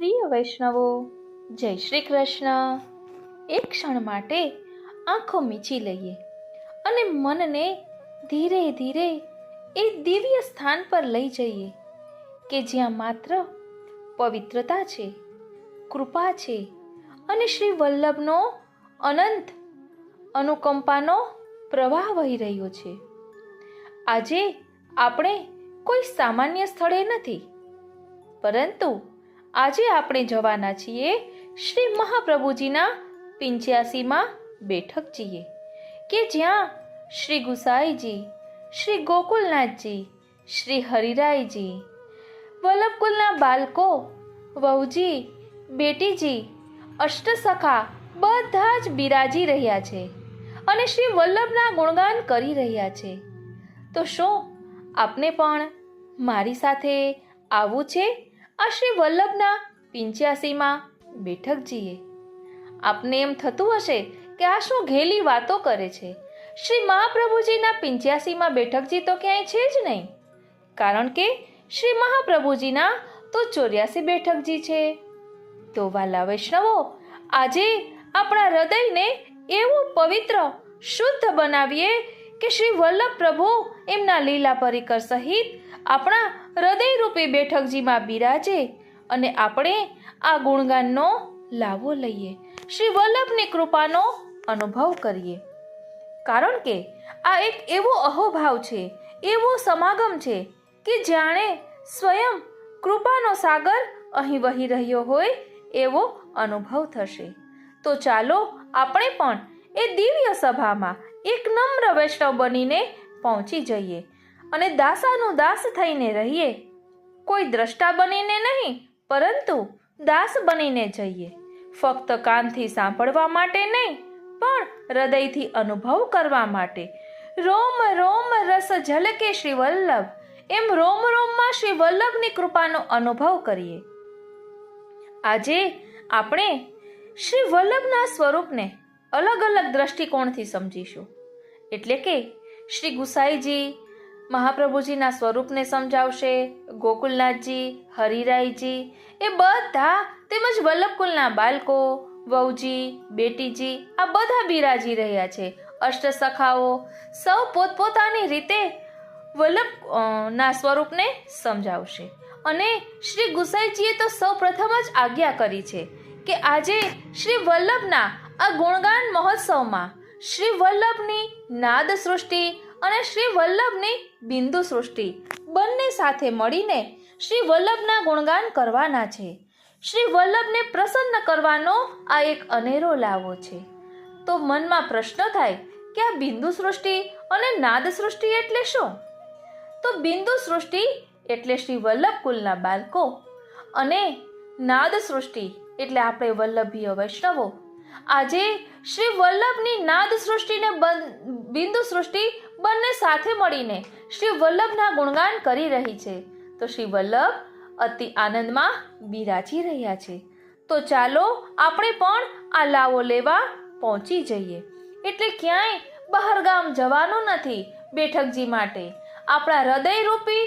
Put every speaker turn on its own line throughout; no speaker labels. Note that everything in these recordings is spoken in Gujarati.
પ્રિય વૈષ્ણવો, જય શ્રી કૃષ્ણ. એક ક્ષણ માટે આંખો મીચી લઈએ અને મનને ધીરે ધીરે એ દિવ્ય સ્થાન પર લઈ જઈએ કે જ્યાં માત્ર પવિત્રતા છે, કૃપા છે અને શ્રી વલ્લભનો અનંત અનુકંપાનો પ્રવાહ વહી રહ્યો છે. આજે આપણે કોઈ સામાન્ય સ્થળે નથી, પરંતુ આજે આપણે જવાના છીએ શ્રી મહાપ્રભુજીના 85માં બેઠકજીએ, કે જ્યાં શ્રી ગુસાઈજી, શ્રી ગોકુલનાથજી, શ્રી હરિરાયજી, વલ્લભકુલના બાળકો, વહુજી, બેટીજી, અષ્ટસખા બધા જ બિરાજી રહ્યા છે અને શ્રી વલ્લભના ગુણગાન કરી રહ્યા છે. તો શું આપને પણ મારી સાથે આવવું છે આ શ્રી વલ્લભના 85માં બેઠકજીએ? આપને એમ થતું હશે કે આ શું ઘેલી વાતો કરે છે, શ્રી મહાપ્રભુજીના 85માં બેઠકજી તો ક્યાંય છે જ નહીં, કારણ કે શ્રી મહાપ્રભુજીના તો 84 બેઠકજી છે. તો વાલા વૈષ્ણવો, આજે આપણા હૃદયને એવું પવિત્ર શુદ્ધ બનાવીએ કે શ્રી વલ્લભ પ્રભુ એમના લીલા પરિકર સહિત આપણા હૃદયરૂપી બેઠકજીમાં બિરાજે અને આપણે આ ગુણગાનનો લાવો લઈએ, શ્રી વલ્લભની કૃપાનો અનુભવ કરીએ. કારણ કે આ એક એવો અહોભાવ છે, એવો સમાગમ છે કે જાણે સ્વયં કૃપાનો સાગર અહીં વહી રહ્યો હોય એવો અનુભવ થશે. તો ચાલો આપણે પણ એ દિવ્ય સભામાં એક નમ્ર વૈષ્ણવ બનીને પહોંચી જઈએ અને દાસાનું દાસ થઈને રહીએ. કોઈ દ્રષ્ટા બનીને નહીં, પરંતુ દાસ બનીને જઈએ. ફક્ત કાનથી સાંભળવા માટે નહીં, પણ હૃદયથી અનુભવ કરવા માટે. રોમ રોમ રસ ઝલકે શ્રી વલ્લભ, એમ રોમ રોમમાં શ્રી વલ્લભની કૃપાનો અનુભવ કરીએ. આજે આપણે શ્રી વલ્લભના સ્વરૂપને અલગ અલગ દ્રષ્ટિકોણથી સમજીશું. એટલે કે શ્રી ગુસાઈજી મહાપ્રભુજીના સ્વરૂપને સમજાવશે, ગોકુલનાથજી, હરિરાયજી એ બધા, તેમજ વલ્લભકુલના બાળકો, વહુજી, બેટીજી આ બધા બિરાજી રહ્યા છે. અષ્ટસખાઓ સૌ પોતપોતાની રીતે વલ્લભના સ્વરૂપને સમજાવશે. અને શ્રી ગુસાઈજીએ તો સૌ પ્રથમ જ આજ્ઞા કરી છે કે આજે શ્રી વલ્લભના આ ગુણગાન મહોત્સવમાં શ્રી વલ્લભની નાદ સૃષ્ટિ અને શ્રી વલ્લભની બિંદુ સૃષ્ટિ બંને સાથે મળીને શ્રી વલ્લભના ગુણગાન કરવાના છે. શ્રી વલ્લભને પ્રસન્ન કરવાનો આ એક અનેરો લાવો છે. તો મનમાં પ્રશ્ન થાય કે આ બિંદુ સૃષ્ટિ અને નાદ સૃષ્ટિ એટલે શું? તો બિંદુ સૃષ્ટિ એટલે શ્રી વલ્લભ કુલના બાળકો અને નાદ સૃષ્ટિ એટલે આપણે વલ્લભીય વૈષ્ણવો. આજે શ્રી વલ્લભની નાદ સૃષ્ટિ ને બિંદુ સૃષ્ટિ બંને સાથે મળીને શ્રી વલ્લભના ગુણગાન કરી રહી છે. તો શ્રી વલ્લભ અતિ આનંદમાં બિરાજી રહ્યા છે. તો ચાલો આપણે પણ આ લાવો લેવા પહોંચી જઈએ. એટલે ક્યાંય બહારગામ જવાનું નથી. બેઠકજી માટે આપણા હૃદયરૂપી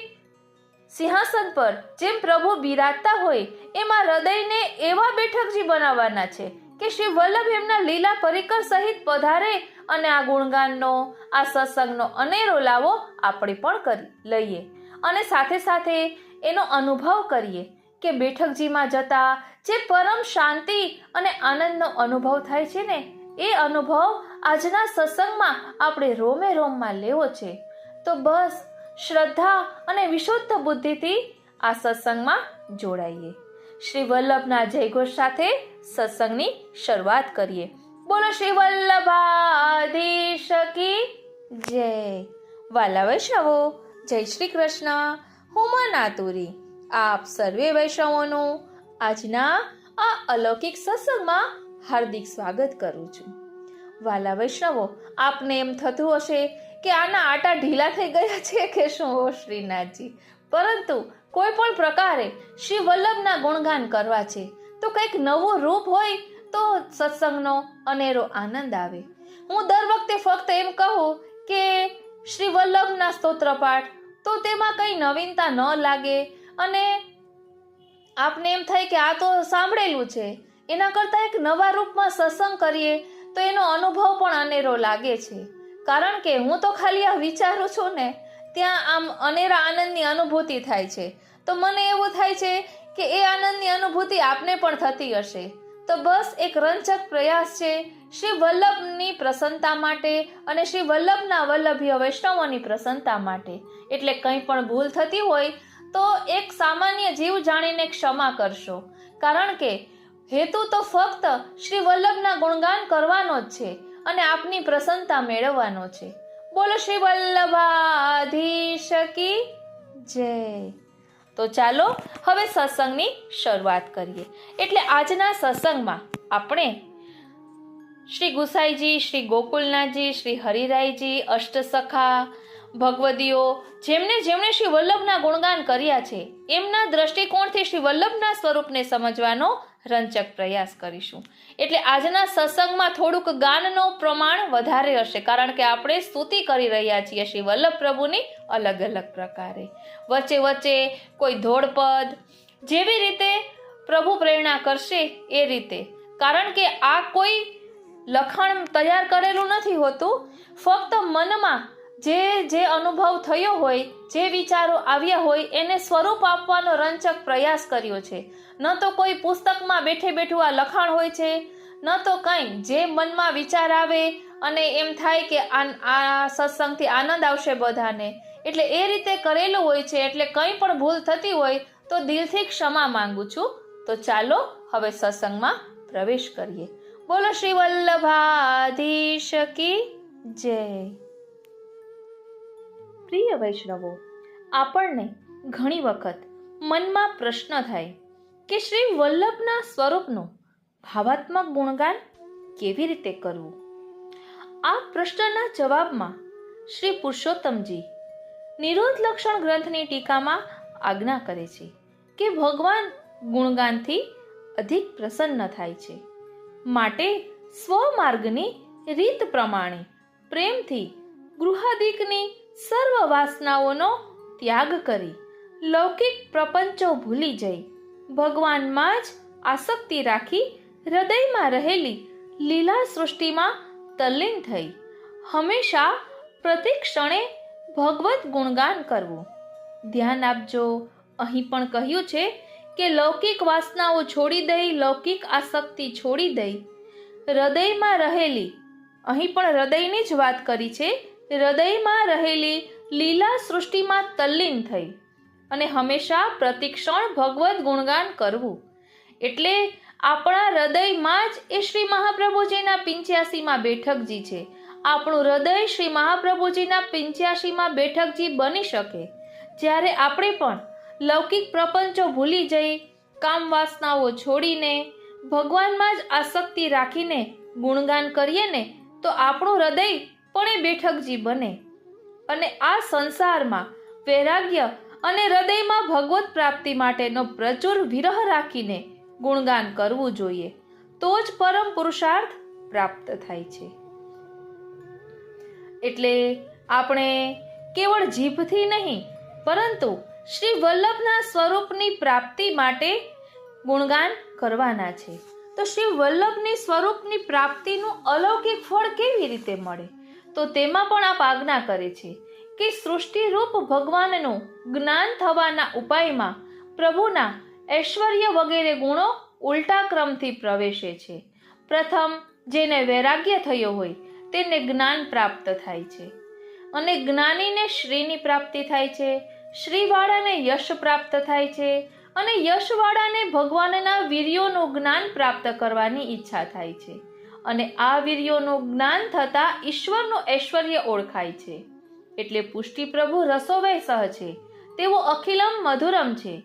સિંહાસન પર જેમ પ્રભુ બિરાજતા હોય એમાં હૃદયને એવા બેઠકજી બનાવવાના છે કે શ્રી વલ્લભ એમના લીલા પરિકર સહિત પધારે અને આ ગુણગાનનો, આ સત્સંગનો અનેરો લાવો આપણે પણ કરી લઈએ અને સાથે સાથે એનો અનુભવ કરીએ કે બેઠકજીમાં જતા જે પરમ શાંતિ અને આનંદનો અનુભવ થાય છે ને, એ અનુભવ આજના સત્સંગમાં આપણે રોમે રોમમાં લેવો છે. તો બસ શ્રદ્ધા અને વિશુદ્ધ બુદ્ધિથી આ સત્સંગમાં જોડાઈએ. શ્રી વલ્લભના જયઘોષ સાથે સત્સંગની શરૂઆત કરીએ. બોલો શ્રી વલ્લભાધીશ કી જય. વાલા વૈષ્ણવો, જય શ્રી કૃષ્ણ. હું મનાતુરી આપ સર્વે વૈષ્ણવોનું આજના આ અલૌકિક સત્સંગમાં હાર્દિક સ્વાગત કરું છું. વાલા વૈષ્ણવો, આપને એમ થતું હશે કે આના આટા ઢીલા થઈ ગયા છે કે શું હો શ્રીનાથજી, પરંતુ કોઈ પણ પ્રકારે શ્રી વલ્લભના ગુણગાન કરવા છે તો કંઈક નવું રૂપ હોય તો સત્સંગનો અનેરો આનંદ આવે. હું દર વખતે ફક્ત એમ કહું કે શ્રી વલ્લભના સ્તોત્ર પાઠ, તો તેમાં કંઈ નવીનતા ન લાગે અને આપને એમ થાય કે આ તો સાંભળેલું છે, એના કરતાં એક નવા રૂપમાં સત્સંગ કરીએ તો એનો અનુભવ પણ અનેરો લાગે છે. કારણ કે હું તો ખાલી આ વિચારું છું ને, ત્યાં આમ અનેરા આનંદની અનુભૂતિ થાય છે. તો મને એવું થાય છે કે એ આનંદની અનુભૂતિ આપને પણ થતી હશે. તો બસ એક રંજક પ્રયાસ છે શ્રી વલ્લભની પ્રસન્નતા માટે અને શ્રી વલ્લભના વલ્લભીય વૈષ્ણવોની પ્રસન્નતા માટે. એટલે કંઈ પણ ભૂલ થતી હોય તો એક સામાન્ય જીવ જાણીને ક્ષમા કરશો. કારણ કે હેતુ તો ફક્ત શ્રી વલ્લભના ગુણગાન કરવાનો જ છે અને આપની પ્રસન્નતા મેળવવાનો છે. બોલો શ્રી વલ્લભાધીશ કી જય. તો ચાલો હવે સત્સંગની શરૂઆત કરીએ. એટલે આજના સત્સંગમાં આપણે શ્રી ગુસાઈજી, શ્રી ગોકુલનાથજી, શ્રી હરિરાયજી, અષ્ટસખા, ભગવદીઓ, જેમણે શ્રી વલ્લભના ગુણગાન કર્યા છે, એમના દ્રષ્ટિકોણથી શ્રી વલ્લભના સ્વરૂપને સમજવાનો રંજક પ્રયાસ કરીશું. એટલે આજના સત્સંગમાં થોડુંક ગાનનો પ્રમાણ વધારે હશે, કારણ કે આપણે સ્તુતિ કરી રહ્યા છીએ શ્રી વલ્લભ પ્રભુની અલગ અલગ પ્રકારે. વચ્ચે વચ્ચે કોઈ ધોળપદ, જેવી રીતે પ્રભુ પ્રેરણા કરશે એ રીતે. કારણ કે આ કોઈ લખાણ તૈયાર કરેલું નથી હોતું, ફક્ત મનમાં જે અનુભવ થયો હોય, જે વિચારો આવ્યા હોય એને સ્વરૂપ આપવાનો રંજક પ્રયાસ કર્યો છે. ન તો કોઈ પુસ્તકમાં બેઠે બેઠું આ લખાણ હોય છે, ન તો કંઈ જે મનમાં વિચાર આવે અને એમ થાય કે આ સત્સંગથી આનંદ આવશે બધાને, એટલે એ રીતે કરેલું હોય છે. એટલે કંઈ પણ ભૂલ થતી હોય તો દિલથી ક્ષમા માંગુ છું. તો ચાલો હવે સત્સંગમાં પ્રવેશ કરીએ. બોલો શ્રી વલ્લભાધીશ કી જય. પ્રિય વૈષ્ણવો, આપણને ઘણી વખત મનમાં પ્રશ્ન થાય કે શ્રી વલ્લભના સ્વરૂપનું ભાવાત્મક ગુણગાન કેવી રીતે કરવું. આ પ્રશ્નના જવાબમાં શ્રી પુરુષોત્તમજી નિરોધ લક્ષણ ગ્રંથની ટીકામાં આજ્ઞા કરે છે કે ભગવાન ગુણગાનથી અધિક પ્રસન્ન થાય છે. માટે સ્વમાર્ગની રીત પ્રમાણે પ્રેમથી ગૃહાદિકની સર્વ વાસનાઓનો ત્યાગ કરી લૌકિક પ્રપંચો ભૂલી જઈ ભગવાનમાં જ આસક્તિ રાખી હૃદયમાં રહેલી લીલા સૃષ્ટિમાં તલ્લીન થઈ હંમેશા પ્રતિ ક્ષણે ભગવત ગુણગાન કરવું. ધ્યાન આપજો, અહીં પણ કહ્યું છે કે લૌકિક વાસનાઓ છોડી દઈ, લૌકિક આસક્તિ છોડી દઈ હૃદયમાં રહેલી, અહીં પણ હૃદયની જ વાત કરી છે, હૃદયમાં રહેલી લીલા સૃષ્ટિમાં તલ્લીન થઈ અને હંમેશા પ્રતિક્ષણ ભગવત ગુણગાન કરવું. એટલે આપણા હૃદયમાં જ એ શ્રી મહાપ્રભુજીના 85માં બેઠકજી છે. આપણું હૃદય શ્રી મહાપ્રભુજીના 85માં બેઠકજી બની શકે જ્યારે આપણે પણ લૌકિક પ્રપંચો ભૂલી જઈ, કામ વાસનાઓ છોડીને ભગવાનમાં જ આસક્તિ રાખીને ગુણગાન કરીએ ને, તો આપણું હૃદય પણ એ બેઠકજી બને અને આ સંસારમાં વૈરાગ્ય અને હૃદયમાં ભગવત પ્રાપ્તિ માટેનો પ્રચુર વિરહ રાખીને ગુણગાન કરવું જોઈએ. તો જ પરમ પુરુષાર્થ પ્રાપ્ત થાય છે. એટલે આપણે કેવળ જીભથી નહીં, પરંતુ શ્રી વલ્લભના સ્વરૂપની પ્રાપ્તિ માટે ગુણગાન કરવાના છે. તો શ્રી વલ્લભની સ્વરૂપની પ્રાપ્તિનું અલૌકિક ફળ કેવી રીતે મળે? તો તેમાં પણ આપ આજ્ઞા કરે છે કે સૃષ્ટિરૂપ ભગવાનનું જ્ઞાન થવાના ઉપાયમાં પ્રભુના ઐશ્વર્ય વગેરે ગુણો ઉલટા ક્રમથી પ્રવેશે છે. પ્રથમ જેને વૈરાગ્ય થયો હોય તેને જ્ઞાન પ્રાપ્ત થાય છે અને જ્ઞાનીને શ્રીની પ્રાપ્તિ થાય છે, શ્રીવાળાને યશ પ્રાપ્ત થાય છે અને યશવાળાને ભગવાનના વીર્યોનું જ્ઞાન પ્રાપ્ત કરવાની ઈચ્છા થાય છે અને આ વીર્યોનું જ્ઞાન થતાં ઈશ્વરનું ઐશ્વર્ય ઓળખાય છે. એટલે પુષ્ટિ પ્રભુ રસોવૈસહ છે, તેવો અખિલમ મધુરમ છે.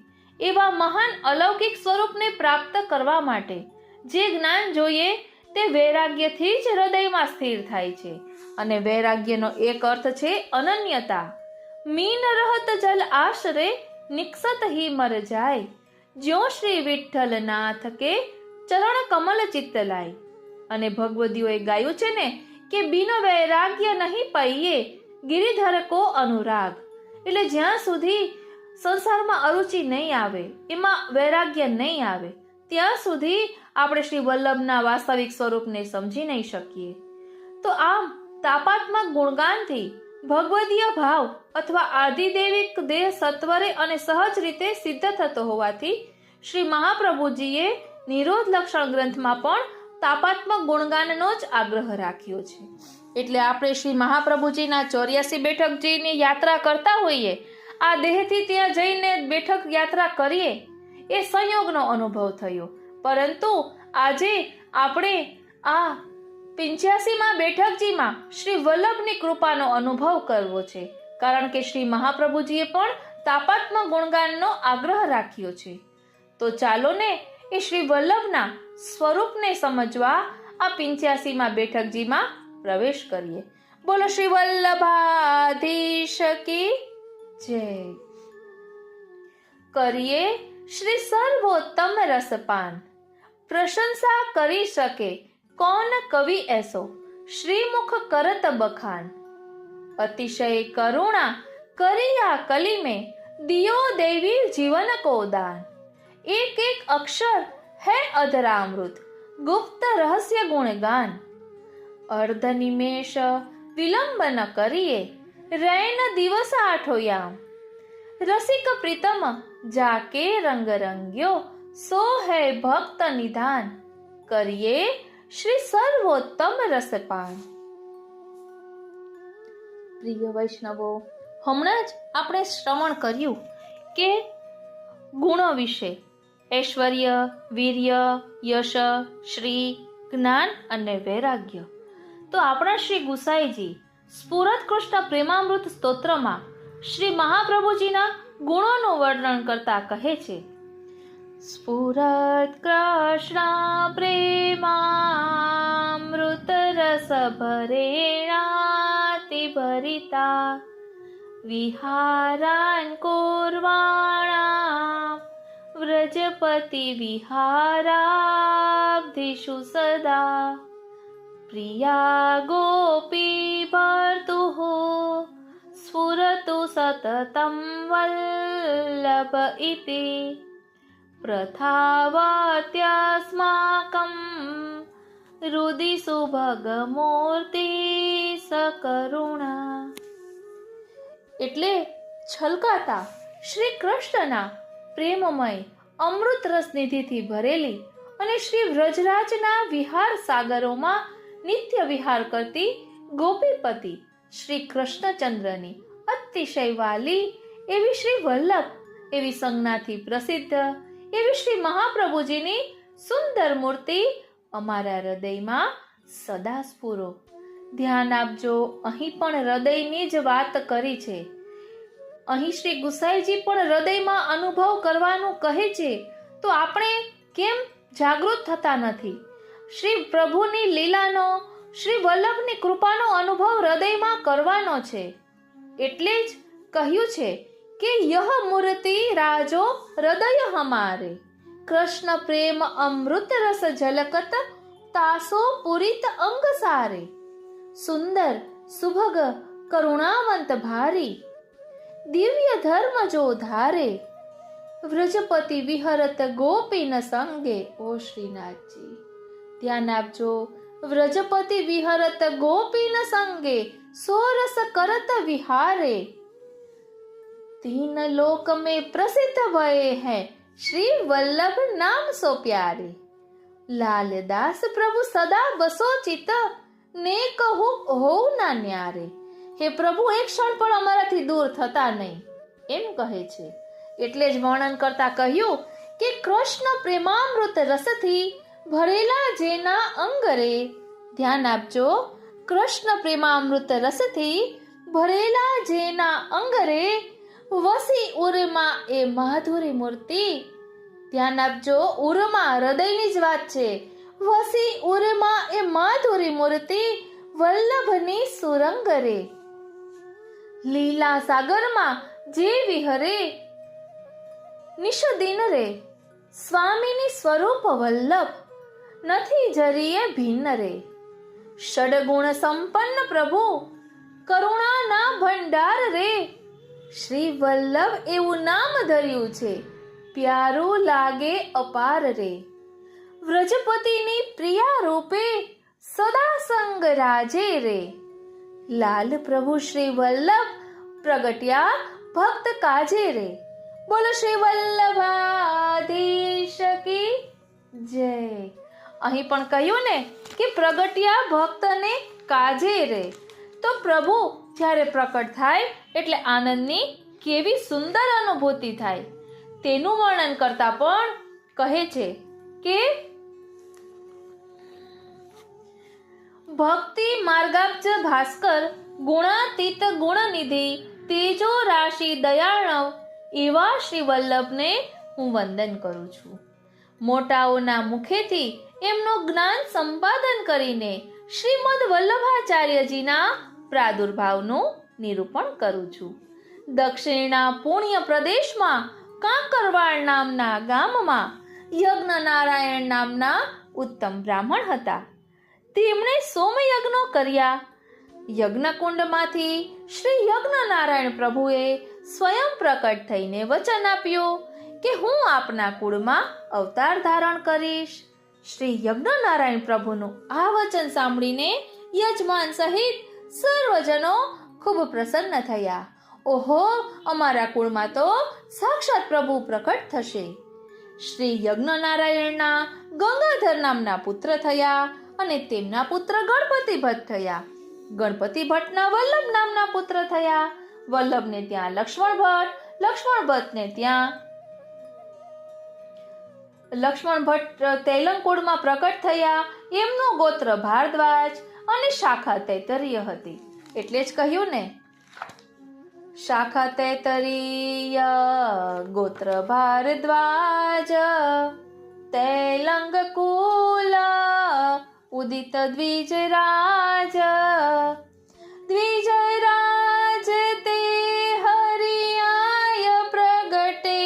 એવા મહાન અલૌકિક સ્વરૂપને પ્રાપ્ત કરવા માટે જે જ્ઞાન જોઈએ તે વૈરાગ્યથી જ હૃદયમાં સ્થિર થાય છે અને વૈરાગ્યનો એક અર્થ છે અનન્યતા. મીન રહત જલ આશરે નિક્ષત હી મર જાય, જ્યો શ્રી વિઠ્ઠલ નાથ કે ચરણ કમલ ચિત્ત લાય. અને ભગવદીઓએ ગાયું છે ને કે બિનો વૈરાગ્ય નહીં પાઈએ ગિરિધર કો અનુરાગ. એટલે જ્યાં સુધી સંસારમાં અરુચિ નહીં આવે, એમાં વૈરાગ્ય નહીં આવે, ત્યાં સુધી આપણે શ્રી વલ્લભના વાસ્તવિક સ્વરૂપને સમજી નહીં શકીએ. તો આમ તાપાત્મક ગુણગાનથી ભગવદીય ભાવ અથવા આધિદૈવિક દેહ સત્વરે અને સહજ રીતે સિદ્ધ થતો હોવાથી શ્રી મહાપ્રભુજીએ નિરોધ લક્ષણ ગ્રંથમાં પણ તાપાત્મક ગુણગાનનો જ આગ્રહ રાખ્યો છે. એટલે આપણે શ્રી મહાપ્રભુજીના 84 બેઠકજીની યાત્રા કરતા હોઈએ, આ દેહથી ત્યાં જઈને બેઠક યાત્રા કરીએ, એ સંયોગનો અનુભવ થયો. પરંતુ આજે આપણે આ 85માં બેઠકજીમાં શ્રી વલ્લભની કૃપાનો અનુભવ કરવો છે, કારણ કે શ્રી મહાપ્રભુજીએ પણ તાપાત્મક ગુણગાનનો આગ્રહ રાખ્યો છે. તો ચાલો ને એ શ્રી વલ્લભના સ્વરૂપને સમજવા આ 85માં બેઠકજીમાં પ્રવેશ કરીએ. બોલો શ્રી વલ્લભાધીશ કી જય. કરીએ શ્રી સર્વોત્તમ રસપાન, પ્રશંસા કરી શકે कौन कवि ऐसो, श्रीमुख करत बखान, अतिशय करुणा करिया कली में दियो देवी जीवन को दान, एक एक अक्षर है अधरामृत गुप्त रहस्य गुणगान, अर्ध निमेष विलंब न करिए रैन दिवस आठोयाम, रसिक प्रीतम जाके रंग रंग्यो सो है भक्त निधान, करिए શ્રી સર્વોત્તમ રસપાન. પ્રિય વૈષ્ણવો, હમણાં જ આપણે શ્રવણ કર્યું કે ગુણો વિશે, ઐશ્વર્ય, વીર્ય, યશ, શ્રી, જ્ઞાન અને વૈરાગ્ય. તો આપણા શ્રી ગુસાઈજી સ્ફુરત કૃષ્ણ પ્રેમામૃત સ્તોત્રમાં શ્રી મહાપ્રભુજીના ગુણોનું વર્ણન કરતા કહે છે, સ્ફુરત કૃષ્ણ પ્રેમામૃત રસ ભરેણાતિ ભરિતા, વિહારાન કુર્વાણા વ્રજપતિ વિહારાબ્ધિષુ સદા, પ્રિયા ગોપી ભર્તુઃ સ્ફુરતુ સતતમ વલ્લભ ઇતિ, प्रथावत्यास्माकं हृदि सुभगमूर्ति सकरुणा. એટલે છલકાતા શ્રી કૃષ્ણના પ્રેમમય અમૃત રસ નિધિથી ભરેલી અને શ્રી વ્રજરાજના વિહાર સાગરોમાં નિત્ય વિહાર કરતી ગોપીપતિ શ્રી કૃષ્ણચંદ્રની અતિશય વાલી એવી શ્રી વલ્લભ એવી સંજ્ઞાથી પ્રસિદ્ધ એવી શ્રી મહાપ્રભુજીની સુંદર મૂર્તિ અમારા હૃદયમાં સદા સ્ફુરો. ધ્યાન આપજો, અહીં પણ હૃદયની જ વાત કરી છે. અહીં શ્રી ગુસાઈજી પણ હૃદયમાં અનુભવ કરવાનું કહે છે, તો આપણે કેમ જાગૃત થતા નથી? શ્રી પ્રભુની લીલાનો, શ્રી વલ્લભની કૃપાનો અનુભવ હૃદયમાં કરવાનો છે. એટલે જ કહ્યું છે કે यह मूर्ति राजो हृदय हमारे, कृष्ण प्रेम अमृत रस झलकत तासो पुरित अंग सारे, सुंदर सुभग करुणावंत भारी, दिव्य धर्म जो धारे, व्रजपति विहरत गोपीन संगे. ओ श्रीनाथजी, ધ્યાન આપજો. વ્રજપતિ વિહરત ગોપીન સંગે સોરસ કરત વિહારે, तीन लोक में प्रसिद्ध भये हैं श्री वल्लभ नाम सो प्यारे, लालदास प्रभु सदा बसो चित ने कहूं हो ना न्यारे. હે પ્રભુ, એક ક્ષણ પણ અમારાથી દૂર થતા નહીં, એમ કહે છે. એટલે જ વર્ણન કરતા કહ્યું કે કૃષ્ણ પ્રેમામૃત રસથી ભરેલા જેના અંગરે, ધ્યાન આપજો, કૃષ્ણ પ્રેમામૃત રસથી ભરેલા જેના અંગરે વસી ઉરમાં એ માધુરી મૂર્તિ. ધ્યાન આપજો, ઉરમાં હૃદયની જ વાત છે. વસી ઉરમાં એ માધુરી મૂર્તિ વલ્લભની સુરંગ રે, લીલા સાગરમાં જે વિહરે નિષદિન રે, સ્વામીની સ્વરૂપ વલ્લભ નથી જરીએ ભિન્ન રે. ષડગુણ સંપન્ન પ્રભુ કરુણાના ભંડાર રે, શ્રી વલ્લભ એવું નામ ધર્યું છે, પ્યારું લાગે અપાર રે. વ્રજપતિની પ્રિયા રૂપે સદા સંગ રાજે રે. લાલ પ્રભુ શ્રી વલ્લભ પ્રગટ્યા ભક્ત કાજે રે. બોલો શ્રી વલ્લભાધીશ કી જય. અહીં પણ કહ્યું ને કે પ્રગટ્યા ભક્તને કાજે રે. તો પ્રભુ જ્યારે પ્રકટ થાય એટલે આનંદની કેવી સુંદર અનુભૂતિ થાય તેનું વર્ણન કરતા પણ કહે છે કે ભક્તિ માર્ગાબ્જ ભાસ્કર ગુણાતીત ગુણનિધિ તેજો રાશિ દયાળવ એવા શ્રી વલ્લભને હું વંદન કરું છું. મોટાઓના મુખેથી એમનું જ્ઞાન સંપાદન કરીને શ્રીમદ વલ્લભાચાર્યજીના પ્રાદુર્ભાવનું નિરૂપણ કરું છું. દક્ષિણના પુણ્ય પ્રદેશમાં કાંકરવાડ નામના ગામમાં યજ્ઞનારાયણ નામના ઉત્તમ બ્રાહ્મણ હતા. તેમણે સોમયજ્ઞો કર્યા. યજ્ઞકુંડમાંથી શ્રી યજ્ઞનારાયણ પ્રભુએ સ્વયં પ્રકટ થઈને વચન આપ્યું કે હું આપના કુળમાં અવતાર ધારણ કરીશ. શ્રી યજ્ઞનારાયણ પ્રભુનું આ વચન સાંભળીને યજમાન સહિત સર્વજનો ખૂબ પ્રસન્ન થયા. ઓહો, અમારા કુળમાં તો સાક્ષાત પ્રભુ પ્રકટ થશે. શ્રી યજ્ઞનારાયણના ગંગાધર નામના પુત્ર થયા અને તેમના પુત્ર ગણપતિ ભટ્ટ થયા. ગણપતિ ભટ્ટના વલ્લભ નામના પુત્ર થયા. વલ્લભને ત્યાં લક્ષ્મણ ભટ્ટ, લક્ષ્મણ ભટ્ટને ત્યાં લક્ષ્મણ ભટ્ટ તેલંકુળમાં પ્રકટ થયા. એમનું ગોત્ર ભારદ્વાજ અને શાખા તૈતરીય હતી. એટલે જ કહ્યું ને, શાખા તૈતરીય ગોત્ર ભારદ્વાજ તૈલંગ કુલ ઉદિત દ્વિજરાજ. દ્વિજરાજ તે હરિયાય પ્રગટે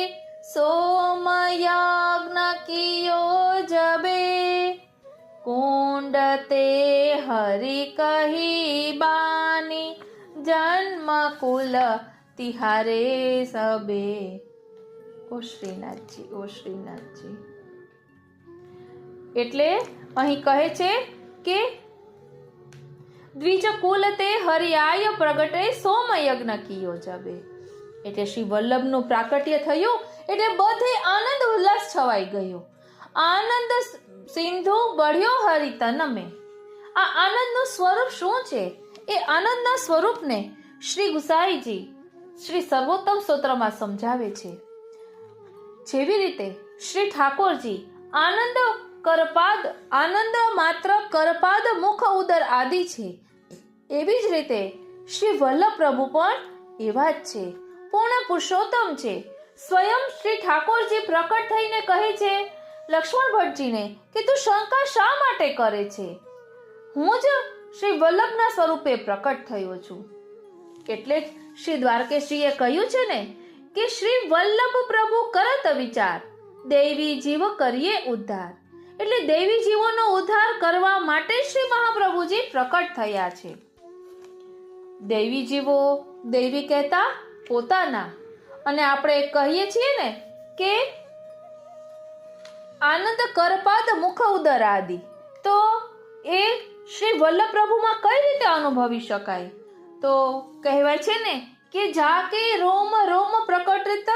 સોમયજ્ઞ કિયો જબે. કુંડ તે હરિ કહી બાની જન્મ કુલ તિહારે સબે. ઓ શ્રીનાથજી, ઓ શ્રીનાથજી. એટલે અહીં કહે છે કે દ્વિજ કુલ તે હરિયાય પ્રગટે સોમયજ્ઞ કિયો જબે. એટલે શ્રી વલ્લભનું પ્રાકટ્ય થયું એટલે બધે આનંદ ઉલ્લાસ છવાઈ ગયો. આનંદ સિંધુ બળ્યો હરિ તનમે. આ આનંદનું સ્વરૂપ શું છે? એ આનંદના સ્વરૂપને શ્રી ગુસાઈજી શ્રી સર્વોત્તમ સ્તોત્રમાં સમજાવે છે. જેવી રીતે શ્રી ઠાકોરજી આનંદ કરપાદ, આનંદ માત્ર કરપાદ મુખ ઉદર આદિ છે, એવી જ રીતે શ્રી વલ્લભ પ્રભુ પણ એવા જ છે, પૂર્ણ પુરુષોત્તમ છે. સ્વયં શ્રી ઠાકોરજી પ્રકટ થઈને કહે છે લક્ષ્મણ ભટ્ટજીને કે તું શંકા શા માટે કરે છે? હું જ શ્રી વલ્લભના સ્વરૂપે પ્રકટ થયો છું. એટલે જ શ્રી દ્વારકેશજીએ કહ્યું છે ને કે શ્રી વલ્લભ પ્રભુ કરત વિચાર દૈવી જીવ કરીએ ઉદ્ધાર. એટલે દૈવી જીવોનો ઉદ્ધાર કરવા માટે શ્રી મહાપ્રભુજી પ્રકટ થયા છે. દૈવી જીવો, દૈવી કહેતા પોતાના, અને આપણે કહીએ છીએ ને કે આનંદ કરપાદ મુખ ઉદર આદિ, તો એ શ્રી વલ્લભ પ્રભુમાં કઈ રીતે અનુભવી શકાય? તો કહેવાય છે ને કે જાકે રોમ રોમ પ્રકટિત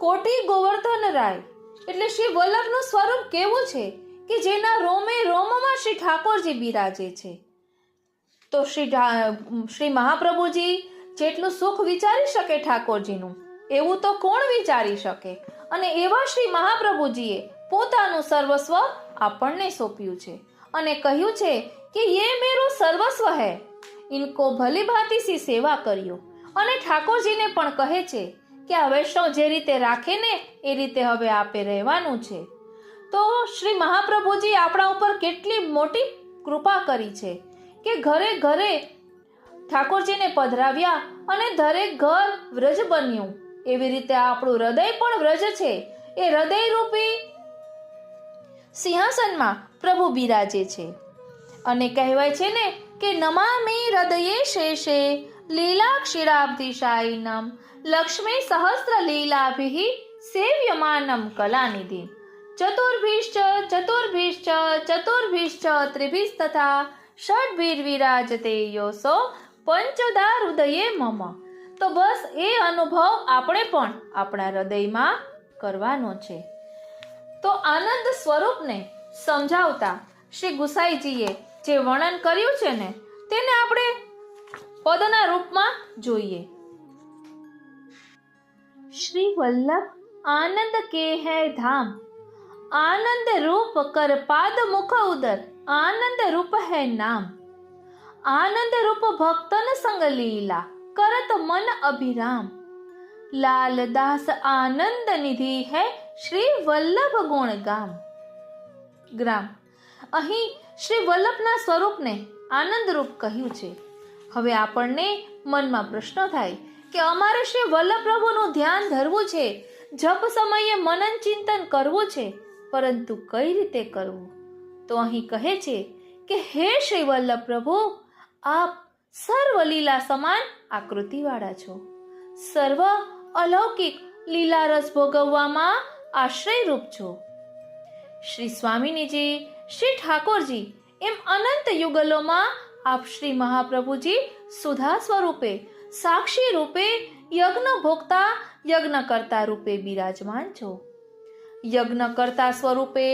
કોટી ગોવર્ધન રાય. એટલે શ્રી વલ્લભનું સ્વરૂપ કેવું છે કે જેના રોમે રોમમાં શ્રી ઠાકોરજી બિરાજે છે. તો શ્રી મહાપ્રભુજી જેટલું સુખ વિચારી શકે ઠાકોરજીનું, એવું તો કોણ વિચારી શકે? અને એવા શ્રી મહાપ્રભુજીએ પોતાનું સર્વસ્વ આપણને સોંપ્યું છે અને કહ્યું છે કે યે મેરો સર્વસ્વ હૈ, ઇનકો ભલી ભાંતિ સી સેવા કર્યો. અને ઠાકોરજીને પણ કહે છે કે આ વૈષ્ણવ જે રીતે રાખે ને એ રીતે હવે આપે રહેવાનું છે. તો શ્રી મહાપ્રભુજી આપણા ઉપર કેટલી મોટી કૃપા કરી છે કે ઘરે ઘરે ઠાકોરજીને પધરાવ્યા અને દરેક ઘર વ્રજ બન્યું. એવી રીતે આપણું હૃદય પણ વ્રજ છે. એ હૃદય રૂપી સિંહાસનમાં પ્રભુ બિરાજે છે. અને કહેવાય છે ને કે નમામિ હૃદયે શેષે લીલાક્ષીરાબ્ધિશાયિનમ લક્ષ્મી સહસ્ર લીલાભિઃ સેવ્યમાનમ કલાનિધિ ચતુર્ભિશ્ચ ચતુર્ભિશ્ચ ચતુર્ભિશ્ચ ત્રિભિસ્તથા ષડભિર્વિરાજતે યોસો પંચોદા હૃદયે મમ. તો બસ એ અનુભવ આપણે પણ આપણા હૃદયમાં કરવાનો છે. તો આનંદ સ્વરૂપને સમજાવતા શ્રી ગુસાઈજીએ જે વર્ણન કર્યું છે ને તેને આપણે પદના રૂપમાં જોઈએ. શ્રી વલ્લભ આનંદ કે હૈ ધામ, આનંદ રૂપ કર પાદ મુખ ઉદર, આનંદ રૂપ હૈ નામ, આનંદ રૂપ ભક્તન સંગ લીલા કરત મન અભિરામ, લાલ દાસ આનંદ નિધિ હૈ શ્રી વલ્લભ ગુણ ગામ. ગ્રામ અહીં શ્રી વલ્લભના સ્વરૂપને આનંદરૂપ કહ્યું છે. હવે આપણને મનમાં પ્રશ્ન થાય કે અમારે શ્રી વલ્લભ પ્રભુનું ધ્યાન ધરવું છે, જપ સમયે મનન ચિંતન કરવું છે, પરંતુ કઈ રીતે કરવું? તો અહીં કહે છે કે હે શ્રી વલ્લભ પ્રભુ, આપ સર્વ લીલા સમાન આકૃતિવાળા છો, સર્વ અલૌકિક લીલા રસ ભોગવવામાં આશ્રયરૂપ છો. શ્રી સ્વામિનીજી, શ્રી ઠાકોરજી એમ અનંત યુગલોમાં આપ શ્રી મહાપ્રભુજી સુધા સ્વરૂપે, સાક્ષી રૂપે, યજ્ઞ ભોગતા યજ્ઞ કરતા રૂપે બિરાજમાન છો. યજ્ઞ કરતા સ્વરૂપે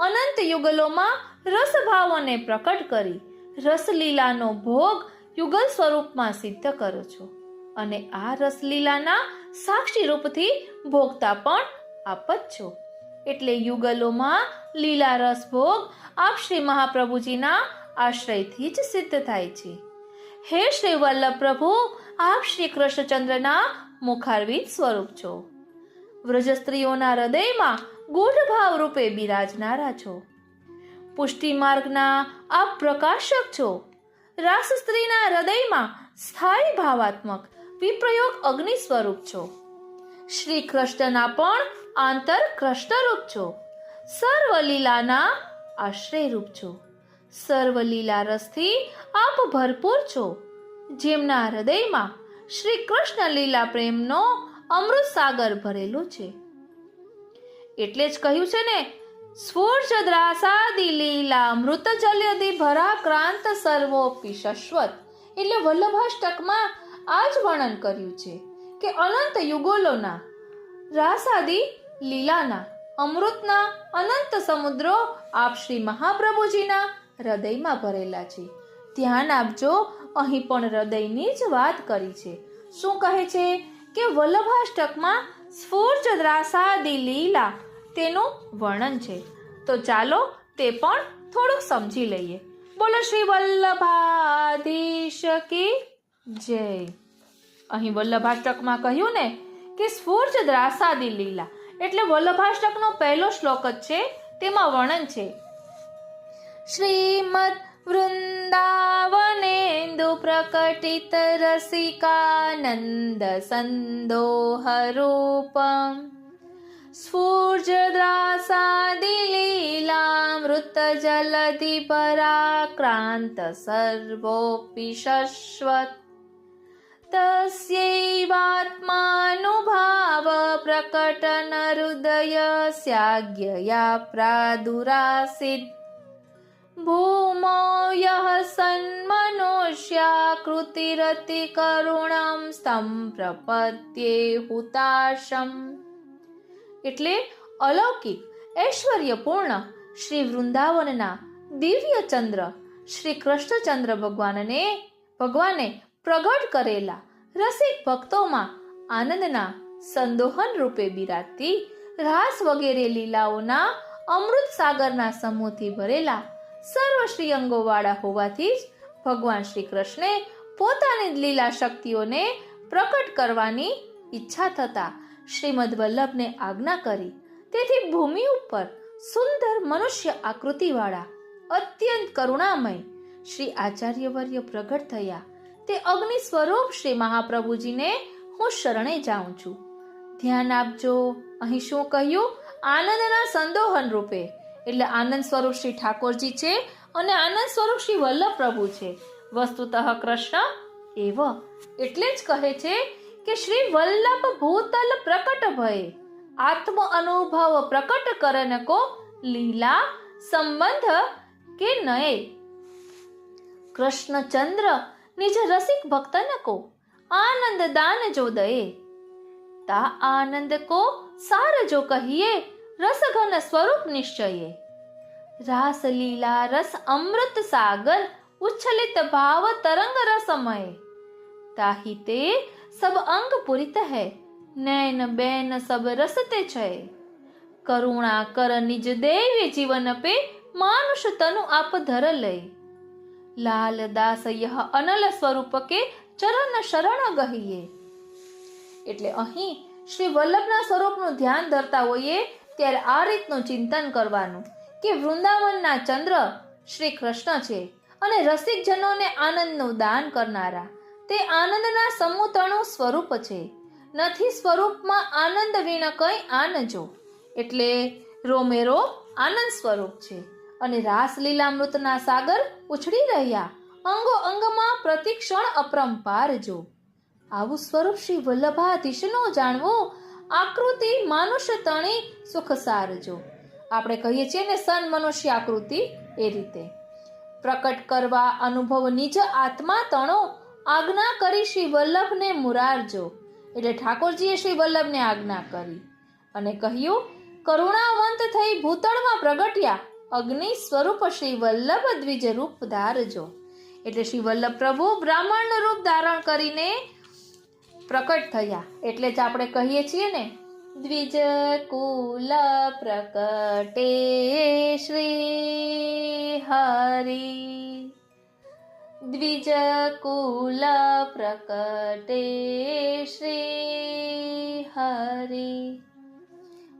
અનંત યુગલોમાં રસભાવોને પ્રકટ કરી રસલીલાનો ભોગ યુગલ સ્વરૂપમાં સિદ્ધ કરો છો, અને આ રસલીલાના સાક્ષી રૂપથી ભોગતા પણ આપ જ છો. એટલે યુગલોમાં લીલા રસ ભોગ આપ શ્રી મહાપ્રભુજીના આશ્રયથી જ સિદ્ધ થાય છે. હે શ્રી વલ્લભ પ્રભુ, આપ શ્રી કૃષ્ણચંદ્રના મુખારવિંદ સ્વરૂપ છો. વ્રજ સ્ત્રીઓના હૃદયમાં ગૂઢ ભાવ રૂપે બિરાજનારા છો. પુષ્ટિ માર્ગના આપ પ્રકાશક છો. રાસ સ્ત્રીના હૃદયમાં સ્થાયી ભાવાત્મક વિપ્રયોગ અગ્નિ સ્વરૂપ છો. શ્રી કૃષ્ણના પણ આંતર કૃષ્ણરૂપ છો. સર્વ લીલાના આશ્રય રૂપ છો. સર્વ લીલા રસથી આપ ભરપૂર છો. જેમના હૃદયમાં શ્રી કૃષ્ણ લીલા પ્રેમનો અમૃત સાગર ભરેલો છે. એટલે જ કહ્યું છે ને, સ્ફૂર્ષદ્રાસાદિ લીલા મૃત જલ્યદિ ભરાક્રાંત સર્વોપી શશ્વત. એટલે વલ્લભાષ્ટકમાં આ જ વર્ણન કર્યું છે કે અનંત યુગોલોના રાસાદિ લીલાના અમૃતના અનંત સમુદ્રો આપ શ્રી મહાપ્રભુજીના હૃદયમાં ભરેલા છે. ધ્યાન આપજો, અહીં પણ હૃદયની જ વાત કરી છે. શું કહે છે કે વલ્લભાષ્ટકમાં સ્ફૂર્ષદ્રાસાદિ લીલા તેનું વર્ણન છે. તો ચાલો તે પણ થોડુંક સમજી લઈએ. બોલો શ્રી વલ્લભાધીશ કી જય. અહીં વલ્લભાષ્ટકમાં કહ્યું ને કે સ્ફૂર્ષદ્રાસાદિ લીલા, એટલે વલ્લભાષ્ટકનો પહેલો શ્લોક જ છે, તેમાં વર્ણન છે શ્રીમદ વૃંદાવનેન્દુ પ્રકટિત રસિકાનંદ સંદોહ રૂપમ સ્ફૂર્ષદ્રાસાદિ લીલામૃત જલધિ પરાક્રાંત સર્વોપી શશ્વત તસ્યૈવાત્માનુભાવ પ્રકટન હૃદય સ્યાજ્ઞયા પ્રાદુરાસીદ ભૂમો યઃ સન્મનુષ્યાકૃતિરતિ કરુણમ સ્તં પ્રપદ્યે હુતાશમ. એટલે અલૌકિક ઐશ્વર્યપૂર્ણ શ્રી વૃંદાવનના દિવ્ય ચંદ્ર શ્રી કૃષ્ણચંદ્ર ભગવાને પ્રગટ કરેલા રસિક ભક્તોમાં આનંદના સંદોહન રૂપે બિરાજતી રાસ વગેરે લીલાઓના અમૃત સાગરના સમૂહથી ભરેલા સર્વ શ્રીઅંગોવાળા હોવાથી જ ભગવાન શ્રી કૃષ્ણે પોતાની લીલા શક્તિઓને પ્રકટ કરવાની ઈચ્છા થતા શ્રીમદ વલ્લભને આજ્ઞા કરી. તેથી ભૂમિ ઉપર સુંદર મનુષ્ય આકૃતિવાળા અત્યંત કરુણામય શ્રી આચાર્યવર્ય પ્રગટ થયા. તે અગ્નિ સ્વરૂપ શ્રી મહાપ્રભુજીને હું શરણે જાઉં છું. ધ્યાન આપજો, અહીં શું કહ્યું? આનંદના સંદોહન રૂપે, એટલે આનંદ સ્વરૂપ શ્રી ઠાકોરજી છે અને આનંદ સ્વરૂપ શ્રી વલ્લભ પ્રભુ છે. વસ્તુતઃ કૃષ્ણ એવ એટલે જ કહે છે કે શ્રી વલ્લભ ભૂતલ પ્રકટ ભય, આત્મ અનુભવ પ્રકટ કરન કો લીલા સંબંધ કે નય। કૃષ્ણચંદ્ર નિજ રસિક ભક્તન को आनंद दान जो दये, ता आनंद को सार जो कहिए रस घन स्वरूप निश्चये। रास लीला रस अमृत सागर उच्छलित भाव तरंग रसमय, ताहि ते सब अंग पुरित है नैन बैन सब रसते छय। करुणा कर निज देवी जीवन पे मानुष तनु आप धर लय। लाल दास यह अनल સ્વરૂપ કે ચરણ શરણ ગહીએ। એટલે અહીં શ્રી વલ્લભના સ્વરૂપનું ધ્યાન ધરતા હોઈએ ત્યારે આ રીતનું ચિંતન કરવાનું કે વૃંદાવનના ચંદ્ર શ્રી કૃષ્ણ છે અને રસિકજનોને આનંદનું દાન કરનારા તે આનંદના સમૂતણું સ્વરૂપ છે। નથી સ્વરૂપમાં આનંદ વીણ કઈ આનજો, એટલે રોમેરો આનંદ સ્વરૂપ છે અને રાસલીલામૃતના સાગર ઉછળી રહ્યા અંગો અંગમાં પ્રતિક્ષણ અપરંપાર જો। આવું સ્વરૂપ શ્રી વલ્લભાધીશનું જાણવું આકૃતિ માનુષ્ય તણી સુખ સારજો। આપણે કહીએ છીએ ને સન મનુષ્ય આકૃતિ, એ રીતે પ્રકટ કરવા અનુભવ નિજ આત્મા તણો આજ્ઞા કરી શ્રી વલ્લભને મુરારજો। એટલે ઠાકોરજીએ શ્રી વલ્લભને આજ્ઞા કરી અને કહ્યું કરુણાવંત થઈ ભૂતળમાં પ્રગટ્યા અગ્નિ સ્વરૂપ શ્રી વલ્લભ દ્વિજ રૂપ ધારજો। એટલે શ્રી વલ્લભ પ્રભુ બ્રાહ્મણનું રૂપ ધારણ કરીને પ્રકટ થયા। એટલે જ આપણે કહીએ છીએ ને દ્વિજ કુલ પ્રકટે શ્રી હરિ, દ્વિજ કુલ પ્રકટે શ્રી હરિ।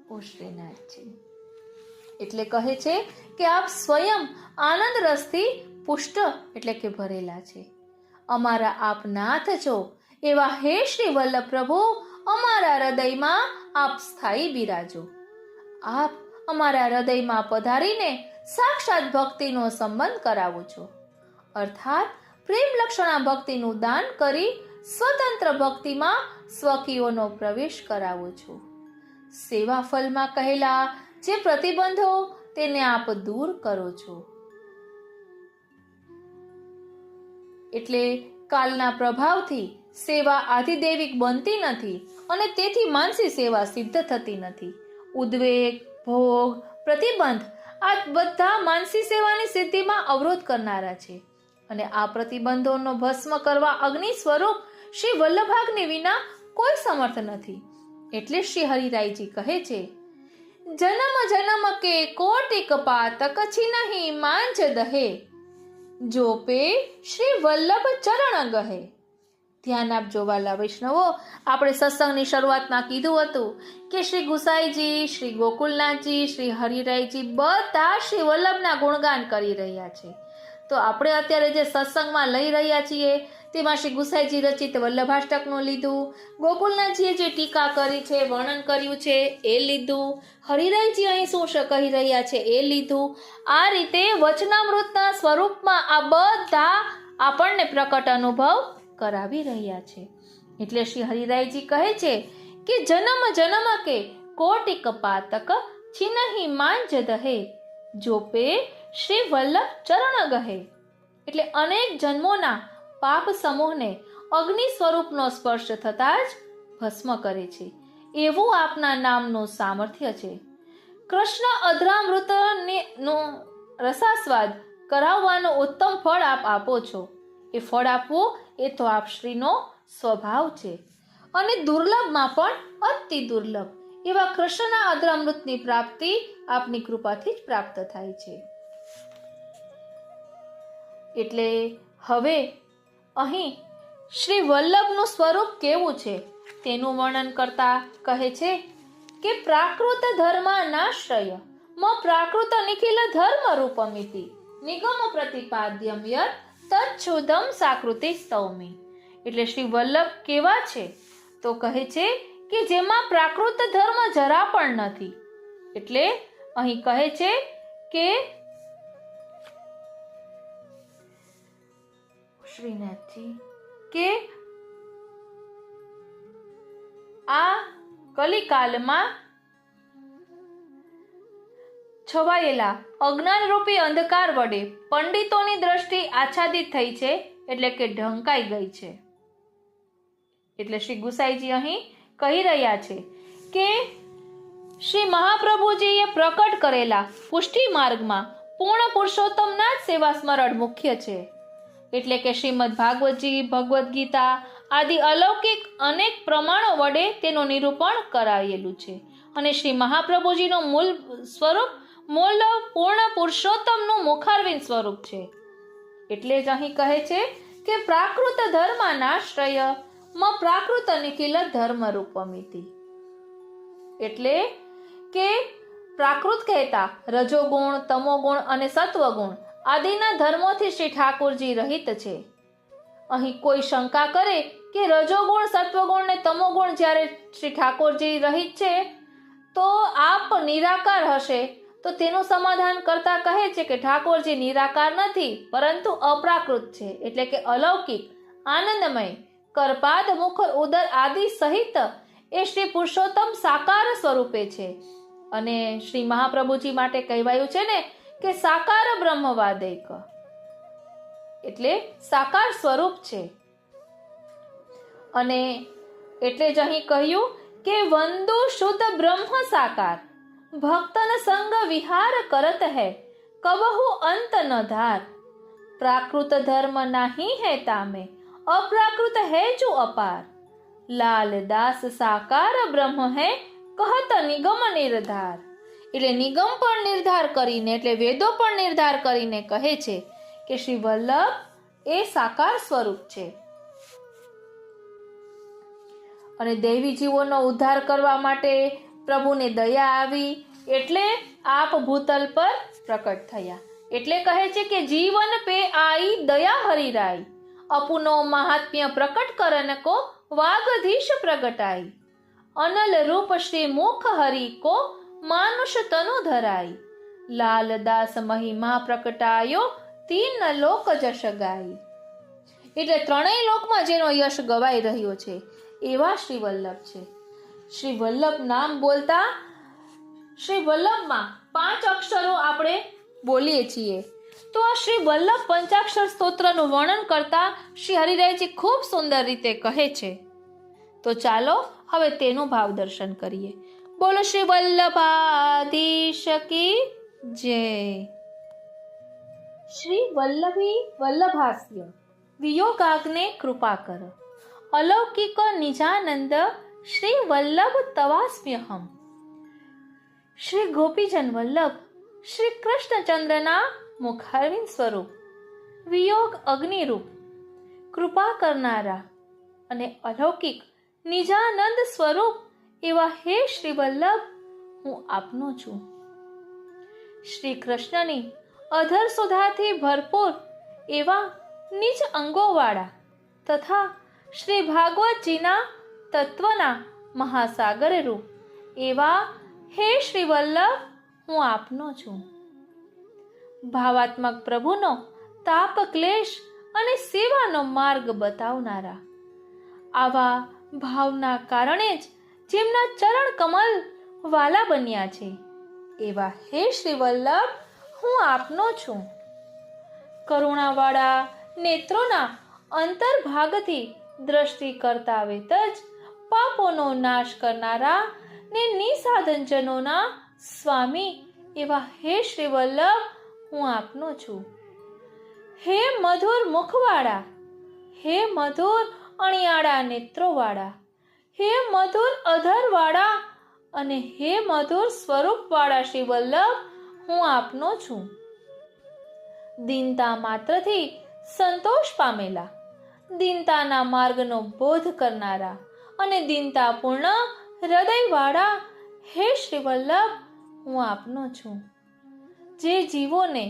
ઓ શ્રીનાથજી, એટલે કહે છે કે આપ સ્વયં આનંદ રસથી પુષ્ટ એટલે કે ભરેલા છે। અમારા આપ નાથ છો એવા હે શ્રી વલ્લભ પ્રભુ અમારા હૃદયમાં આપ સ્થાયી બિરાજો। આપ અમારા હૃદયમાં પધારીને સાક્ષાત ભક્તિનો સંબંધ કરાવો છો, અર્થાત પ્રેમ લક્ષણા ભક્તિનું દાન કરી સ્વતંત્ર ભક્તિમાં સ્વકીયોનો પ્રવેશ કરાવો છો। સેવા ફલમાં કહેલા જે પ્રતિબંધો તેને આપ દૂર કરો છો। એટલે કાલના પ્રભાવથી સેવા આધિદૈવિક બનતી નથી અને તેથી માનસી સેવા સિદ્ધ થતી નથી। ઉદ્વેગ, ભોગ, પ્રતિબંધ આ બધા માનસી સેવાની સિદ્ધિમાં અવરોધ કરનારા છે અને આ પ્રતિબંધોનો ભસ્મ કરવા અગ્નિ સ્વરૂપ શ્રી વલ્લભાગ્નિ વિના કોઈ સમર્થ નથી। એટલે શ્રી હરિરાયજી કહે છે જન્મ જન્મ કે કોટિક પાતક છીનહી માંજ દહે, જો પે શ્રી વલ્લભ ચરણ ગહે। ધ્યાન આપજો વાલા વૈષ્ણવો, આપણે સત્સંગની શરૂઆતમાં કીધું હતું કે શ્રી ગુસાઈજી, શ્રી ગોકુલનાથજી, શ્રી હરિરાયજી બધા શ્રી વલ્લભના ગુણગાન કરી રહ્યા છે। તો આપણે અત્યારે જે સત્સંગમાં લઈ રહ્યા છીએ તેમાં શ્રી ગુસાઈજી રચિત વલ્લભાષ્ટકનું લીધું, ગોકુલનાથજીએ જે ટીકા કરી છે, વર્ણન કર્યું છે એ લીધું, હરિરાયજી અહીં શું કહી રહ્યા છે એ લીધું। આ રીતે વચનામૃતના સ્વરૂપમાં આ બધા આપણને પ્રકટ અનુભવ કરાવી રહ્યા છે। એટલે શ્રી હરિરાયજી કહે છે કે જન્મ જન્મ કે કોટિક પાતક છીનહી માંજ દહે, જો પે શ્રી વલ્લભ ચરણ ગહે। એટલે અનેક જન્મોના પાપ સમૂહને અગ્નિ સ્વરૂપનો સ્પર્શ થતા જ ભસ્મ કરે છે, એવું આપના નામનું સામર્થ્ય છે। કૃષ્ણ અધરામૃતનો રસાસ્વાદ કરાવવાનું ઉત્તમ ફળ આપ આપો છો। એ ફળ આપવું એ તો આપ શ્રીનો સ્વભાવ છે અને દુર્લભમાં પણ અતિ દુર્લભ એવા કૃષ્ણના અધરામૃતની પ્રાપ્તિ આપની કૃપાથી જ પ્રાપ્ત થાય છે। એટલે હવે અહીં શ્રી વલ્લભનું સ્વરૂપ કેવું છે તેનું વર્ણન કરતા કહે છે કે પ્રાકૃત ધર્માનાશ્રય મ પ્રાકૃત નિખિલ ધર્મ રૂપમિતિ નિગમ પ્રતિપાદ્યમ યત તચ્છુદમ સાકૃતિ સ્તૌમી। એટલે શ્રી વલ્લભ કેવા છે તો કહે છે કે જેમાં પ્રાકૃત ધર્મ જરા પણ નથી। એટલે અહીં કહે છે કે શ્રીનાથજી કે આ કલિકાલમાં છવાયેલા અજ્ઞાનરૂપી અંધકાર વડે પંડિતોની દ્રષ્ટિ આચ્છાદિત થઈ છે, એટલે કે ઢંકાઈ ગઈ છે. એટલે શ્રી ગુસાઈજી અહીં કહી રહ્યા છે કે શ્રી મહાપ્રભુજીએ પ્રકટ કરેલા પુષ્ટિ માર્ગમાં પૂર્ણ પુરુષોત્તમના જ સેવા સ્મરણ મુખ્ય છે. એટલે કે શ્રીમદ ભાગવતજી, ભગવદ્ ગીતા આદિ અલૌકિક અનેક પ્રમાણો વડે તેનું નિરૂપણ કરાયેલું છે. અને શ્રી મહાપ્રભુજીનો મૂળ સ્વરૂપ મૂળ પૂર્ણ પુરુષોત્તમનું મુખારવિંદ સ્વરૂપ છે. એટલે જ અહીં કહે છે કે પ્રાકૃત ધર્માનાશ્રય પ્રાકૃત નિખિલ ધર્મ રૂપમિતિ. એટલે કે પ્રાકૃત કહેતા રજોગુણ, તમોગુણ અને સત્વગુણ આદિના ધર્મોથી શ્રી ઠાકોરજી રહિત છે. અહીં કોઈ શંકા કરે કે રજોગુણ, સત્વગુણ ને તમોગુણ જ્યારે શ્રી ઠાકોરજી રહિત છે તો આપ નિરાકાર હશે, તો તેનું સમાધાન કરતા કહે છે કે ઠાકોરજી નિરાકાર નથી, પરંતુ અપ્રાકૃત છે. એટલે કે અલૌકિક, આનંદમય, કરપાદ, મુખ, ઉદર આદિ સહિત એ શ્રી પુરુષોત્તમ સાકાર સ્વરૂપે છે. અને શ્રી મહાપ્રભુજી માટે કહેવાયું છે ને કે સાકાર બ્રહ્મવાદૈક, એટલે સાકાર સ્વરૂપ છે. અને એટલે જ અહીં કહ્યું કે વંદુ શુદ્ધ બ્રહ્મ સાકાર, ભક્તન સંગ વિહાર કરત હૈ, કબહુ અંત ન ધાર. પ્રાકૃત ધર્મ નહીં હૈ તામે, અપ્રાકૃત હૈ જો અપાર. લાલ દાસ સાકાર બ્રહ્મ હૈ, કહત નિગમ નિર્ધાર. એટલે નિગમ પણ નિર્ધાર કરીને, એટલે વેદો પણ નિર્ધાર કરીને કહે છે કે શ્રી વલ્લભ એ સાકાર સ્વરૂપ છે. અને દૈવી જીવોનો ઉદ્ધાર કરવા માટે પ્રભુને દયા આવી, એટલે આપ ભૂતલ પર પ્રકટ થયા. એટલે કહે છે કે જીવન પે આઈ દયા હરિરાઈ, અપુનો મહાત્મ્ય પ્રકટ કરન કો વાગધીશ પ્રગટાઈ. અનલ રૂપ શ્રી મુખ હરિ કો માનુષ તનુ ધરાઈ. લાલદાસ મહિમા પ્રકટાયો, તીન લોક જશ ગાઈ. એટલે ત્રણેય લોકમાં જેનો યશ ગવાઈ રહ્યો છે એવા શ્રી વલ્લભ છે. શ્રી વલ્લભ નામ બોલતા શ્રી વલ્લભમાં 5 અક્ષરો આપણે બોલીએ છીએ. તો આ શ્રી વલ્લભ પંચાક્ષર સ્તોત્રનું વર્ણન કરતા શ્રી હરિરાયજી ખૂબ સુંદર રીતે કહે છે. તો ચાલો હવે તેનું ભાવ દર્શન કરીએ. બોલો શ્રી વલ્લભાધીશ કી જય. શ્રી વલ્લભી વલ્લભાસ્ય વિયોગાગ્ને કૃપા કર, અલૌકિક નિજાનંદ શ્રી વલ્લભ તવાસ્મ્યહમ. શ્રી ગોપીજન વલ્લભ શ્રી કૃષ્ણચંદ્રના મુખારવિંદ સ્વરૂપ, વિયોગ અગ્નિરૂપ, કૃપા કરનારા અને અલૌકિક નિજાનંદ સ્વરૂપ એવા હે શ્રી વલ્લભ, હું આપનો છું. શ્રી કૃષ્ણની અધર સુધાથી ભરપૂર એવા નિજ અંગોવાળા તથા શ્રી ભાગવતજીના તત્વના મહાસાગર રૂપ એવા હે શ્રી વલ્લભ, હું આપનો છું. ભાવાત્મક પ્રભુનો તાપ ક્લેશ અને સેવાનો માર્ગ બતાવનારા, આવા ભાવના કારણે જ જેમના ચરણ કમલ વાલા બન્યા છે એવા હે શ્રી વલ્લભ, હું આપનો છું. કરુણાવાળા નેત્રોના અંતર્ભાગથી દ્રષ્ટિ કરતા વેત જ પાપોનો નાશ કરનારા ને નિસાધનજનોના સ્વામી એવા હે શ્રી વલ્લભ, હું આપનો છું. હે મધુર મુખવાળા, હે મધુર અણિયાળા નેત્રોવાળા, હે મધુર અધરવાળા અને હે મધુર સ્વરૂપવાળા શ્રી વલ્લભ, હું આપનો છું. દીનતા માત્રથી સંતોષ પામેલા, દીનતાના માર્ગનો બોધ કરનારા અને દીનતાપૂર્ણ હૃદયવાળા હે શ્રી વલ્લભ, હું આપનો છું. જે જીવોને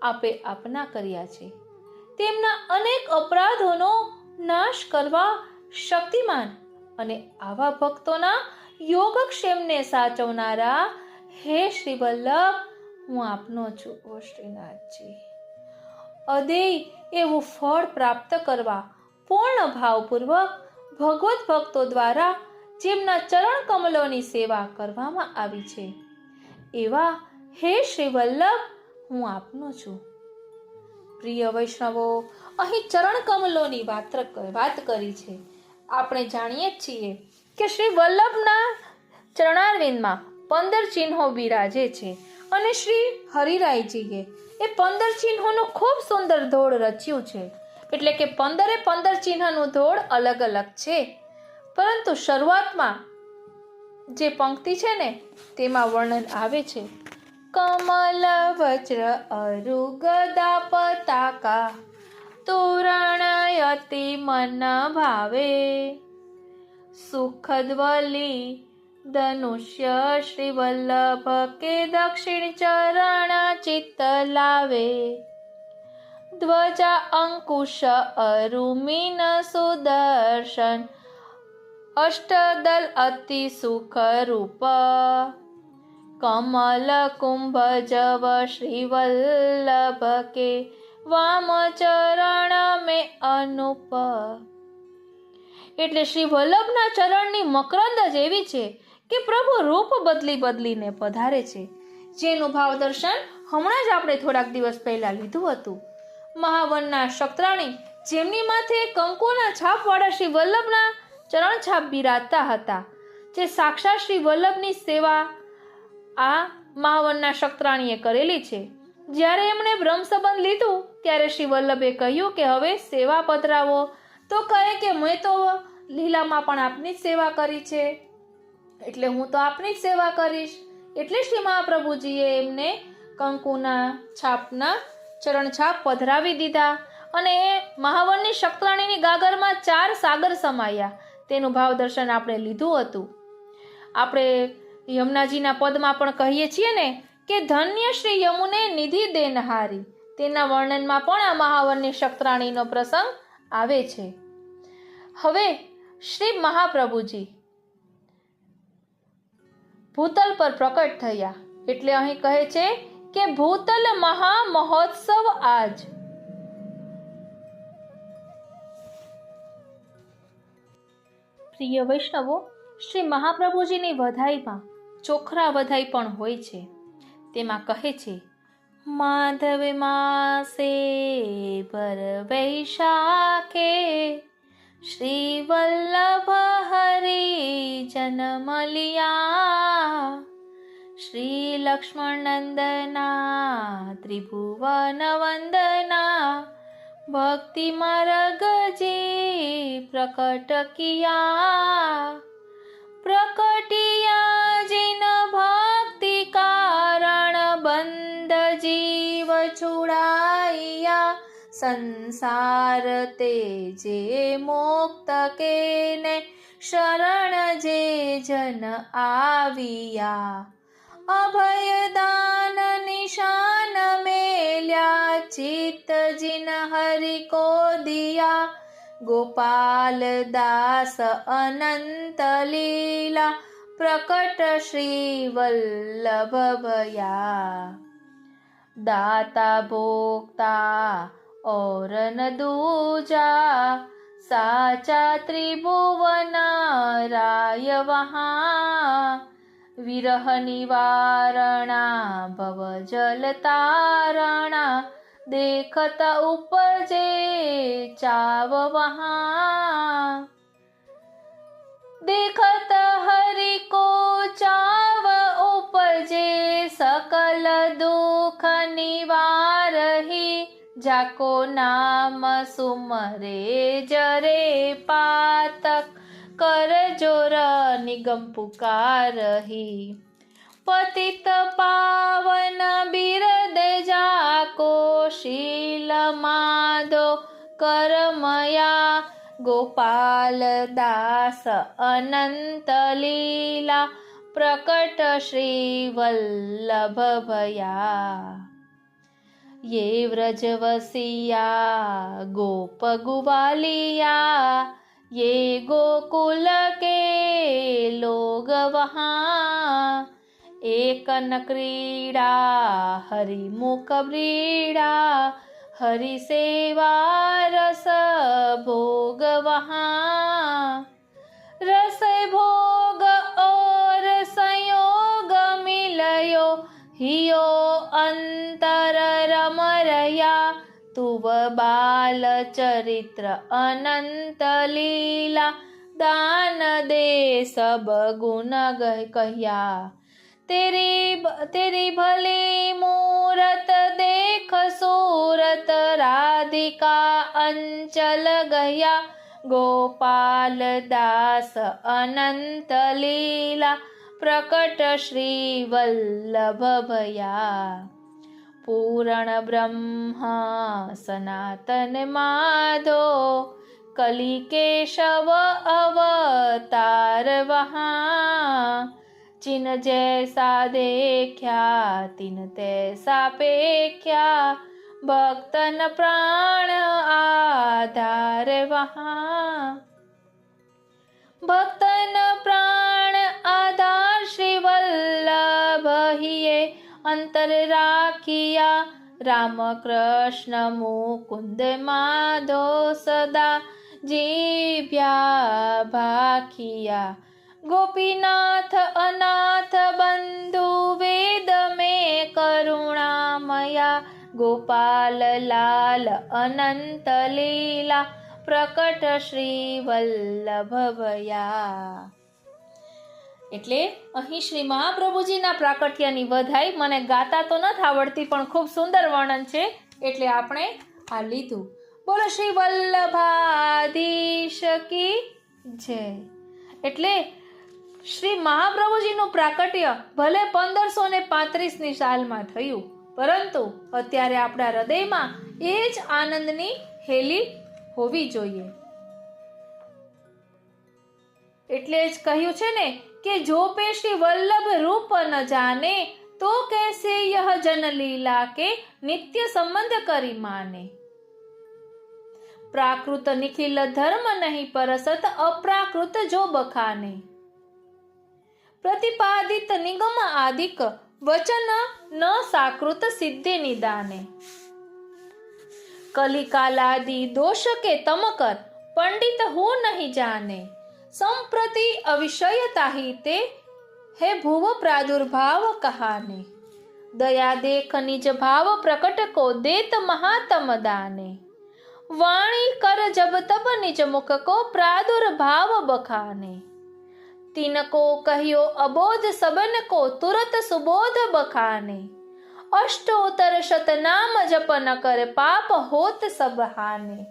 આપે આપના કર્યા છે તેમના અનેક અપરાધોનો નાશ કરવા શક્તિમાન અને આવા ભક્તોના યોગક્ષેમને સાચવનારા હે શ્રી વલ્લભ, હું આપનો છું. ઓ શ્રીનાથજી, અદેય એવું ફળ પ્રાપ્ત કરવા પૂર્ણ ભાવપૂર્વક ભગવત ભક્તો દ્વારા જેમના ચરણ કમલોની સેવા કરવામાં આવી છે, એવા હે શ્રી વલ્લભ હું આપનો છું. પ્રિય વૈષ્ણવો, અહીં ચરણ કમલોની વાત કરી છે. આપણે જાણીએ જ છીએ કે શ્રી વલ્લભના ચરણારવિંદમાં 15 ચિહ્નો બિરાજે છે અને શ્રી હરિરાયજીએ એ 15 ચિહ્નોનું ખૂબ સુંદર ધોળ રચ્યું છે. એટલે કે 15 ચિહ્નનું ધોળ અલગ અલગ છે, પરંતુ શરૂઆતમાં જે પંક્તિ છે ને તેમાં વર્ણન આવે છે, કમલ વજ્ર અરુ ગદા પતાકા તોરણયતિ મન ભાવે સુખદ્વલી ધનુષ્ય શ્રી વલ્લભ કે દક્ષિણ ચરણ ચિત્ત લાવે ધ્વજા અંકુશ અરુમીન સુદર્શન અષ્ટદલ અતિ સુખ રૂપ કમલ કુંભ જવ શ્રી વલ્લભ કે વામ ચરણ મેં અનુપ. એટલે શ્રી વલ્લભના ચરણની મકરંદ જ એવી છે કે પ્રભુ રૂપ બદલીને પધારે છે, જેનું ભાવ દર્શન હમણાં જ આપણે થોડાક દિવસ પહેલા લીધું હતું. મહાવનના શક્રાણી જેમની માથે કંકુના છાપવાળા શ્રી વલ્લભના ચરણ છાપ બિરાજતા હતા, જે સાક્ષાત શ્રી વલ્લભની સેવા આ મહાવનના શક્રાણીએ કરેલી છે. જ્યારે એમણે બ્રહ્મ સંબંધ લીધું ત્યારે શ્રી વલ્લભે કહ્યું કે હવે સેવા પધરાવો, તો કહે કે મેં તો લીલામાં પણ આપની જ સેવા કરી છે, એટલે હું તો આપની જ સેવા કરીશ. એટલે શ્રી મહાપ્રભુજીએ એમને કંકુના છાપના ચરણ છાપ પધરાવી દીધા અને એ મહાવનની શક્રાણીની ગાગરમાં 4 સાગર સમાયા. તેનું ભાવ દર્શન આપણે લીધું હતું. આપણે યમુનાજીના પદમાં પણ કહીએ છીએ ને કે ધન્ય શ્રી યમુને નિધિ દેનહારી. તેના વર્ણનમાં પણ આ મહાવનની શક્રાણીનો પ્રસંગ આવે છે. હવે શ્રી મહાપ્રભુજી ભૂતલ પર પ્રકટ થયા, એટલે અહીં કહે છે કે ભૂતલ મહા મહોત્સવ આજ. પ્રિય વૈષ્ણવો, શ્રી મહાપ્રભુજીની વધાઈમાં ચોખરા વધાઈ પણ હોય છે. તેમાં કહે છે, માધવ માસે ભર વૈશાખે શ્રી વલ્લભ હરિ જન્મલિયા શ્રી લક્ષ્મણ નંદના ત્રિભુવન વંદના ભક્તિ માર્ગજી પ્રકટ કિયા પ્રકટિયા જીન ભક્તિ કારણ બંધ જીવ છુડાયા સંસાર તે જે મુક્ત કેને શરણ જે જન આવિયા અભયદાન નિશાન મેલ્યા ચિત્ત જીન હરિ કો દિયા ગોપાલ દાસ અનંત લીલા પ્રકટ શ્રી વલ્લભ ભયા દાતા ભોક્તા और न दूजा साचा त्रिभुवन राय वहाँ विरह निवारणा भव जल तारणा देखत उपजे चाव वहाँ देखत हरि को चाव उपजे सकल दुख निवारहि जाको नाम सुमरे जरे पातक कर जोर निगम पुकारहि पतित पावन बिरद जाको शील माधो करमया गोपाल दास अनंत लीला प्रकट श्री वल्लभ भया ये व्रजवसिया गोप गुवालिया ये गोकुल के लोग वहाँ एकन क्रीड़ा हरिमुख ब्रीड़ा हरि सेवा रस भोग वहाँ रस भोग और संयोग मिलयो, हियो अंतर रमरया, तुव बाल चरित्र अनंत लीला, दान दे सब गुण कह्या। तेरी भली मूरत देख सूरत, राधिका अंचल गया, गोपाल दास अनंत लीला, प्रकट श्री वल्लभ भया। पूर्ण ब्रह्मा सनातन माधो, कली केशव अवतार वहाँ, जिन जैसा देखा तिन तैसा पेख्या, भक्तन प्राण आधार वहाँ। भक्तन प्राण आधार श्री वल्लभ हिये, अंतर राखिया, राम कृष्ण मुकुंद माधो सदा, जीव्या भाखिया। गोपीनाथ अनाथ बंधु वेद में करुणामया, गोपाल लाल अनंत लीला, प्रकट श्री वल्लभ ભયા। એટલે અહીં શ્રી મહાપ્રભુજીના પ્રાકટ્યની વધાઈ મને ગાતા તો નથી આવડતી, પણ ખૂબ સુંદર વર્ણન છે એટલે આપણે આ લીધું। બોલો શ્રી વલ્લભાધીશ કી જય। એટલે શ્રી મહાપ્રભુજીનું પ્રાકટ્ય ભલે 1535ની સાલમાં થયું, પરંતુ અત્યારે આપણા હૃદયમાં એ જ આનંદની હેલી હોવી જોઈએ। એટલે જ કહ્યું છે ને કે જો પે શ્રી વલ્લભ રૂપ ન જાને, તો कैसे यह जन लीला के नित्य संबंध करी माने। प्राकृत निखिल धर्म नहीं परसत, अप्राकृत जो बखाने। प्रतिपादित निगम आदिक, वचन न साकृत सिद्धि निदाने। कलिकालादि दोष के तम कर, पंडित हो नहीं जाने। संप्रति अविषयता ही ते, है भुव प्रादुर्भाव कहाने। दया देख निज भाव प्रकट को, देत महातम दाने। वाणी कर जब तब निज मुख को, प्रादुर्भाव बखाने। तिनको कहियो अबोध सबन को, तुरत सुबोध बखाने। अष्टोत्तर शतनाम जप न कर, पाप होत सब हाने।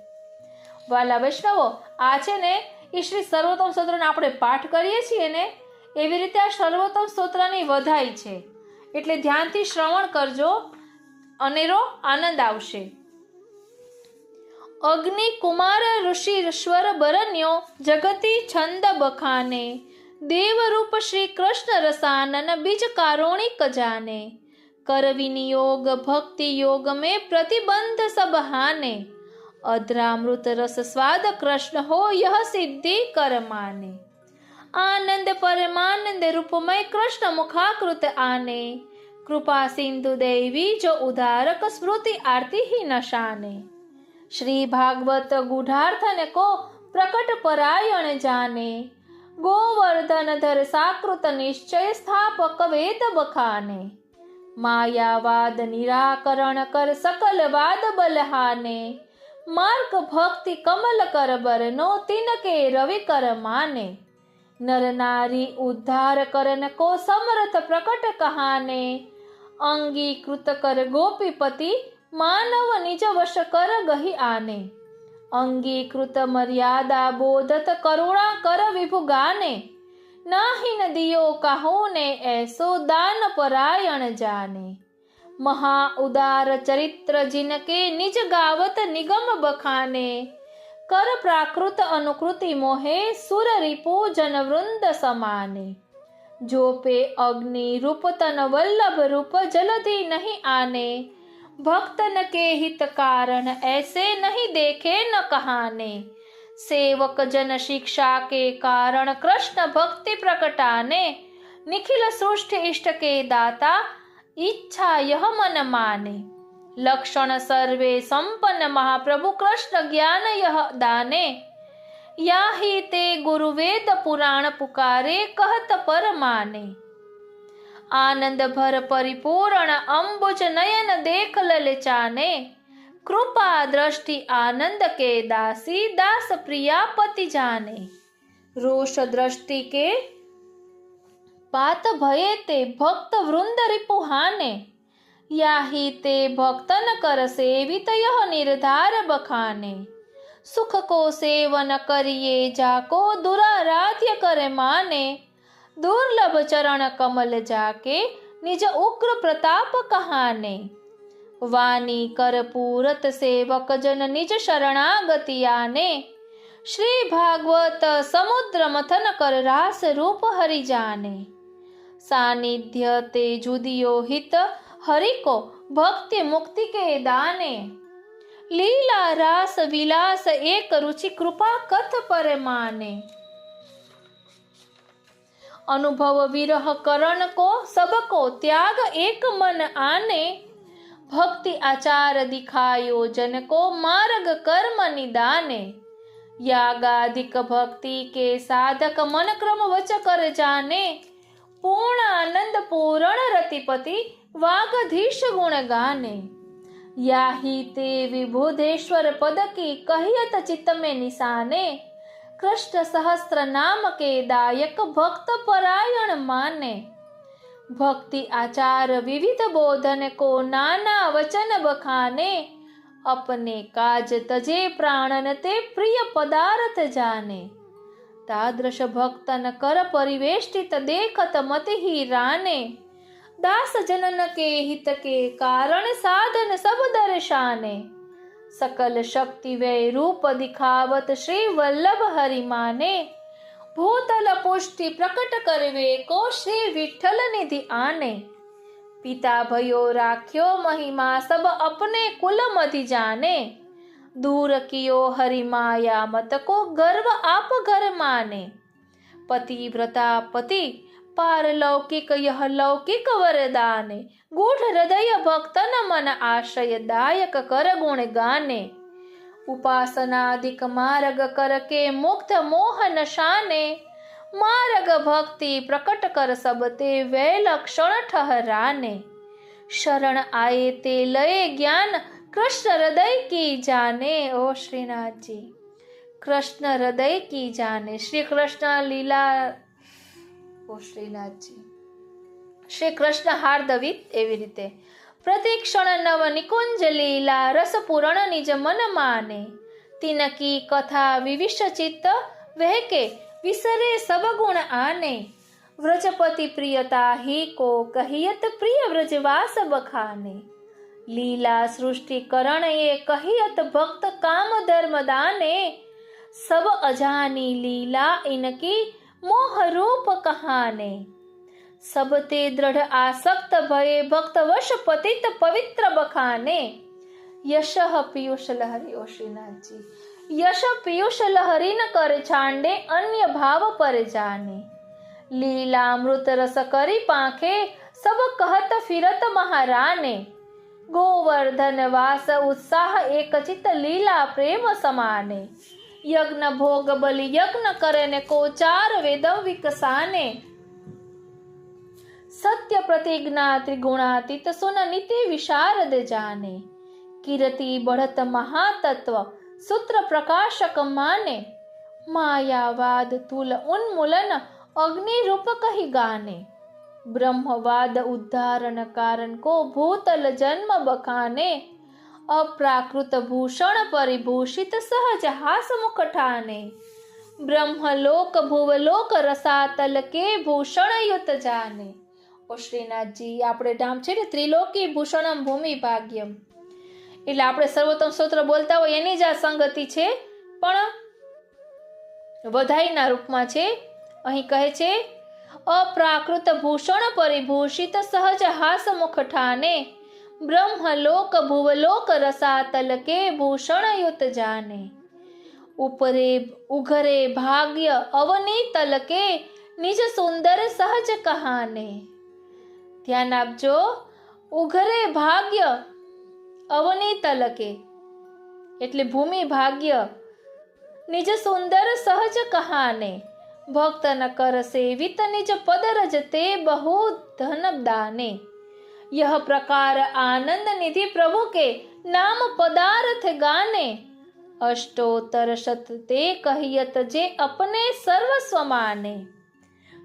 વાલા વૈષ્ણવો, આ છે ને એ શ્રી સર્વોત્તમ સ્તોત્રનો આપણે પાઠ કરીએ છીએ ને, એવી રીતે આ સર્વોત્તમ સ્તોત્રની વધાઈ છે, એટલે ધ્યાનથી શ્રવણ કરજો, અનેરો આનંદ આવશે। અગ્નિ કુમાર ઋષિ ઈશ્વર બરન્યો, જગતી છંદ બખાને। देव रूप श्री कृष्ण रसानन, बीज कारुणिक जाने। कर विनियोग भक्ति योग में, प्रतिबंध सब हाने। अधरामृत रस स्वाद कृष्ण हो, यह सिद्धि कर माने। आनंद परमानंद रूपमय कृष्ण मुखाकृत आने। कृपा सिंधु देवी जो उदारक, स्मृति आरती ही नशाने। श्री भागवत गूढ़ार्थन को, प्रकट परायण जाने। गोवर्धन धर साकृत निश्चय, स्थापक वेद बखाने। मायावाद निराकरण कर, सकल वाद बलहाने। मार्ग भक्ति कमल कर बरनो, तिनके रवि कर माने। नर नारी उद्धार करन को, समर्थ प्रकट कहाने। अंगीकृत कर गोपीपति, मानव निज वश कर गही आने। अंगीकृत मर्यादा बोधत, करुणा कर विभु गाने। नाही न दियो काहू ने, ऐसो दान परायण जाने। महा उदार चरित्र जिनके, निज गावत निगम बखाने। कर प्राकृत अनुकृति मोहे, सुर रिपु जन वृंद समाने। जो पे अग्नि रूप तन वल्लभ रूप, जलधि नहीं आने। भक्तन के हित कारण, ऐसे नहीं देखे न कहाने। सेवक जन शिक्षा के कारण, कृष्ण भक्ति प्रकटाने। निखिल सृष्टि इष्ट के दाता, इच्छा यह मन माने। लक्षण सर्वे संपन्न महाप्रभु, कृष्ण ज्ञान यह दाने। याहि ते गुरुवेद पुराण पुकारे कहत पर माने। आनंद भर परिपूर्ण अंबुज नयन देख ललचाने। कृपा दृष्टि आनंद के दासी दास प्रियापति जाने। रोष दृष्टि के पात भये ते भक्त वृंद रिपुहाने। याहि ते भक्तन कर सेवित यह निर्धार बखाने। सुख को सेवन करिए जाको दुराराध्य करे माने। दुर्लभ चरण कमल जाके निज उग्र प्रताप कहाने। वाणी कर पूरत सेवक जन निज शरणागति आने। श्री भागवत समुद्र मथन कर रास रूप हरि जाने। सानिध्य ते जुदियो हित हरि को भक्ति मुक्ति के दाने। लीला रास विलास एक रुचि कृपा कथ पर माने। अनुभव विरह करण को सबको त्याग एक मन आने। भक्ति आचार दिखायो जन को मार्ग कर्म निदाने। यागाधिक भक्ति के साधक मन क्रम वच कर जाने। पूर्ण आनंद पूर्ण रतिपति वागधीश गुण गाने। याहि ते विबुधेश्वर पद की कहियत चित्त में निशाने। कृष्ण सहस्त्र नाम के दायक भक्त परायण माने। भक्ति आचार विविध बोधन को नाना वचन बखाने। अपने काज तजे प्राणन ते प्रिय पदार्थ जाने। तादृश भक्तन कर परिवेष्टित देखत मति ही राने। दास जनन के हित के कारण साधन सब दर्शाने। सकल शक्ति वे रूप दिखावत श्री वल्लभ हरि माने। भूतल पुष्टि प्रकट करवे को श्री विठ्ठल निधि आने। पिता भयो राख्यो महिमा सब अपने कुल मधि जाने। दूर कियो हरि माया मत को गर्व आप घर माने। पतिव्रता पति पारलौकिक यह लौकिक वरदाने। गूढ़ हृदय भक्तन मन आश्रय दायक कर गुण गाने। उपासनादिक मार्ग करके मुक्त मोह नशाने। मार्ग भक्ति प्रकट कर सबते वे लक्षण ठहराने। शरण आए ते लय ज्ञान कृष्ण हृदय की जाने। ओ श्रीनाथ जी, कृष्ण हृदय की जाने। श्री कृष्ण लीला, ओ श्रीनाथજી, શ્રી કૃષ્ણ હાર્દવિત એવી રીતે પ્રતિક્ષણ નવ નિકુંજ લીલા રસ પૂરણ નિજ મન માને. તિનકી કથા વિવિશ ચિત્ત વહેકે વિસરે સબ ગુણ આને. વ્રજપતિ પ્રિયતા હી કો કહિયત પ્રિય વ્રજવાસ બખાને. લીલા સૃષ્ટિ કરણ એ કહિયત ભક્ત કામ ધર્મ દાને. સબ અજાની લીલા ઇનકી मोह रूप कहाने. सब ते दृढ़ आसक्त भये भक्त वश पतित पवित्र बखाने. यश पीयूष लहरी, ओ श्रीनाथ जी, यश पीयूष लहरी न कर छांडे अन्य भाव पर जाने. लीलामृत रस करी पाखे सब कहत फिरत महाराने. गोवर्धन वास उत्साह एक चित लीला प्रेम समाने. यज्ञ भोग बलि यज्ञ करे ने को चार वेदम विकसाने. सत्य प्रतिज्ञा त्रिगुणातीत सुन नीति विशारद जाने. कीर्ति बढ़त महातत्व सूत्र प्रकाशक माने. मायावाद तुल उन्मूलन अग्नि रूप कही गाने. ब्रह्मवाद उद्धारण कारण को भूतल जन्म बखाने. अप्राकृत भूषण परिभूषित सहज हास मुख ठाने. ब्रह्मलोक भुवलोक रसातल के भूषण युत जाने. ઓ શ્રીનાથજી, આપણે નામ છે ને ત્રિલોકી ભૂષણમ ભૂમિ ભાગ્યમ, એટલે આપણે સર્વોત્તમ સ્તોત્ર બોલતા હોય એની જ આ સંગતિ છે, પણ વધાઈના રૂપમાં છે. અહીં કહે છે અપ્રાકૃત ભૂષણ પરિભૂષિત સહજ હાસ મુખ ઠાને. ब्रह्मलोक भुवलोक रसातल के भूषण युत जाने. उपरे उघरे भाग्य अवनी तल के निज सुंदर सहज कहाने. ध्यान आपजो, उघरे भाग्य अवनी तल के એટલે ભૂમિ ભાગ્ય निज सुंदर सहज कहाने, भक्त न कर सेवित निज पद रजते बहु धन दाने। यह प्रकार आनंद निधि प्रभु के नाम पदार्थ गाने, अष्टोत्तर शत ते कहियत जे अपने सर्वस्व माने।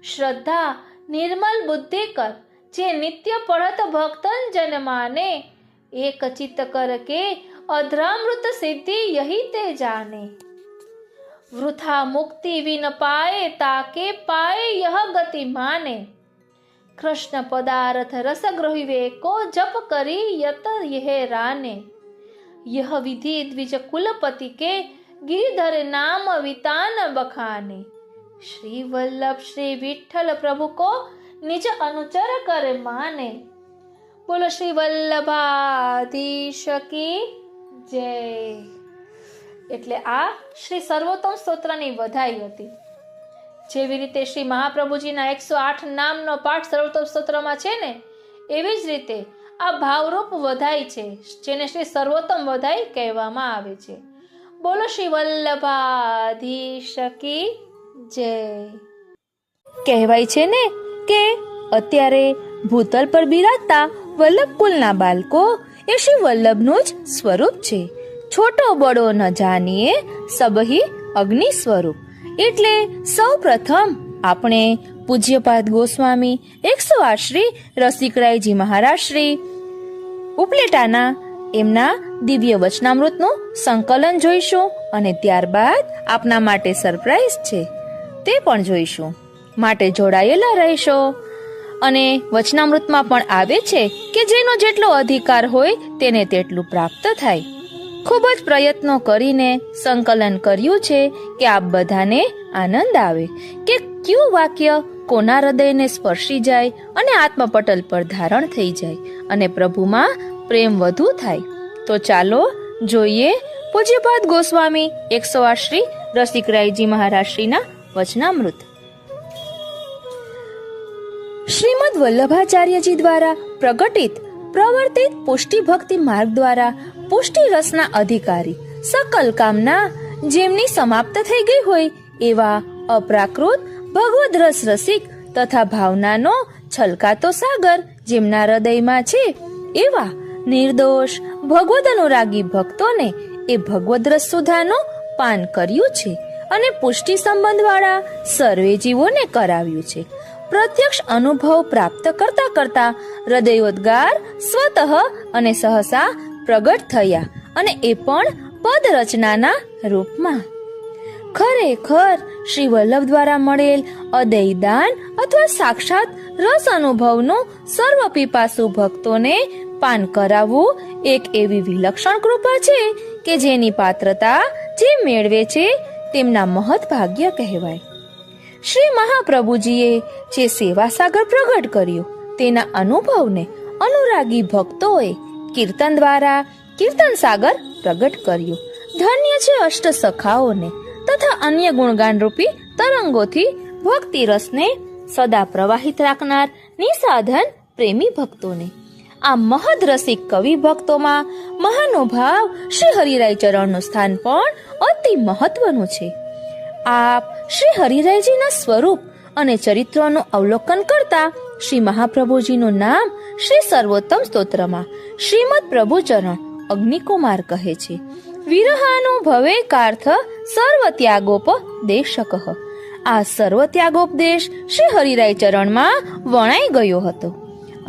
श्रद्धा निर्मल बुद्धि कर जे नित्य पढ़त भक्तन जन माने, एक चित्त करके अधरामृत सिद्धि यही ते जाने। वृथा मुक्ति विन पाए ताके पाए यह गति माने, कृष्ण पदार्थ रस ग्रहिवे को जप करी यत यह राने। यह विधि द्विज कुलपति के गिरिधर नाम वितान बखाने। श्री वल्लभ श्री विठ्ठल प्रभु को निज अनुचर कर माने। बोलो श्री वल्लभाधीश की जय। એટલે આ શ્રી સર્વોત્તમ સ્તોત્રની વધાઈ હતી। જેવી રીતે શ્રી મહાપ્રભુજીના 108 નામનો પાઠ સર્વોત્તમ સ્તોત્રમાં છે ને, એવી જ રીતે આ ભાવરૂપ વધાઈ છે, જેને શ્રી સર્વોત્તમ વધાઈ કહેવામાં આવે છે। બોલો શ્રી વલ્લભાધીશ કી જય। કહેવાય છે ને કે અત્યારે ભૂતલ પર બિરાજતા વલ્લભ કુલના બાળકો એ શ્રી વલ્લભનું જ સ્વરૂપ છે। છોટો બડો ન જાણીએ સબહી અગ્નિ સ્વરૂપ। એટલે સૌ પ્રથમ આપણે પૂજ્યપાદ ગોસ્વામી 108 શ્રી રસિકરાયજી મહારાજ શ્રી ઉપલેટાના એમના દિવ્ય વચનામૃતનું સંકલન જોઈશું અને ત્યારબાદ આપના માટે સરપ્રાઈઝ છે તે પણ જોઈશું। માટે જોડાયેલા રહેશો। અને વચનામૃતમાં પણ આવે છે કે જેનો જેટલો અધિકાર હોય તેને તેટલું પ્રાપ્ત થાય। ખૂબ જ પ્રયત્નો કરીને સંકલન કર્યું છે કે આપ બધાને આનંદ આવે કે કયું વાક્ય કોના હૃદયને સ્પર્શી જાય અને આત્મપટલ પર ધારણ થઈ જાય અને પ્રભુમાં પ્રેમ વધુ થાય। તો ચાલો જોઈએ પૂજ્યપાદ ગોસ્વામી 108 શ્રી રસિકરાયજી મહારાજ શ્રીના વચનામૃત। શ્રીમદ વલ્લભાચાર્યજી દ્વારા પ્રગટિત પ્રવર્તિત પુષ્ટિ ભક્તિ માર્ગ દ્વારા પુષ્ટિ રસના અધિકારી સકલ કામના જેમની સમાપ્ત થઈ ગઈ હોય એવા અપ્રાકૃત ભગવદ રસ રસિક તથા ભાવનાનો છલકાતો સાગર જેમના હૃદયમાં છે એવા નિર્દોષ ભગવદ અનુરાગી ભક્તોને એ ભગવદ રસ સુધાનું પાન કર્યું છે અને પુષ્ટિ સંબંધવાળા સર્વે જીવોને કરાવ્યું છે। પ્રત્યક્ષ અનુભવ પ્રાપ્ત કરતા કરતા હૃદયોદ્ગાર સ્વતઃ અને સહસા પ્રગટ થયા અને એ પણ પદ રચનાના રૂપમાં। ખરેખર શ્રી વલ્લભ દ્વારા મળેલ અદૈ દાન અથવા સાક્ષાત રસ અનુભવનું સર્વ પીપાસુ ભક્તોને પાન કરાવવું એક એવી વિલક્ષણ કૃપા છે કે જેની પાત્રતા જે મેળવે છે તેમના મહત ભાગ્ય કહેવાય। શ્રી મહાપ્રભુજીએ જે સેવા સાગર પ્રગટ કર્યો તેના અનુભવને અનુરાગી ભક્તોએ કીર્તન દ્વારા કીર્તન સાગર પ્રગટ કર્યો। ધન્ય છે અષ્ટ સખાઓને તથા અન્ય ગુણગાન રૂપી તરંગોથી ભક્તિ રસને સદા પ્રવાહિત રાખનાર નિસાધન પ્રેમી ભક્તોને। આ મહદ રસિક કવિ ભક્તોમાં મહાનુભાવ શ્રી હરિરાય ચરણનું સ્થાન પણ અતિ મહત્વનું છે। આપ શ્રી હરિરાયજીના સ્વરૂપ અને ચરિત્રોનું અવલોકન કરતા શ્રી મહાપ્રભુજીનું નામ શ્રી સર્વોત્તમ સ્તોત્રમાં શ્રીમદ પ્રભુચરણ અગ્નિકુમાર કહે છે। વિરહાનુભવે કાર્થ સર્વ ત્યાગોપ દેશક। આ સર્વ ત્યાગોપદેશ શ્રી હરિરાય ચરણમાં વણાઈ ગયો હતો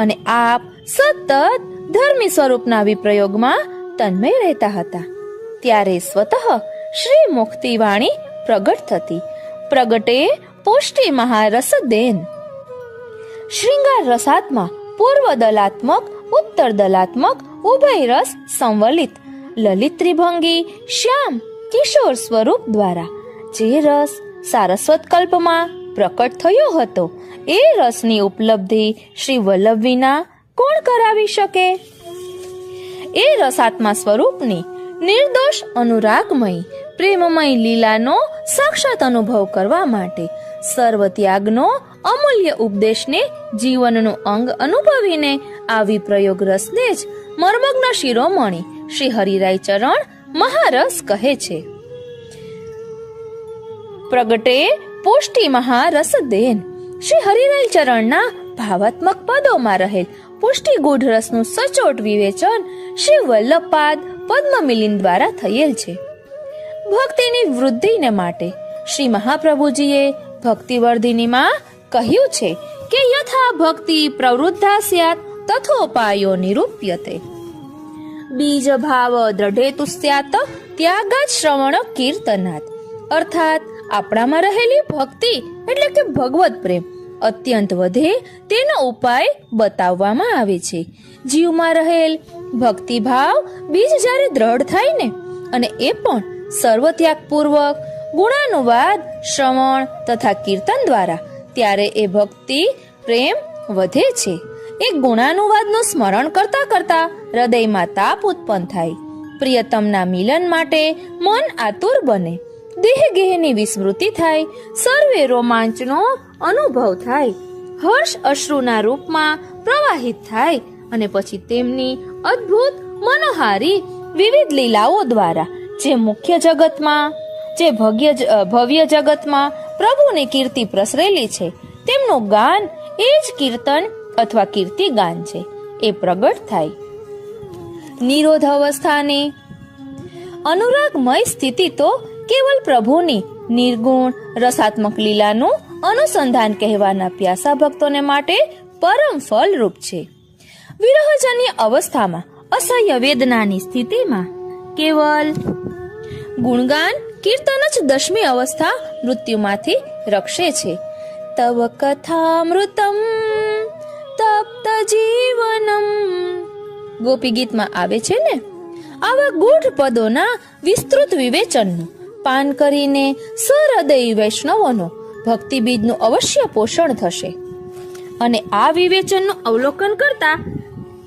અને આપ સતત ધર્મી સ્વરૂપના વિપ્રયોગમાં તન્મય રહેતા હતા। ત્યારે સ્વતઃ શ્રી મુક્તિ વાણી પ્રગટ થતી। પ્રગટે પુષ્ટિ મહારસ દેન। શ્રૃંગાર રસાત્મા પૂર્વ દલાત્મક ઉત્તર દલાત્મક ઉભય રસ સંવલિત લલિત ત્રિભંગી શ્યામ કિશોર સ્વરૂપ દ્વારા જે રસ સારસ્વત કલ્પમાં પ્રકટ થયો હતો એ રસની ઉપલબ્ધિ શ્રી વલ્લભ વિના કોણ કરાવી શકે? એ રસાત્મા સ્વરૂપની નિર્દોષ અનુરાગમય પ્રેમમય લીલાનો સાક્ષાત અનુભવ કરવા માટે સર્વ ત્યાગનો અમૂલ્ય ઉપદેશને જીવનનું અંગ અનુભવીને આવી પ્રયોગ રસને જ મર્મગ્ન શિરોમણી શ્રી હરિરાય ચરણ મહારસ કહે છે। પ્રગટે પુષ્ટિ મહારસદેન. શ્રી હરિરાય ચરણના ભાવાત્મક પદોમાં રહેલ પુષ્ટિ ગૂઢ રસનું સચોટ વિવેચન શ્રી વલ્લભપાદ પદ્મમિલિન દ્વારા થયેલ છે. ભક્તિની વૃદ્ધિને માટે શ્રી મહાપ્રભુજીએ ભક્તિવર્ધિનીમાં કહ્યું છે કે યથા ભક્તિ પ્રવૃદ્ધા સ્યાત તથોપાયો નિરૂપ્યતે. બીજ ભાવ દ્રઢેતુ સ્યાત ત્યાગાત શ્રવણ કીર્તનાત. અર્થાત આપણામાં રહેલી ભક્તિ એટલે કે ભગવત પ્રેમ અત્યંત વધે તેનો ઉપાય બતાવવામાં આવે છે. જીવમાં રહેલ ભક્તિભાવ બીજ જ્યારે દ્રઢ થાય ને, અને એ પણ સર્વત્યાગપૂર્વક ગુણાનુવાદ શ્રવણ તથા કીર્તન દ્વારા, ત્યારે એ ભક્તિ પ્રેમ વધે છે. એ ગુણાનુવાદનું સ્મરણ કરતા કરતા હૃદયમાં તાપ ઉત્પન્ન થાય, પ્રિયતમના મિલન માટે મન આતુર બને, દેહ ગેહની વિસ્મૃતિ થાય, સર્વે રોમાંચનો અનુભવ થાય, હર્ષ અશ્રુના રૂપમાં પ્રવાહિત થાય, અને પછી તેમની અદ્ભુત મનોહારી વિવિધ લીલાઓ દ્વારા જે મુખ્ય જગતમાં, જે ભવ્ય જગતમાં પ્રભુની કીર્તિ પ્રસરેલી છે, તેમનું ગાન એ જ કીર્તન અથવા કીર્તિ ગાન છે, એ પ્રગટ થાય. નિરોધ અવસ્થાની અનુરાગમય સ્થિતિ તો કેવલ પ્રભુની નિર્ગુણ રસાત્મક લીલાનું અનુસંધાન કહેવાના પ્યાસા ભક્તોને માટે પરમ ફલરૂપ છે. વિરહજન્ય અવસ્થામાં અસહ્ય વેદનાની સ્થિતિમાં કેવલ ગુણગાન કીર્તન જ દશમી અવસ્થા મૃત્યુમાંથી રક્ષે છે. તવ કથામૃતમ તપ્ત જીવનમ ગોપી ગીતમાં આવે છે ને. આવા ગૂઢ પદોના વિસ્તૃત વિવેચનનું પાન કરીને સહૃદયી વૈષ્ણવોનો ભક્તિ બીજનું અવશ્ય પોષણ થશે. અને આ વિવેચનનું અવલોકન કરતા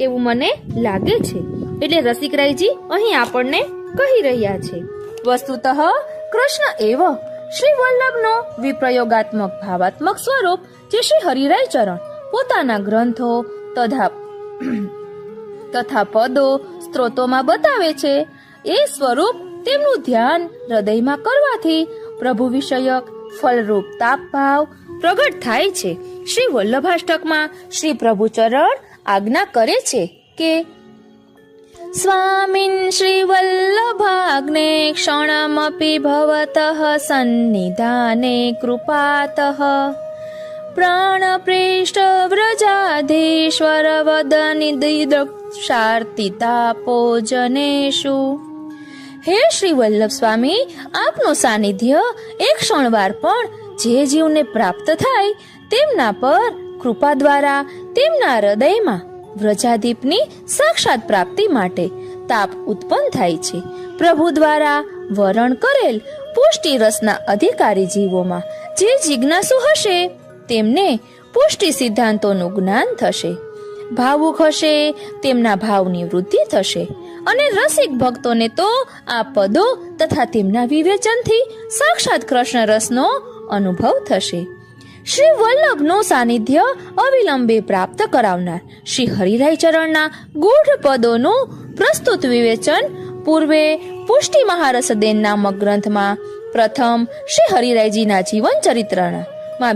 એવું મને લાગે છે, એટલે રસિકરાયજી અહીં આપણને કહી રહ્યા છે, વસ્તુતઃ કૃષ્ણ એવ શ્રી વલ્લભનો વિપ્રયોગાત્મક ભાવાત્મક સ્વરૂપ જે શ્રી હરિરાય ચરણ પોતાના ગ્રંથો તથા પદો સ્ત્રોતોમાં બતાવે છે, એ સ્વરૂપ તેમનું ધ્યાન હૃદયમાં કરવાથી પ્રભુ વિષયક ફલરૂપ તાપ ભાવ પ્રગટ થાય છે. શ્રી વલ્લભાષ્ટકમાં શ્રી પ્રભુચરણ આજ્ઞા કરે છે કે સ્વામિન શ્રી વલ્લભાગ્ને ક્ષણમપી ભવતઃ સન્નિધાને કૃપાતઃ પ્રાણપ્રેષ્ઠ વ્રજાધીશ્વર વદનિદિદક્ષાર્તિતાપો જનેષુ. હે શ્રી વલ્લભ સ્વામી, આપનું સાનિધ્ય એક ક્ષણવાર પણ જે જીવને પ્રાપ્ત થાય તેમના પર કૃપા દ્વારા તેમના હૃદયમાં વ્રજાદીપની સાક્ષાત પ્રાપ્તિ માટે તાપ ઉત્પન્ન થાય છે. પ્રભુ દ્વારા વરણ કરેલ પુષ્ટિ રસના અધિકારી જીવોમાં જે જિજ્ઞાસુ હશે તેમને પુષ્ટિ સિદ્ધાંતોનું જ્ઞાન થશે, ભાવુક હશે તેમના ભાવની વૃદ્ધિ થશે, અને રસિક ભક્તોને તો આ પદો તથા તેમના વિવેચનથી સાક્ષાત કૃષ્ણ રસનો અનુભવ થશે. શ્રી વલ્લભનું સાનિધ્ય અવિલંબે પ્રાપ્ત કરાવનાર શ્રી હરિરાય ચરણના ગૂઢ પદોનું પ્રસ્તુત વિવેચન પૂર્વે પુષ્ટિ મહારસદેન નામક ગ્રંથમાં પ્રથમ શ્રી હરિરાયજીના જીવન ચરિત્રમાં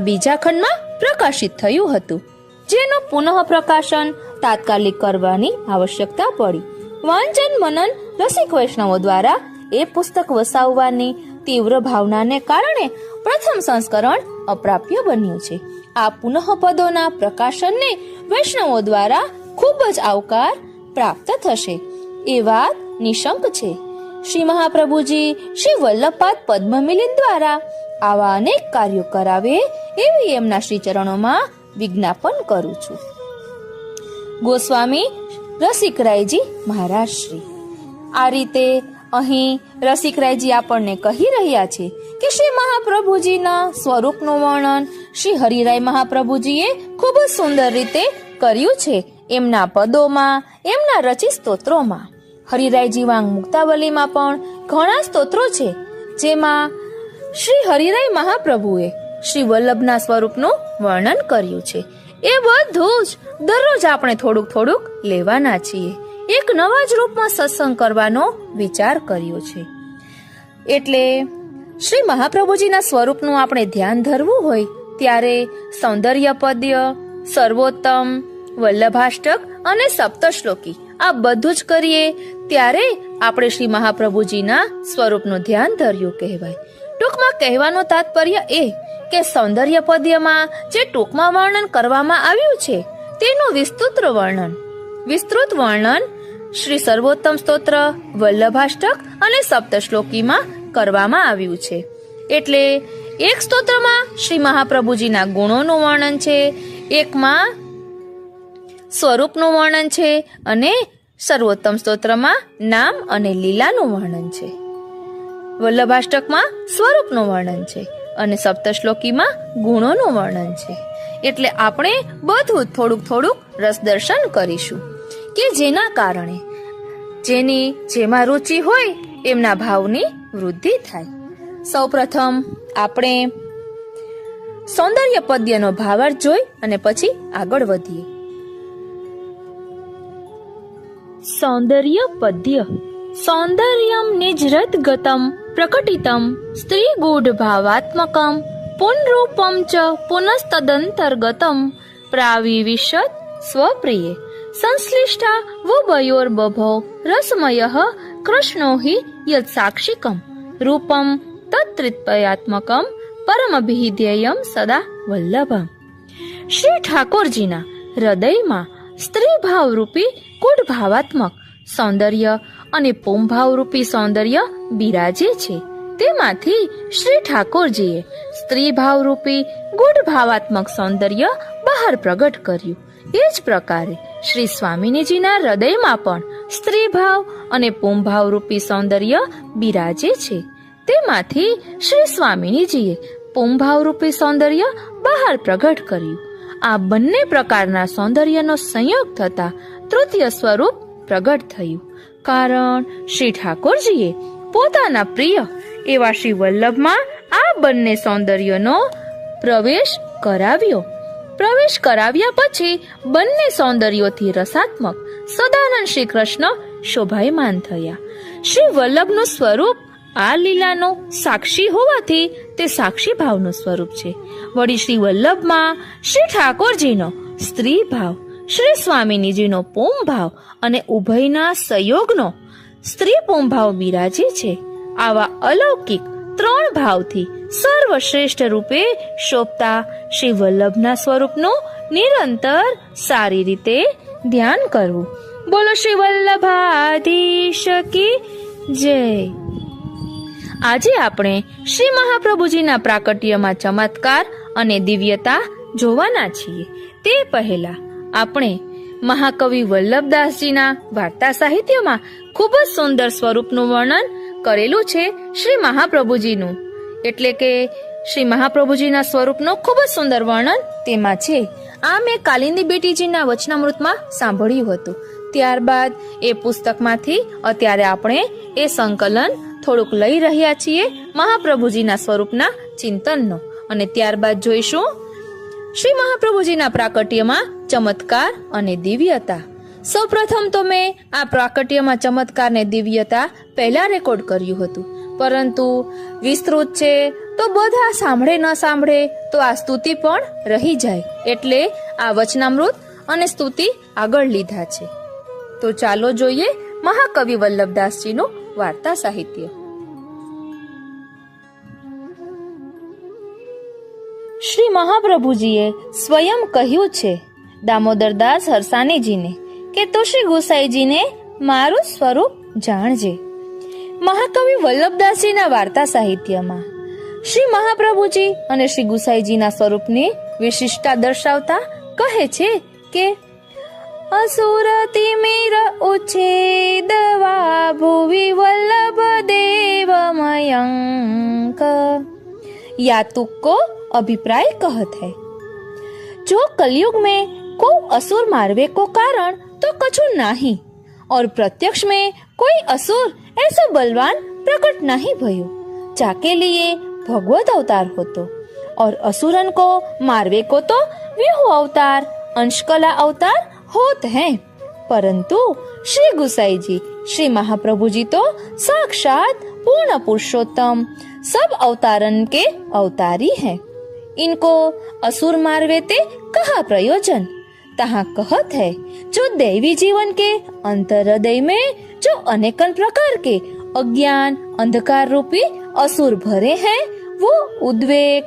બીજા ખંડમાં પ્રકાશિત થયું હતું, જેનું પુનઃ પ્રકાશન તાત્કાલિક કરવાની આવશ્યકતા પડી. વાંચન મનન રસિક વૈષ્ણવો દ્વારા એ પુસ્તક વસાવવાની તીવ્ર ભાવનાને કારણે પ્રથમ સંસ્કરણ અપ્રાપ્ય બન્યું છે. આ પુનઃ પદોના પ્રકાશનને વૈષ્ણવો દ્વારા ખૂબ જ આવકાર પ્રાપ્ત થશે એ વાત નિશંક છે. શ્રી મહાપ્રભુજી શ્રી વલ્લભપાદ પદ્મમિલિન દ્વારા આવા અનેક કાર્યો કરાવે એવી એમના શ્રી ચરણોમાં વિજ્ઞાપન કરું છું. ગોસ્વામી રસિકરાયજી મહારાજ શ્રી. આ રીતે અહીં રસિકરાયજી આપણને કહી રહ્યા છે કે શ્રી મહાપ્રભુજીના સ્વરૂપનું વર્ણન શ્રી હરિરાય મહાપ્રભુજીએ ખૂબ જ સુંદર રીતે કર્યું છે એમના પદોમાં, એમના રચિત સ્તોત્રોમાં. હરિરાયજી વાંગ મુક્તાવલીમાં પણ ઘણા સ્તોત્રો છે જેમાં શ્રી હરિરાય મહાપ્રભુએ શ્રી વલ્લભના સ્વરૂપનું વર્ણન કર્યું છે. એ બધું જ દરરોજ આપણે થોડુંક થોડુંક લેવાના છીએ. એક નવા જ રૂપમાં સત્સંગ કરવાનો વિચાર કર્યો છે. એટલે શ્રી મહાપ્રભુજીના સ્વરૂપનું આપણે ધ્યાન ધરવું હોય ત્યારે સૌંદર્ય પદ્ય, સર્વોત્તમ, વલ્લભાષ્ટક અને સપ્તશ્લોકી આ બધું જ કરીએ ત્યારે આપણે શ્રી મહાપ્રભુજીના સ્વરૂપનું ધ્યાન ધર્યું કહેવાય. ટૂંકમાં કહેવાનું તાત્પર્ય એ કે સૌંદર્ય પદ્યમાં જે ટૂંકમાં વર્ણન કરવામાં આવ્યું છે તેનું વિસ્તૃત વર્ણન શ્રી સર્વોત્તમ સ્તોત્ર, વલ્લભાષ્ટક અને સપ્તશ્લોકીમાં કરવામાં આવ્યું છે. એટલે એક સ્તોત્રમાં શ્રી મહાપ્રભુજીના ગુણોનું વર્ણન છે, એકમાં સ્વરૂપનું વર્ણન છે અને સર્વોત્તમ સ્તોત્રમાં નામ અને લીલાનું વર્ણન છે. વલ્લભાષ્ટકમાં સ્વરૂપનું વર્ણન છે અને સપ્તશ્લોકીમાં ગુણોનું વર્ણન છે. એટલે આપણે બધું થોડુંક રસદર્શન કરીશું કે જેના કારણે જેની જેમાં રુચિ હોય એમના ભાવની વૃદ્ધિ થાય. સૌપ્રથમ આપણે સૌંદર્ય પદ્યનો ભાવાર્થ જોઈ અને પછી આગળ વધીએ. સૌંદર્ય પદ્ય. સૌંદર્યમ નિજરત ગતમ પ્રકટિતમ સ્ત્રી ગૂઢ ભાવાત્મકમ પુનરૂપમ ચ પુનસ્તદંતર્ગતમ પ્રાવિવિશત સ્વપ્રિયે સંશ્લિષ્ટા વુભયોર્બભો રસમયઃ કૃષ્ણો હિ યત સાક્ષિકમ રૂપમ તત્રિતપયાત્મકમ પરમભિધેયમ સદા વલ્લભમ. શ્રી ઠાકોરજીના હૃદયમાં સ્ત્રી ભાવરૂપી કુઢ ભાવાત્મક સૌંદર્ય અને પુંભાવરૂપી સૌંદર્ય બિરાજે છે. તેમાંથી શ્રી ઠાકોરજીએ સ્ત્રી ભાવરૂપી ગુઢ ભાવાત્મક સૌંદર્ય બહાર પ્રગટ કર્યું. એ જ પ્રકારે શ્રી સ્વામિનીજીના હૃદયમાં પણ સ્ત્રી ભાવ અને પુંભાવરૂપી સૌંદર્ય બિરાજે છે. તેમાંથી શ્રી સ્વામિનીજીએ પુંભાવરૂપી સૌંદર્ય બહાર પ્રગટ કર્યું. આ બંને પ્રકારના સૌંદર્યનો સંયોગ થતા તૃતીય સ્વરૂપ પ્રગટ થયું. કારણ શ્રી ઠાકોરજીએ પોતાના પ્રિય એવા શ્રી વલ્લભમાં આ બંને સૌંદર્યનો પ્રવેશ કરાવ્યા પછી બંને સૌંદર્યોથી રસાત્મક સદાનંદ શ્રી કૃષ્ણ શોભાયમાન થયા. શ્રી વલ્લભનું સ્વરૂપ આ લીલાનો સાક્ષી હોવાથી તે સાક્ષી ભાવનું સ્વરૂપ છે. વળી શ્રી વલ્લભમાં શ્રી ઠાકોરજીનો સ્ત્રી ભાવ, શ્રી સ્વામિનીજીનો પું ભાવ અને ઉભયના સંયોગનો સ્ત્રી પું ભાવ બિરાજે છે. આવા અલૌકિક ત્રણ ભાવથી સર્વશ્રેષ્ઠ રૂપે શોભતા શ્રી વલ્લભના સ્વરૂપનું નિરંતર સારી રીતે ધ્યાન કરવું. બોલો શ્રી વલ્લભાધીશ કી જય. આજે આપણે શ્રી મહાપ્રભુજીના પ્રાકટ્યમાં ચમત્કાર અને દિવ્યતા જોવાના છીએ. તે પહેલા આપણે મહાકવિ વલ્લભદાસજીના વાર્તા સાહિત્યમાં ખૂબ જ સુંદર સ્વરૂપનું વર્ણન કરેલું છે શ્રી મહાપ્રભુજીનું. એટલે કે શ્રી મહાપ્રભુજીના સ્વરૂપનું ખૂબ જ સુંદર વર્ણન તેમાં છે. આ મેં કાલિંદી બેટીજીના વચનામૃતમાં સાંભળ્યું હતું. ત્યારબાદ એ પુસ્તકમાંથી અત્યારે આપણે એ સંકલન થોડુંક લઈ રહ્યા છીએ મહાપ્રભુજીના સ્વરૂપના ચિંતનનો. અને ત્યારબાદ જોઈશું શ્રી મહાપ્રભુજીના પ્રાકટ્યમાં ચમત્કાર અને દિવ્યતા. સૌપ્રથમ તો મેં આ પ્રાકટ્યમાં ચમત્કાર ને દિવ્યતા પહેલા રેકોર્ડ કર્યું હતું, પરંતુ વિસ્તૃત છે તો બધા સાંભળે ન સાંભળે તો આ સ્તુતિ પણ રહી જાય, એટલે આ વચનામૃત અને સ્તુતિ આગળ લીધા છે. તો ચાલો જોઈએ મહાકવિ વલ્લભદાસજીનું વાર્તા સાહિત્ય. શ્રી મહાપ્રભુજીએ સ્વયં કહ્યું છે દામોદરદાસ હરસાનીજીને કે તો શ્રી ગુસાઈજીને મારું સ્વરૂપ જાણજે. મહાકવિ વલ્લભદાસજીના વાર્તા સાહિત્યમાં શ્રી મહાપ્રભુજી અને શ્રી ગુસાઈજીના સ્વરૂપની વિશિષ્ટતા દર્શાવતા કહે છે કે અસુરતિ મીર ઉચ્છેદવા ભુવિ વલ્લભ દેવ મયંક या तुक्को अभिप्राय कहत है. जो कलयुग में को असुर मारवे को कारण तो कछु नहीं, और प्रत्यक्ष में कोई असुर ऐसा बलवान प्रकट नहीं भयो जाके लिए भगवत अवतार होतो, और असुरन को मारवे को तो व्यूह अवतार अंशकला अवतार होत हैं. परंतु श्री गुसाई जी श्री महाप्रभु जी तो साक्षात पूर्ण पुरुषोत्तम सब अवतारन के अवतारी हैं। इनको असुर मारवे ते कहा प्रयोजन। तहाँ कहत है, जो दैवी जीवन के अंतर हृदय में जो अनेकन प्रकार के अज्ञान अंधकार रूपी असुर भरे हैं, वो उद्वेग,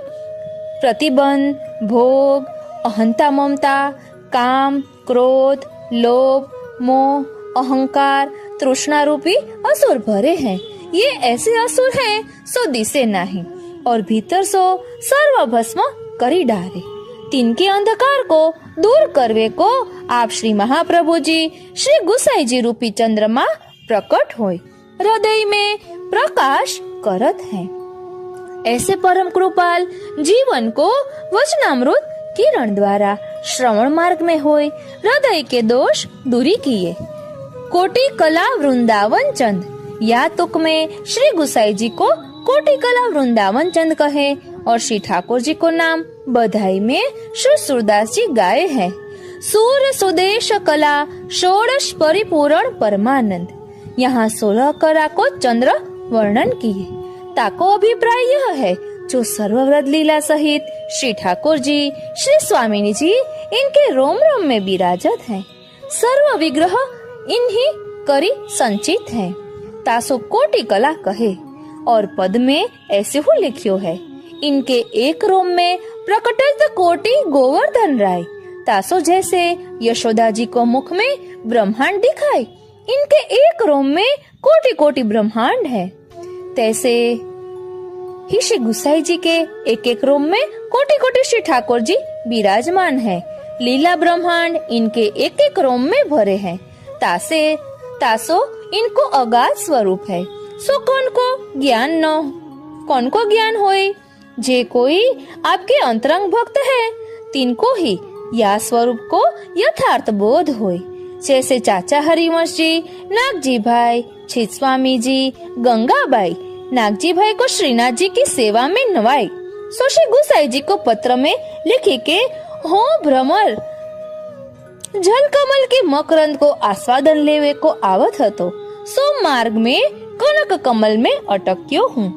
प्रतिबंध, भोग, अहंता ममता, काम, क्रोध, लोभ, मोह, अहंकार, तृष्णा रूपी असुर भरे हैं। ये ऐसे असुर हैं सो दिसे नहीं और भीतर सो सर्व भस्म करी डारे। तिनके अंधकार को दूर करवे को आप श्री महाप्रभु जी श्री गुसाई जी रूपी चंद्रमा प्रकट होय, हृदय में प्रकाश करत हैं। ऐसे परम कृपाल जीवन को वचनामृत किरण द्वारा श्रवण मार्ग में होय हृदय के दोष दूरी किए। कोटि कला वृंदावन चंद, या तुक में श्री गुसाई जी को कोटि कला वृंदावन चंद कहे और श्री ठाकुर जी को नाम बधाई में श्री सूरदास जी गाए हैं। सूर्य सुदेश कला षोडश परिपूर्ण परमानंद, यहाँ 16 कला को चंद्र वर्णन किए। ताको अभिप्राय यह है, जो सर्वव्रत लीला सहित श्री ठाकुर जी श्री स्वामिनी जी इनके रोम रोम में विराजत हैं। सर्व विग्रह इन्हीं करी संचित हैं। तासो कोटि कला कहे और पद में ऐसे ही लिखियो है, इनके एक रोम में प्रकटित कोटि गोवर्धन राय। तासो जैसे यशोदा जी को मुख में ब्रह्मांड दिखाई, इनके एक रोम में कोटि कोटि ब्रह्मांड है। तैसे ही श्री गुसाई जी के एक एक रोम में कोटि कोटि श्री ठाकुर जी विराजमान है। लीला ब्रह्मांड इनके एक एक रोम में भरे हैं। तासो इनको अगाध स्वरूप है। सो कौन को ज्ञान होए। जे कोई आपके अंतरंग भक्त है, तिनको ही या स्वरूप को यथार्थ बोध होए। जैसे चाचा हरिवंश जी, नागजी भाई, छित स्वामी जी, गंगाबाई, नागजी भाई को श्रीनाथ जी की सेवा में नवाई। सो श्री गुसाई जी को पत्र में लिखी के हो भ्रमर जल कमल के मकरंद को आस्वादन लेवे को आवत हतो, सो मार्ग में कनक कमल में अटक्यो हूँ,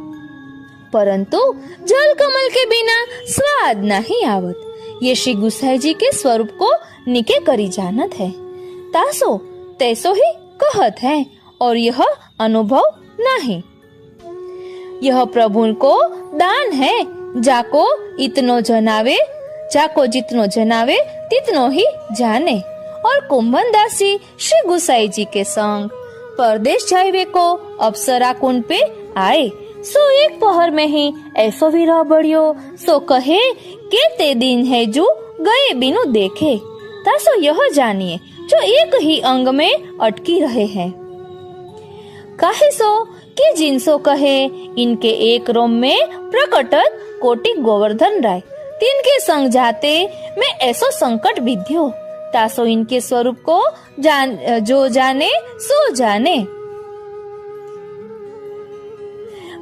परंतु जल कमल के बिना स्वाद नहीं आवत। ये श्री गुसाई जी के स्वरूप को निके करी जानत है। तासो तैसो ही कहत है और यह अनुभव नहीं। यह प्रभु को दान है, जाको जितनो जनावे तितनो ही जाने। और कुंभन दासी श्री गुसाई जी के संग परदेश जावे को अप्सरा कुंड पे आए। सो एक पहर में ही ऐसो विरह बढ़ियो, सो कहे के ते दिन है जो गए बिनु देखे। तासो यह जानिए जो एक ही अंग में अटकी रहे हैं। काहे सो कि जिनसो कहे इनके एक रोम में प्रकटत कोटि गोवर्धन राय, तिनके संग जाते मैं ऐसो संकट विध्यो। तासो इनके स्वरूप को जो जाने सो जाने।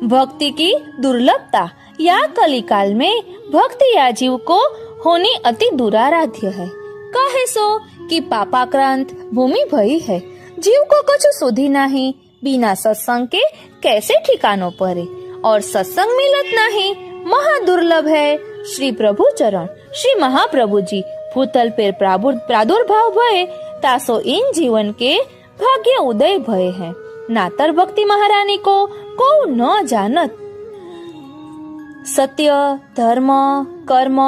भक्ति की दुर्लभता या कलिकाल में भक्ति या जीव को होनी अति दुराराध्य है। कहे सो कि पापाक्रांत भूमि भई है, जीव को कुछ सुधी नहीं, बिना सत्संग के कैसे ठिकानों परे, और सत्संग मिलत नहीं, महा दुर्लभ है। श्री प्रभु चरण श्री महाप्रभु जी भूतल पे प्रादुर्भाव भय, तासो इन जीवन के भाग्य उदय भय है। नातर भक्ति महारानी को न जानत। सत्य, धर्म, कर्म,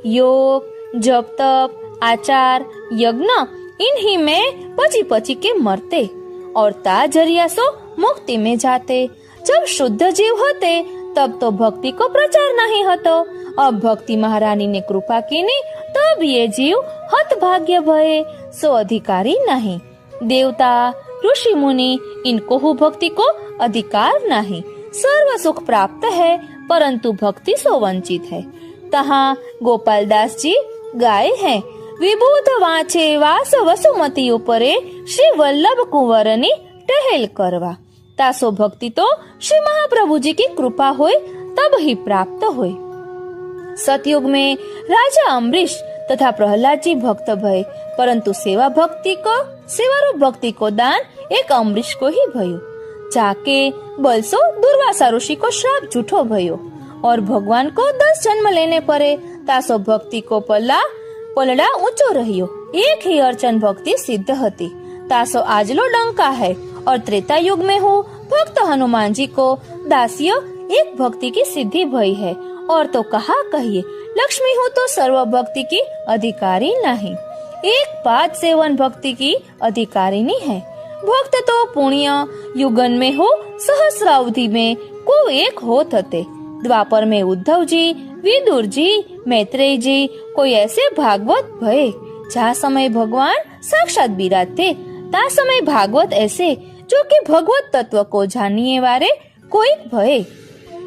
योग, जप तप, आचार, यज्ञ इन्हीं में पची के मरते और ताजरिया सो मुक्ति में जाते। जब शुद्ध जीव होते तब तो भक्ति को प्रचार नहीं होतो। अब भक्ति महारानी ने कृपा की नी, तब ये जीव हतभाग्य भये, सो अधिकारी नहीं। देवता ऋषि मुनि इनको हु भक्ति को अधिकार नहीं। सर्व सुख प्राप्त है, परंतु भक्ति सो वंचित है। तहाँ गोपाल दास जी गाये हैं, विभूत वाचे वास वसुमती उपरे, श्री वल्लभ कुंवरनी टहल करवा। तासो भक्ति तो श्री महाप्रभु जी की कृपा होय तब ही प्राप्त होय। सतयुग में राजा अम्बरीश तथा प्रहलाद जी भक्त भय, परंतु सेवा रूप भक्ति को दान एक अम्बरीश को ही भयो।
जाके बलसो दुर्वासा ऋषि को श्राप झूठो भयो और भगवान को 10 जन्म लेने पड़े। तासो भक्ति को पलड़ा ऊंचो रहियो। एक ही अर्चन भक्ति सिद्ध हती। तासो आजलो डंका है और त्रेता युग में हो भक्त हनुमान जी को दासियो एक भक्ति की सिद्धि भई है। और तो कहा कहिए लक्ष्मी हो तो सर्व भक्ति की अधिकारी नहीं, एक पाद सेवन भक्ति की अधिकारिणी है। भक्त तो पुण्य युगन में हो सहस्रावधि में को एक हो थते। द्वापर में उद्धव जी, विदुर जी, मैत्रेय जी कोई ऐसे भागवत भये जहाँ समय भगवान साक्षात विराजते, ता समय भागवत ऐसे जो कि भगवत तत्व को जानिए वाले कोई भये।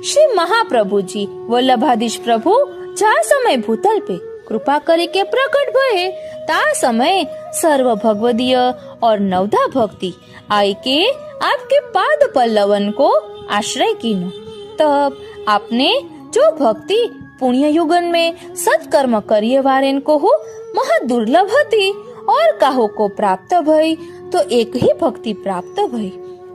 श्री महाप्रभु जी वल्लभाधीश प्रभु जहाँ समय भूतल पे कृपा करी के प्रकट भये, ता समय सर्व भगवदीय और नवधा भक्ति आई के आपके पाद पल्लवन को आश्रय कीनो। तब आपने जो भक्ति पुण्य युगन में सत्कर्म करिए वारेन को हो महा दुर्लभ हती और काहो को प्राप्त भई तो एक ही भक्ति प्राप्त भई।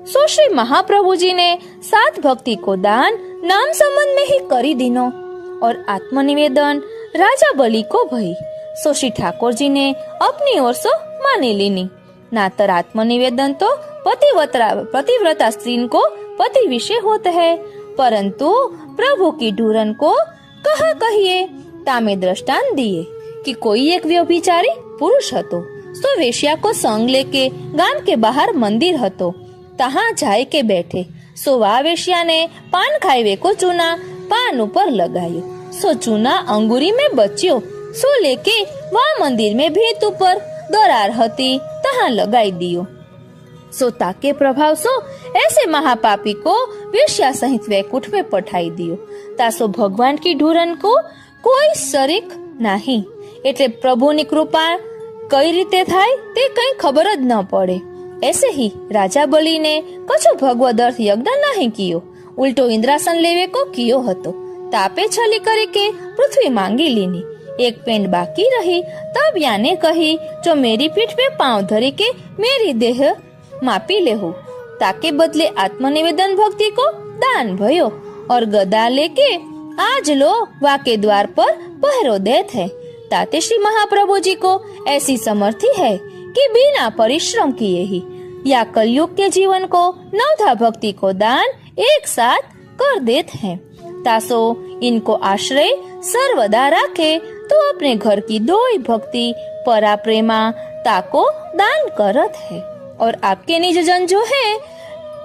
सो श्री महाप्रभु जी ने 7 भक्ति को दान नाम संबंध में ही करी दीनो और आत्मनिवेदन राजा बलि को भई। सो श्री ठाकुर जी ने अपनी ओर से मानी लीनी। नातर आत्मनिवेदन तो पतिव्रता स्त्री को पति विषय होता है, परंतु प्रभु की ढूरन को कहा कहिए तामे दृष्टांत दिए कि कोई एक व्यभिचारी पुरुष हतो। सो वेश्या को संग लेके गांव के बाहर मंदिर हतो, तहाँ जाए के बैठे। सो वा वेश्या ने पान खाईवे को चूना पान ऊपर लगायो। सो चूना अंगूरी में बच्यो। सो लेके वहाँ मंदिर में भीत ऊपर दरार हती, तहाँ लगाई दियो। सो ताके प्रभाव सो ऐसे महापापी को वेश्या सहित वैकुंठ में पठाई दियो। तासो भगवान की ढूरन को कोई शरीक नहीं, એટલે પ્રભુની કૃપા કઈ રીતે થાય તે કઈ ખબર જ ન પડે। ऐसे ही राजा बलि ने कछु भगवद अर्थ यज्ञ नहीं कियो, उल्टो इंद्रासन लेवे को कियो हतो। तापे छली करे के पृथ्वी मांगी लीनी। एक पेंड बाकी रही, तब याने कही जो मेरी पीठ पे पांव धरी के मेरी देह मापी लेहु। ताके बदले आत्मनिवेदन भक्ति को दान भयो और गदा लेके आज लो वाके द्वार पर पहरो देत है। ताते श्री महाप्रभु जी को ऐसी समर्थी है कि बिना परिश्रम किए ही या कलयुग के जीवन को नवधा भक्ति को दान एक साथ कर देते हैं। तासो इनको आश्रय सर्वदा रखे तो अपने घर की दो ही भक्ति परा प्रेमा ताको दान करत है। और आपके निज जन जो है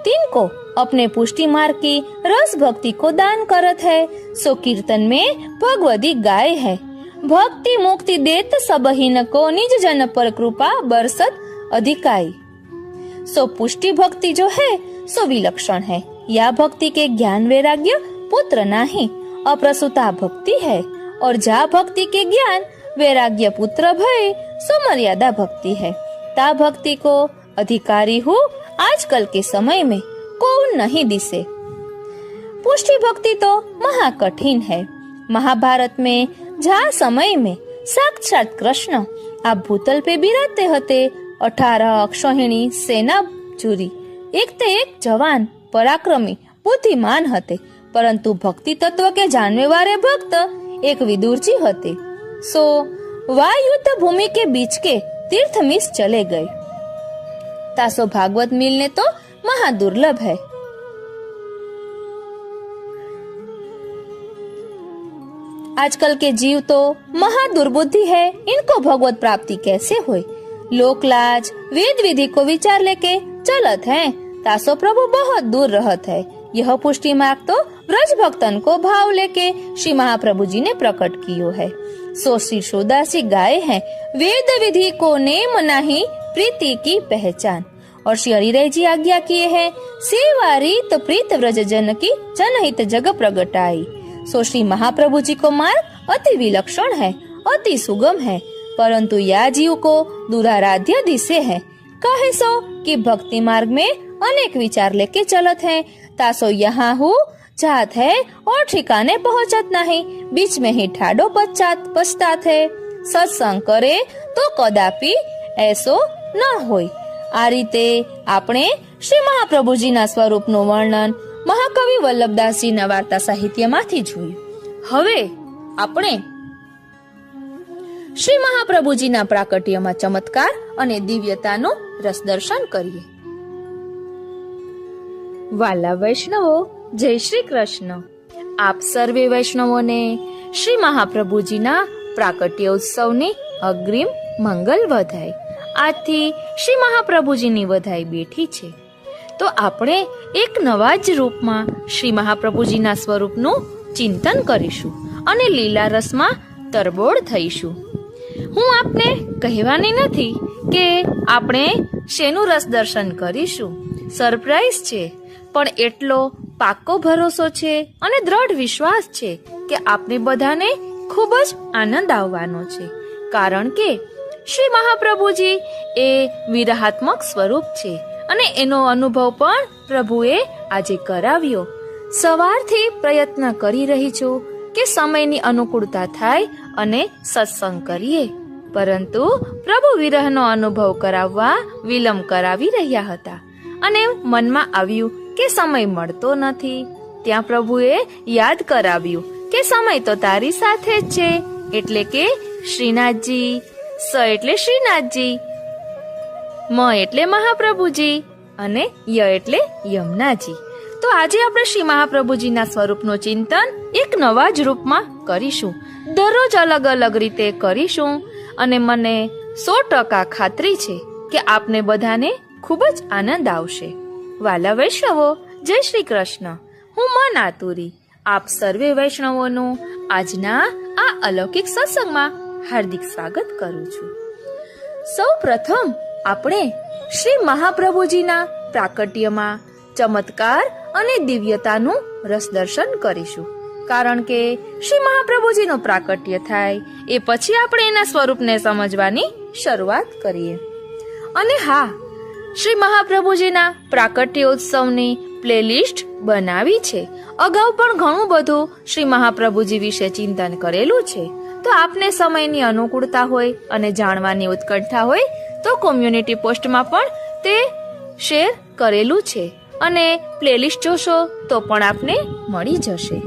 तिनको अपने पुष्टि मार्ग की रस भक्ति को दान करत है। सो कीर्तन में भगवदी गाय है, भक्ति मुक्ति देत सबहीन को निज जन पर कृपा बरसत अधिकाई। सो पुष्टि भक्ति जो है सो विलक्षण है। या भक्ति के ज्ञान वैराग्य पुत्र नहीं, अप्रसूता भक्ति है। और जा भक्ति के ज्ञान वैराग्य पुत्र भय सो मर्यादा भक्ति है। ता भक्ति को अधिकारी हूँ आजकल के समय में कौन नहीं दिसे। पुष्टि भक्ति तो महा कठिन है। महाभारत में जहाँ समय में साक्षात कृष्ण आप भूतल पे बिराते हते, 18 अक्षौहिणी सेना चूरी, एक ते एक जवान पराक्रमी बुद्धिमान हते, परंतु भक्ति तत्व के जानने वाले भक्त एक विदुर जी हते। सो वह युद्ध भूमि के बीच के तीर्थ मिस चले गए। तासो भागवत मिलने तो महा दुर्लभ है। आजकल के जीव तो महा दुर्बुद्धि है, इनको भगवत प्राप्ति कैसे होए। लोक लाज वेद विधि को विचार लेके चलत है, तासो प्रभु बहुत दूर रहत है। यह पुष्टि मार्ग तो ब्रज भक्तन को भाव लेके श्री महाप्रभु जी ने प्रकट कियो है। सो श्री सोदासी गाय है, वेद विधि को नेम नहीं प्रीति की पहचान। और श्री हरिराय जी आज्ञा किए हैं, सेवा रीत प्रीत व्रज जन की जनहित जग प्रगटाई। सो श्री महाप्रभु जी को मार्ग अति विलक्षण है, अति सुगम है, परंतु या जीव को दुराराध्य दिसे है। कहे सो कि भक्ति मार्ग में अनेक विचार लेके चलत है, तासो यहाँ हूँ जात है और ठिकाने पहुँचत नहीं, बीच में ही ठाडो पश्चात है। सत्संग करे तो कदापि ऐसो न होय। आ रीते આપણે શ્રી મહાપ્રભુજીના સ્વરૂપનું વર્ણન મહાકવિ વલ્લભદાસજીના વાર્તા સાહિત્યમાંથી જોયું. હવે આપણે શ્રી મહાપ્રભુજીના પ્રાકટ્યમાં ચમત્કાર અને દિવ્યતાનું રસદર્શન કરીએ. વાલા વૈષ્ણવો, જય શ્રી કૃષ્ણ. આપ સર્વે વૈષ્ણવોને શ્રી મહાપ્રભુજીના પ્રાકટ્ય ઉત્સવની અગ્રિમ મંગલ વધાઈ. આજથી શ્રી મહાપ્રભુજીની વધાઈ બેઠી છે, તો આપણે એક નવા જ રૂપમાં શ્રી મહાપ્રભુજીના સ્વરૂપનું ચિંતન કરીશું અને લીલા રસમાં તરબોળ થઈશું. હું આપને કહેવાની નથી કે આપણે શેનું રસ દર્શન કરીશું, સરપ્રાઈઝ છે, પણ એટલો પાક્કો ભરોસો છે અને દ્રઢ વિશ્વાસ છે કે આપને બધાને ખૂબ જ આનંદ આવવાનો છે. કારણ કે શ્રી મહાપ્રભુજી એ વિરહાત્મક સ્વરૂપ છે અને એનો અનુભવ પણ પ્રભુએ આજે કરાવ્યો. સવારથી પ્રયત્ન કરી રહી છું કે સમયની અનુકૂળતા થાય અને સત્સંગ કરીએ, પરંતુ પ્રભુ વિરહનો અનુભવ કરાવવા વિલંબ કરાવી રહ્યા હતા અને મનમાં આવ્યું કે સમય મળતો નથી. ત્યાં પ્રભુએ યાદ કરાવ્યું કે સમય તો તારી સાથે જ છે, એટલે કે શ્રીનાથજી, સ એટલે શ્રીનાથજી, મ એટલે મહાપ્રભુજી અને ય એટલે યમુનાજી. તો આજે આપણે શ્રી મહાપ્રભુજીના સ્વરૂપનું ચિંતન એક નવા જ રૂપમાં કરીશું. દરરોજ અલગ અલગ રીતે કરીશું અને મને 100% ખાતરી છે કે આપને બધાને ખૂબ જ આનંદ આવશે. વાલા વૈષ્ણવો, જય શ્રી કૃષ્ણ. હું મન આતુરી આપ સર્વે વૈષ્ણવોનું આજના આ અલૌકિક સત્સંગમાં હાર્દિક સ્વાગત કરું છું. સૌ પ્રથમ આપણે શ્રી મહાપ્રભુજીના પ્રાકટ્યમાં ચમત્કાર અને દિવ્યતાનું રસદર્શન કરીશું. કારણ કે શ્રી મહાપ્રભુજીનું પ્રાકટ્ય થાય એ પછી આપણે એના સ્વરૂપને સમજવાની શરૂઆત કરીએ. અને હા, શ્રી મહાપ્રભુજીના પ્રાકટ્ય ઉત્સવની પ્લેલિસ્ટ બનાવી છે. અગાઉ પણ ઘણું બધું શ્રી મહાપ્રભુજી વિશે ચિંતન કરેલું છે. તો આપને સમયની અનુકૂળતા હોય અને જાણવાની ઉત્કંઠા હોય તો કોમ્યુનિટી પોસ્ટમાં પણ તે શેર કરેલું છે અને પ્લેલિસ્ટ જોશો તો પણ આપને મળી જશે.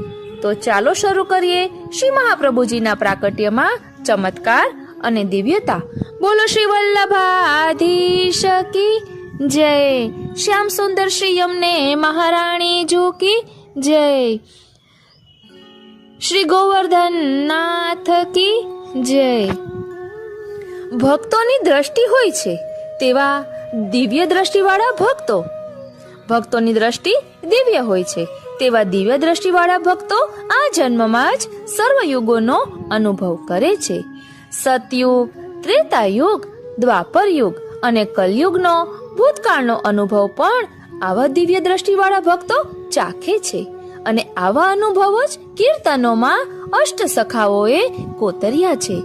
તો ચાલો શરૂ કરીએ શ્રી મહાપ્રભુજીના પ્રાકટ્યમાં ચમત્કાર અને દિવ્યતા. બોલો શ્રી વલ્લભાધીશ કી જય. શ્યામ સુંદર શ્રી યમને મહારાણી જી કી જય. શ્રી ગોવર્ધન નાથ કી જય. ભક્તોની દ્રષ્ટિ હોય છે તેવા દિવ્ય દ્રષ્ટિવાળા ભક્તો, ભક્તોની દ્રષ્ટિ દિવ્ય હોય છે તેવા દિવ્ય દ્રષ્ટિવાળા ભક્તો આ જન્મમાં જ સર્વયુગોનો અનુભવ કરે છે. સતયુગ, ત્રેતાયુગ, દ્વાપર યુગ અને કલયુગનો ભૂતકાળનો અનુભવ પણ આવા દિવ્ય દ્રષ્ટિવાળા ભક્તો ચાખે છે અને આવા અનુભવો જ કીર્તનોમાં અષ્ટ સખાઓએ કોતર્યા છે.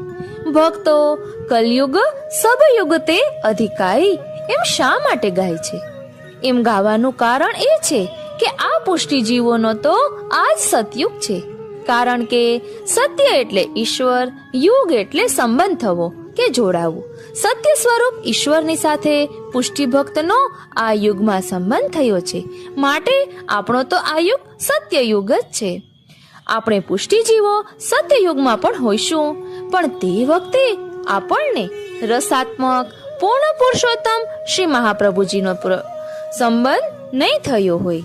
ભક્તો કલયુગ સબયુગ તે અધિકારી એમ શા માટે ગાય છે? એમ ગાવાનું કારણ એ છે કે આ પુષ્ટિજીવોનો તો આ જ સતયુગ છે. કારણ કે સત્ય એટલે ઈશ્વર, યુગ એટલે સંબંધ થવો કે જોડાવું. સત્ય સ્વરૂપ ઈશ્વરની સાથે પુષ્ટિ ભક્તનો આ યુગમાં સંબંધ થયો છે, માટે આપણો તો આ યુગ સત્યયુગ જ છે. આપણે પુષ્ટિજીવો સત્યયુગમાં પણ હોઈશું, પણ તે વખતે આપણને રસાત્મક પૂર્ણ પુરુષોત્તમ શ્રી મહાપ્રભુજીનો સંબંધ નહીં થયો હોય.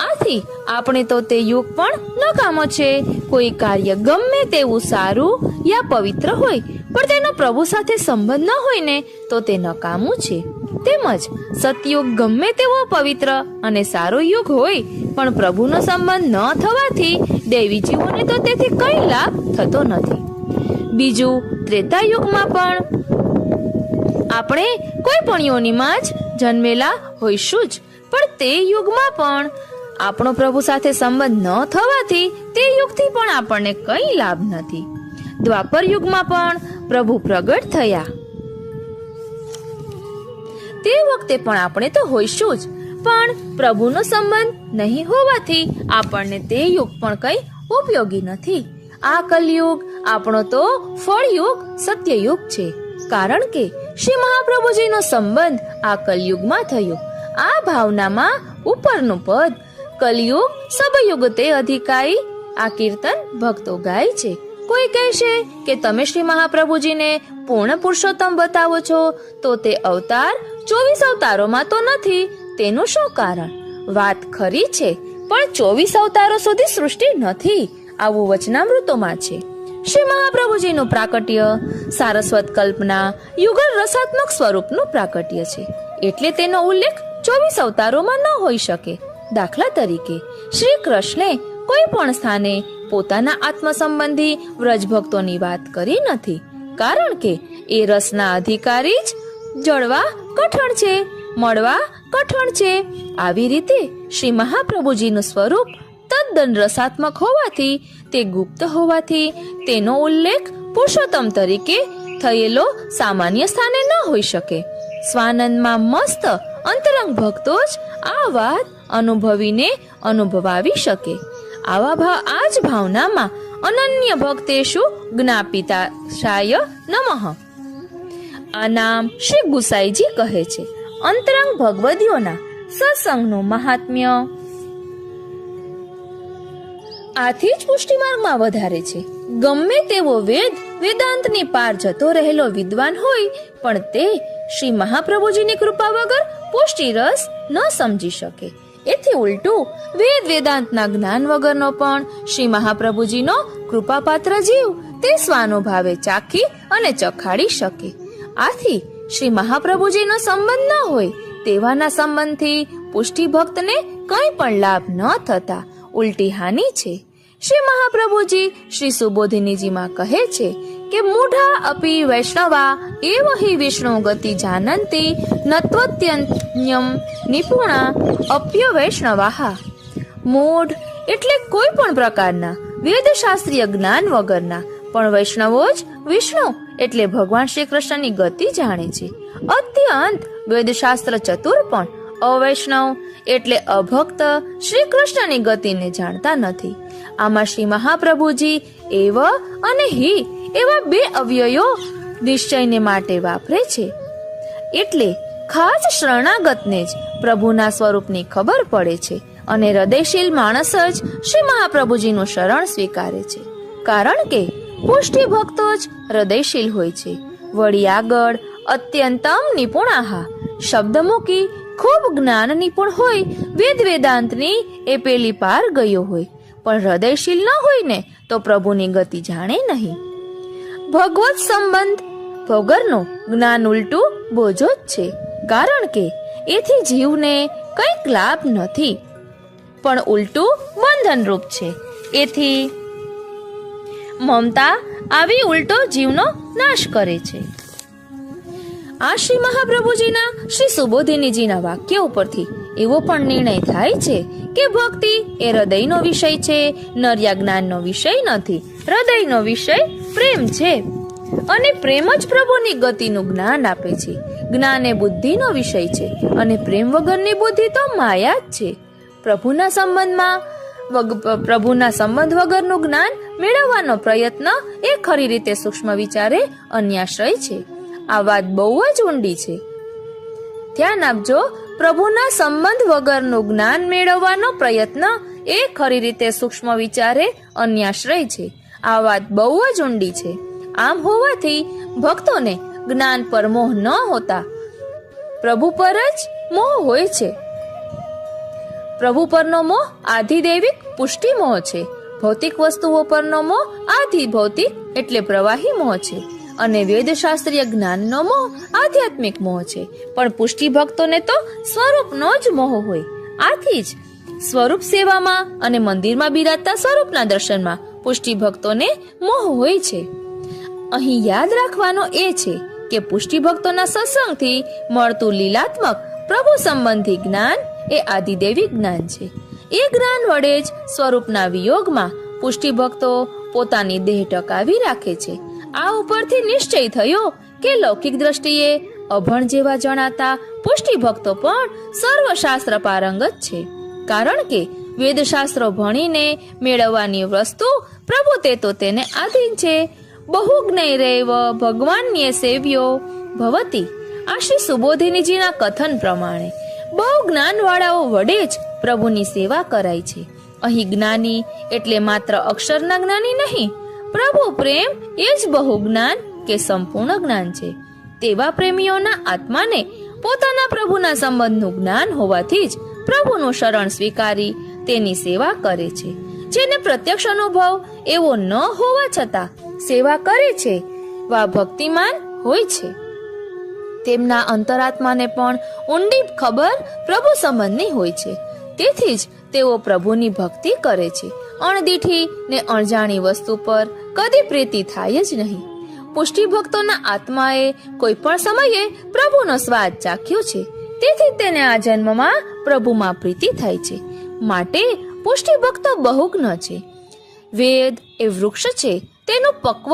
આથી આપણે તો તે યુગ પણ નકામો છે. કોઈ કાર્ય ગમે તેવું સારું યા પવિત્ર હોય પણ તેનો પ્રભુ સાથે સંબંધ ન હોય ને તો તે નકામું છે. તેમજ સતયુગ ગમે તેવો પવિત્ર અને સારો યુગ હોય પણ પ્રભુનો સંબંધ ન થવાથી દૈવી જીવોને તો તેથી કઈ લાભ થતો નથી. બીજું, ત્રેતાયુગમાં પણ આપણે કોઈ પણ યોનિમાં જ જન્મેલા હોઈશું જ, પણ તે યુગમાં પણ આપણો પ્રભુ સાથે સંબંધ ન થવાથી તે યુગથી પણ આપણને કઈ લાભ નથી. દ્વાપર યુગમાં પણ પ્રભુ પ્રગટ થયા, તે વખતે પણ આપણે તો હોઈશું જ, પણ પ્રભુનો સંબંધ નહીં હોવાથી આપણને તે યુગ પણ કઈ ઉપયોગી નથી. આ કલયુગ આપણો તો ફળયુગ સત્યયુગ છે, કારણ કે શ્રી મહાપ્રભુજીનો સંબંધ આ કલયુગમાં થયો. આ ભાવનામાં ઉપરનું પદ કલયુગ સબયુગ તે અધિકારી આ કીર્તન ભક્તો ગાય છે. કોઈ કહેશે કે તમે શ્રી મહાપ્રભુજીને પૂર્ણ પુરુષોત્તમ બતાવો છો તો તે અવતાર 24 અવતારોમાં તો નથી, તેનું શું કારણ? વાત ખરી છે, પણ 24 અવતારો સુધી સૃષ્ટિ નથી આવું વચનામૃતોમાં છે. શ્રી મહાપ્રભુજીનું પ્રાકટ્ય સારસ્વત કલ્પના યુગલ રસાત્મક સ્વરૂપનું પ્રાકટ્ય છે, એટલે તેનો ઉલ્લેખ 24 અવતારોમાં ન હોઈ શકે. દાખલા તરીકે શ્રી કૃષ્ણે કોઈ પણ સ્થાને પોતાના આત્મ સંબંધી વ્રજ ભક્તોની વાત કરી નથી, કારણ કે એ રસના અધિકારી જ જળવા કઠણ છે, મળવા કઠણ છે. આવી રીતે શ્રી મહાપ્રભુજીનું સ્વરૂપ તદ્દન રસાત્મક હોવાથી, તે ગુપ્ત હોવાથી તેનો ઉલ્લેખ પુરુષોત્તમ તરીકે થયેલો સામાન્ય સ્થાને ન હોઈ શકે. સ્વાનંદમાં મસ્ત અંતરંગ ભક્તો જ આ વાત અનુભવીને અનુભવાવી શકે. આ જ ભાવનામાં અનન્ય ભક્તેષુ જ્ઞાપિતાશાય નમઃ આ નામ શ્રી ગુસાઈજી કહે છે. અંતરંગ ભગવદીઓના સત્સંગનું મહાત્મ્ય આથી જ પુષ્ટિ માર્ગમાં વધારે છે. ગમે તેવો વેદાંતની પાર જતો રહેલો વિદ્વાન હોય, પણ તે શ્રી મહાપ્રભુજીની કૃપા વગર પુષ્ટિ રસ ન સમજી શકે. એથી ઉલટું વેદાંતના જ્ઞાન વગરનો પણ શ્રી મહાપ્રભુજીનો કૃપાપાત્ર જીવ તે સ્વાનુભાવે ચાખી અને ચખાડી શકે. આથી શ્રી મહાપ્રભુજીનો સંબંધ ન હોય તેવાના સંબંધથી પુષ્ટિ ભક્તને કંઈ પણ લાભ ન થતા ઉલટી હાનિ છે. શ્રી મહાપ્રભુજી શ્રી સુબોધિનીજીમાં કહે છે કે મૂઢા અપી વૈષ્ણવા એવ હિ વિષ્ણુ ગતિ જાનંતી નત્વત્યન્યમ નિપુણા અપ્ય વૈષ્ણવાહા. મૂઢ એટલે કોઈ પણ પ્રકારના વેદશાસ્ત્રીય જ્ઞાન વગરના પણ વૈષ્ણવો જ વિષ્ણુ એટલે ભગવાન શ્રી કૃષ્ણની ગતિ જાણે છે. અત્યંત વેદશાસ્ત્ર ચતુર પણ અવૈષ્ણવ એટલે અભક્ત શ્રી કૃષ્ણની ગતિને જાણતા નથી. આમાં શ્રી મહાપ્રભુજી એવ અને હિ એવા બે અવ્યયો નિશ્ચયને માટે વાપરે છે. એટલે ખાસ શરણાગતને જ પ્રભુના સ્વરૂપની ખબર પડે છે અને હૃદયશીલ માણસ જ શ્રી મહાપ્રભુજીનું શરણ સ્વીકારે છે, કારણ કે પુષ્ટિ ભક્તો જ હૃદયશીલ હોય છે. વળી આગળ અત્યંતમ નિપુણાહા શબ્દ મૂકી ખૂબ જ્ઞાન નિપુણ હોય, વેદાંતની એ પેલી પાર ગયો હોય, પણ હૃદયશીલ ન હોય ને તો પ્રભુની ગતિ જાણે નહીં. ભગવત સંબંધ વગરનું જ્ઞાન ઉલટું બોજો જ છે, કારણ કે એથી જીવને કંઈક લાભ નથી, પણ ઉલટું બંધનરૂપ છે. એથી મમતા આવી ઉલટો જીવનો નાશ કરે છે. આ શ્રી મહાપ્રભુજીના શ્રી સુબોધિનીજીના વાક્ય ઉપરથી એવો પણ નિર્ણય થાય છે કે ભક્તિ એ હૃદયનો વિષય છે, નર્યા જ્ઞાનનો વિષય નથી. હૃદયનો વિષય પ્રેમ છે અને પ્રેમ જ પ્રભુની ગતિનું જ્ઞાન આપે છે. જ્ઞાન એ બુદ્ધિનો વિષય છે અને પ્રેમ વગરની બુદ્ધિ તો માયા જ છે. પ્રભુના સંબંધ વગરનું જ્ઞાન મેળવવાનો પ્રયત્ન એ ખરી રીતે સૂક્ષ્મ વિચારે અન્યાશ્રય છે. આ વાત બહુ જ ઊંડી છે. ધ્યાન આપજો, પ્રભુના સંબંધ વગરનું જ્ઞાન મેળવવાનો પ્રયત્ન એ ખરી રીતે સૂક્ષ્મ વિચારે અન્યાશ્રય છે. આ વાત બહુ જ ઊંડી છે. આમ હોવાથી ભક્તોને જ્ઞાન પર મોહ ન હોતા પ્રભુ પર જ મોહ હોય છે. પ્રભુ પરનો મોહ આધિદૈવિક પુષ્ટિ મોહ છે. ભૌતિક વસ્તુઓ પરનો મોહ આધિ ભૌતિક એટલે પ્રવાહી મોહ છે અને વેદશાસ્ત્રીય જ્ઞાનનો મોહ આધ્યાત્મિક મોહ છે. પણ પુષ્ટિ ભક્તોને તો સ્વરૂપનો જ મોહ હોય. આથી જ સ્વરૂપ સેવામાં અને મંદિરમાં બિરાજતા સ્વરૂપના દર્શનમાં પુષ્ટિ ભક્તોને મોહ હોય છે. અહીં યાદ રાખવાનો એ છે કે પુષ્ટિ ભક્તોના સત્સંગથી મળતું લીલાત્મક પ્રભુ સંબંધી જ્ઞાન એ આદિદેવી જ્ઞાન છે. એ જ્ઞાન વડે જ સ્વરૂપના વિયોગમાં પુષ્ટિ ભક્તો પોતાની દેહ ટકાવી રાખે છે. આ ઉપરથી નિશ્ચય થયો કે લૌકિક દ્રષ્ટિએ અભણ જેવા જણાતા પુષ્ટિ ભક્તો પણ સર્વશાસ્ત્ર પારંગત છે, કારણ કે વેદશાસ્ત્રો ભણીને મેળવવાની વસ્તુ પ્રભુ તે તો તેને આધીન છે. બહુ જ્ઞૈરેવ ભગવાન્ય સેવ્યો ભવતી. આ શ્રી સુબોધિનીજીના કથન પ્રમાણે બહુ જ્ઞાનવાળાઓ વડે જ પ્રભુની સેવા કરાય છે. અહીં જ્ઞાની એટલે માત્ર અક્ષરના જ્ઞાની નહીં, પ્રભુ પ્રેમ એ જ બહુ જ્ઞાન કે સંપૂર્ણ જ્ઞાન છે. તેવા પ્રેમીઓના આત્માને પોતાના પ્રભુના સંબંધનું જ્ઞાન હોવાથી જ પ્રભુનું શરણ સ્વીકારી તેની સેવા કરે છે. જેને પ્રત્યક્ષ અનુભવ એવો ન હોવા છતાં સેવા કરે છે વા ભક્તિમાન હોય છે. તેમના અંતરાત્માને પણ ઊંડી ખબર પ્રભુ સંબંધની હોય છે. તેથી જ તેઓ પ્રભુની ભક્તિ કરે છે. અણદીઠી ને અણજાણી વસ્તુ પર કદી પ્રીતિ થાય જ નહીં. પુષ્ટિ ભક્તોના આત્માએ કોઈ પણ સમયે પ્રભુનો સ્વાદ ચાખ્યો છે. તેથી તેને આ જન્મમાં પ્રભુમાં પ્રીતિ થાય છે. માટે પુષ્ટિ ભક્તો બહુજ્ઞ છે. વેદ એ વૃક્ષ છે, તેનું પક્વ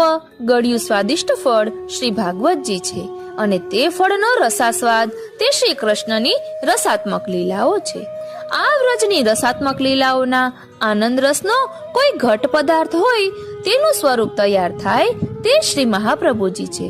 ગળ્યું સ્વાદિષ્ટ ફળ શ્રી ભાગવતજી છે, અને તે ફળનો રસાસ્વાદ તે શ્રી કૃષ્ણની રસાત્મક લીલાઓ છે. આ વ્રજની રસાત્મક લીલાઓના આનંદ રસનો કોઈ ઘટ પદાર્થ હોય તેનું સ્વરૂપ તૈયાર થાય તે શ્રી મહાપ્રભુજી છે.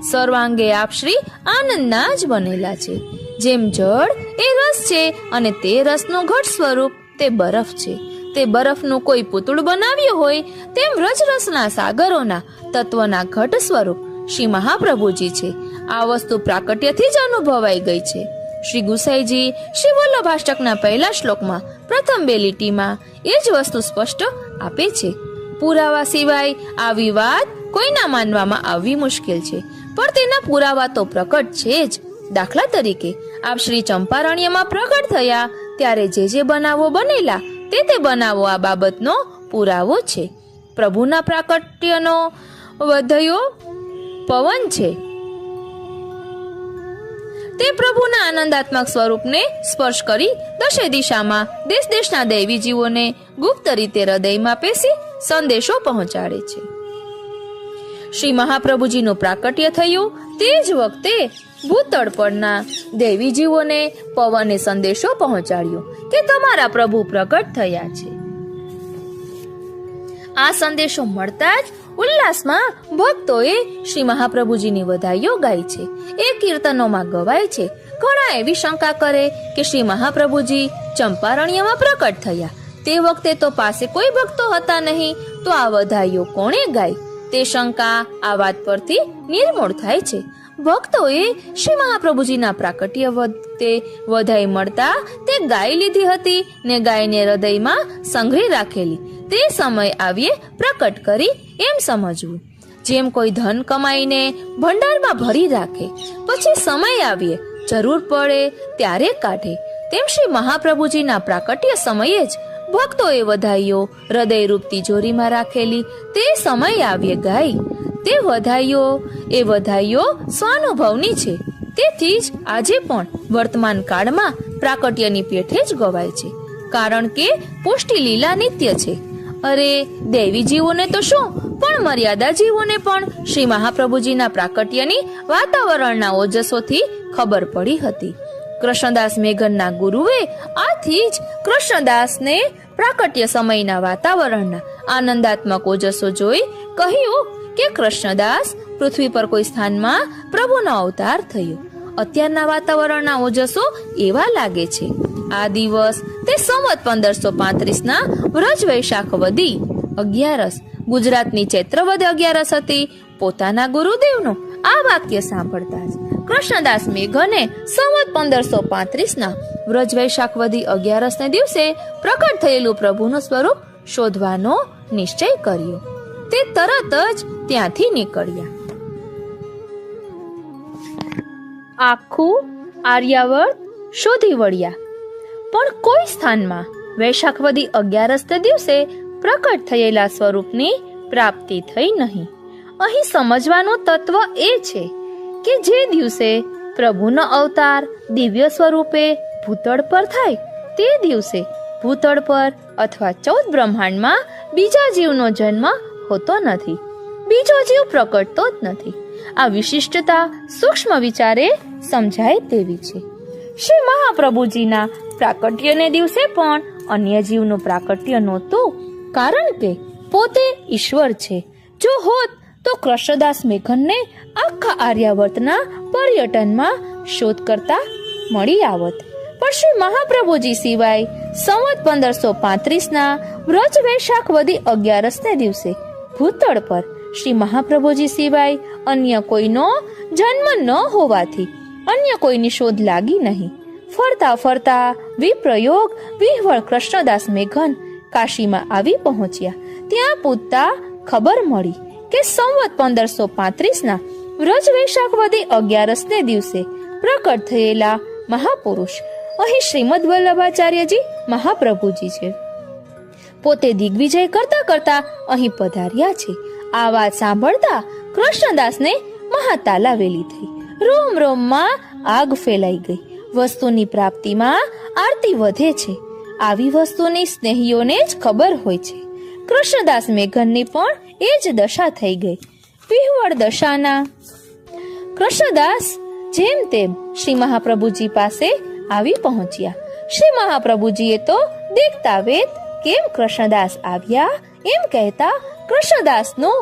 સર્વાંગે આપ શ્રી આનંદના જ બનેલા છે. જેમ જળ એ રસ છે અને તે રસનું ઘટ સ્વરૂપ તે બરફ છે. તે બરફનું કોઈ પૂતળું બનાવ્યું હોય તેમ વ્રજરસના સાગરોના તત્વના ઘટ સ્વરૂપ શ્રી મહાપ્રભુજી છે. આ વસ્તુ પ્રાકટ્યથી જ અનુભવાઈ ગઈ છે. શ્રી ગુસાઈજી શ્રી વલ્લભાષ્ટકના પહેલા શ્લોકમાં પ્રથમ 2 લીટીમાં એ જ વસ્તુ સ્પષ્ટ આપે છે. પુરાવા સિવાય આવી વાત કોઈના માનવામાં આવવી મુશ્કેલ છે, પણ તેના પુરાવા તો પ્રકટ છે જ. દાખલા તરીકે આપ શ્રી ચંપારણ્યમાં પ્રગટ થયા ત્યારે જે બનાવો બનેલા તે બનાવો આ બાબતનો પુરાવો છે. પ્રભુના પ્રાકટ્યનો વધ્યો પવન છે. તે પ્રભુના આનંદાત્મક સ્વરૂપને સ્પર્શ કરી દશે દિશામાં દેશ દેશના દૈવી જીવોને ગુપ્ત રીતે હૃદયમાં પેસી સંદેશો પહોંચાડે છે. શ્રી મહાપ્રભુજીનું પ્રાકટ્ય થયું તે જ વખતે ભૂતળ પરના દૈવી જીવોને પવને સંદેશો પહોંચાડ્યો કે તમારા પ્રભુ પ્રગટ થયા છે. આ સંદેશો મળતા જ ઉલ્લાસમાં ભક્તોએ શ્રી મહાપ્રભુજીની વધાઈઓ ગાઈ છે. એ કીર્તનોમાં ગવાય છે. ઘણા એવી શંકા કરે કે શ્રી મહાપ્રભુજી ચંપારણ્યમાં પ્રકટ થયા તે વખતે તો પાસે કોઈ ભક્તો હતા નહીં, તો આ વધાઈઓ કોણે ગાઈ? તે શંકા આ વાત પરથી નિર્મૂળ થાય છે. ભક્તોએ શ્રી મહાપ્રભુજીના પ્રાકટ્ય વખતે વધાઈ મળતા તે ગાઈ લીધી હતી ને ગાયને હૃદયમાં સંઘરી રાખેલી. તે સમય આવીએ પ્રકટ કરી એમ સમજવું. જેમ કોઈ ધન કમાઈને ભંડારમાં ભરી રાખે, પછી સમય આવીએ જરૂર પડે ત્યારે કાઢે, તેમ શ્રી મહાપ્રભુજીના પ્રાકટ્ય સમયે જ ભક્તોએ વધાઈઓ હૃદયરૂપ તિજોરીમાં રાખેલી. તે સમય આવીએ ગાઈ. તે વધાઈઓ સ્વાનુભવની છે. તેથી જ આજે પણ વર્તમાન કાળમાં પ્રાકટ્યની પેઠે જ ગવાય છે, કારણ કે પુષ્ટિ લીલા નિત્ય છે. અરે દૈવી જીવોને તો શું, પણ મર્યાદા જીવોને પણ શ્રી મહાપ્રભુજીના પ્રાકટ્યની વાતાવરણના ઓજસોથી ખબર પડી હતી. કૃષ્ણદાસ મેઘનના ગુરુએ આથી જ કૃષ્ણદાસને પ્રાકટ્ય સમયના વાતાવરણના આનંદાત્મક ઓજસો જોઈ કહ્યું કે કૃષ્ણદાસ પૃથ્વી પર કોઈ સ્થાનમાં પ્રભુનો અવતાર થયો. અત્યારના વાતાવરણના ઓજસો એવા લાગે છે. આ દિવસ તે સંવત 1535ના વ્રજ વૈશાખ વદી 11 ગુજરાતની ચૈત્રવદ 11 હતી. પોતાના ગુરુદેવનું આ વાક્ય સાંભળતા જ કૃષ્ણદાસ મેઘને સંવત 1535ના વ્રજ વૈશાખ વદી 11 દિવસે પ્રકટ થયેલું પ્રભુનું સ્વરૂપ શોધવાનો નિશ્ચય કર્યો. તે તરત જ ત્યાંથી નીકળ્યા. આખું આર્યાવર્ત શોધી વળ્યા, પણ કોઈ સ્થાનમાં વૈશાખ વદી 11 દિવસે પ્રકટ થયેલા સ્વરૂપની પ્રાપ્તિ થઈ નહીં. અહીં સમજવાનું તત્વ એ છે કે જે દિવસે પ્રભુનો અવતાર દિવ્ય સ્વરૂપે ભૂતળ પર થાય તે દિવસે ભૂતળ પર અથવા 14 બ્રહ્માંડમાં બીજા જીવનો જન્મ હોતો નથી, બીજો જીવ પ્રકટતો જ નથી. આ વિશિષ્ટતા સૂક્ષ્મ વિચારે સમજાય તેવી છે. શ્રી મહાપ્રભુજીના પ્રાકટ્યને દિવસે પણ અન્ય જીવનું પ્રાકટ્ય નહોતું, કારણ કે પોતે ઈશ્વર છે. જો હોત તો કૃષ્ણદાસ મેઘનને આખા આર્યાવર્તના પર્યટનમાં શોધ કરતા મળી આવત. પણ શ્રી મહાપ્રભુજી સિવાય સંવત 1535ના વ્રજ વૈશાખ વદી 11ને દિવસે ભૂતળ પર શ્રી મહાપ્રભુજી સિવાય અન્ય કોઈનો જન્મ ન હોવાથી અન્ય કોઈની શોધ લાગી નહીં. ફરતા ફરતા વિપ્રયોગ વિહવળ કૃષ્ણદાસ મેઘન કાશીમાં આવી પહોંચ્યા. ત્યાં પૂછતા ખબર મળી કે સંવત 1535ના વ્રજ વૈશાખ વદી 11ને દિવસે પ્રકટ થયેલા મહાપુરુષ અહીં શ્રીમદ વલ્લભાચાર્યજી મહાપ્રભુજી છે. પોતે દિગ્વિજય કરતા કરતા અહીં પધાર્યા છે. આ વાત સાંભળતા કૃષ્ણદાસને મહાતાલાવેલી થઈ. રોમ રોમમાં આગ ફેલાઈ ગઈ. વસ્તુની પ્રાપ્તિમાં આરતી વધે છે. આવી વસ્તુની સ્નેહીઓને જ ખબર હોય છે. કૃષ્ણદાસ મેઘનની પણ એ જ દશા થઈ ગઈ. વિહવળ દશાના કૃષ્ણદાસ જેમ તેમ શ્રી મહાપ્રભુજી પાસે આવી પહોંચ્યા. શ્રી મહાપ્રભુજીએ તો દેખતા વેત કેમ કૃષ્ણદાસ આવ્યા એમ કહેતા કૃષ્ણદાસનું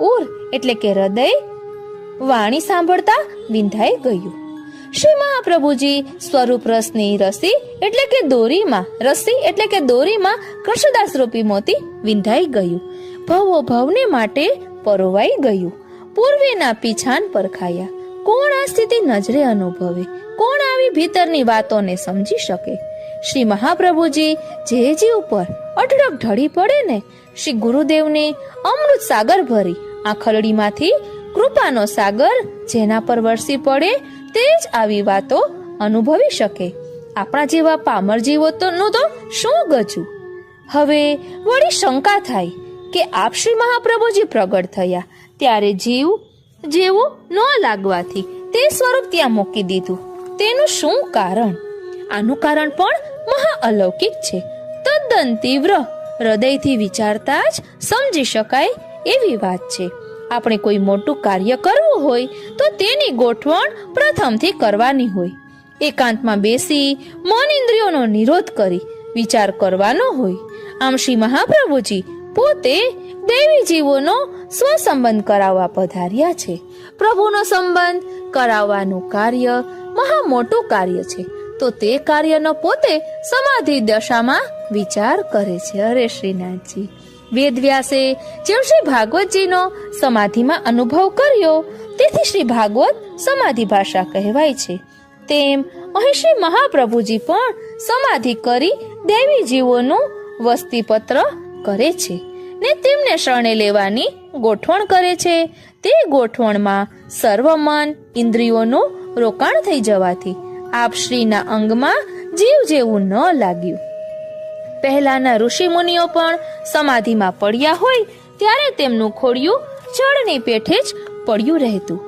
ઉર એટલે કે હૃદય વાણી સાંભળતા વિંધાઈ ગયું. શ્રી મહાપ્રભુજી સ્વરૂપ રસની રસી એટલે કે દોરીમાં કૃષ્ણદાસ રૂપી મોતી વિંધાઈ ગયું. ભવો ભવને માટે પરોવાઈ ગયું. પૂર્વેના પીછાન પરખાયા. કોણ આ સ્થિતિ નજરે અનુભવે? કોણ આવી ભીતરની વાતોને સમજી શકે? શ્રી મહાપ્રભુજી જે જીવ પર અઢળક ઢળી પડે ને, શ્રી ગુરુદેવને અમૃત સાગર ભરી આંખલડીમાંથી કૃપાનો સાગર જેના પર વરસી પડે તે જ આવી વાતો અનુભવી શકે. આપણા જેવા પામર જીવો નું તો શું ગજું? હવે વળી શંકા થાય કે આપ શ્રી મહાપ્રભુજી પ્રગટ થયા ત્યારે જીવ જેવું ન લાગવાથી તે સ્વરૂપ ત્યાં મૂકી દીધું. તેનું શું કારણ? આનું કારણ પણ મહા અલૌકિક છે. તદ્દન તીવ્ર, હૃદયથી વિચારતા જ સમજી શકાય એવી વાત છે. આપણે કોઈ મોટું કાર્ય કરવું હોય તો તેની ગોઠવણ પ્રથમથી કરવાની હોય. એકાંતમાં બેસી મન ઇન્દ્રિયોનો નિરોધ કરી વિચાર કરવાનો હોય. આમ શ્રી મહાપ્રભુજી પોતે દેવી જીવોનો સ્વસંબંધ કરાવવા પધાર્યા છે. પ્રભુનો સંબંધ કરાવવાનું કાર્ય મહા મોટું કાર્ય છે. તો તે કાર્યનો પોતે સમાધિ દશામાં વિચાર કરે છે. અરે શ્રીનાથજી, વેદવ્યાસે જેમ શ્રી ભાગવતજીનો સમાધિમાં અનુભવ કર્યો તેથી શ્રી ભાગવત સમાધિ ભાષા કહેવાય છે. તેમ અહીં શ્રી મહાપ્રભુજી પણ સમાધિ કરી દેવી જીવોનું વસ્તીપત્ર કરે છે ને તેમને શરણે લેવાની ગોઠવણ કરે છે. તે ગોઠવણમાં સર્વ મન ઇન્દ્રિયોનું રોકાણ થઈ જવાથી આપ શ્રીના અંગમાં જીવ જેવું ન લાગ્યું. પહેલાના ઋષિ મુનિઓ પણ સમાધિમાં પડ્યા હોય ત્યારે તેમનું ખોડિયું જળની પેઠે જ પડ્યું રહેતું.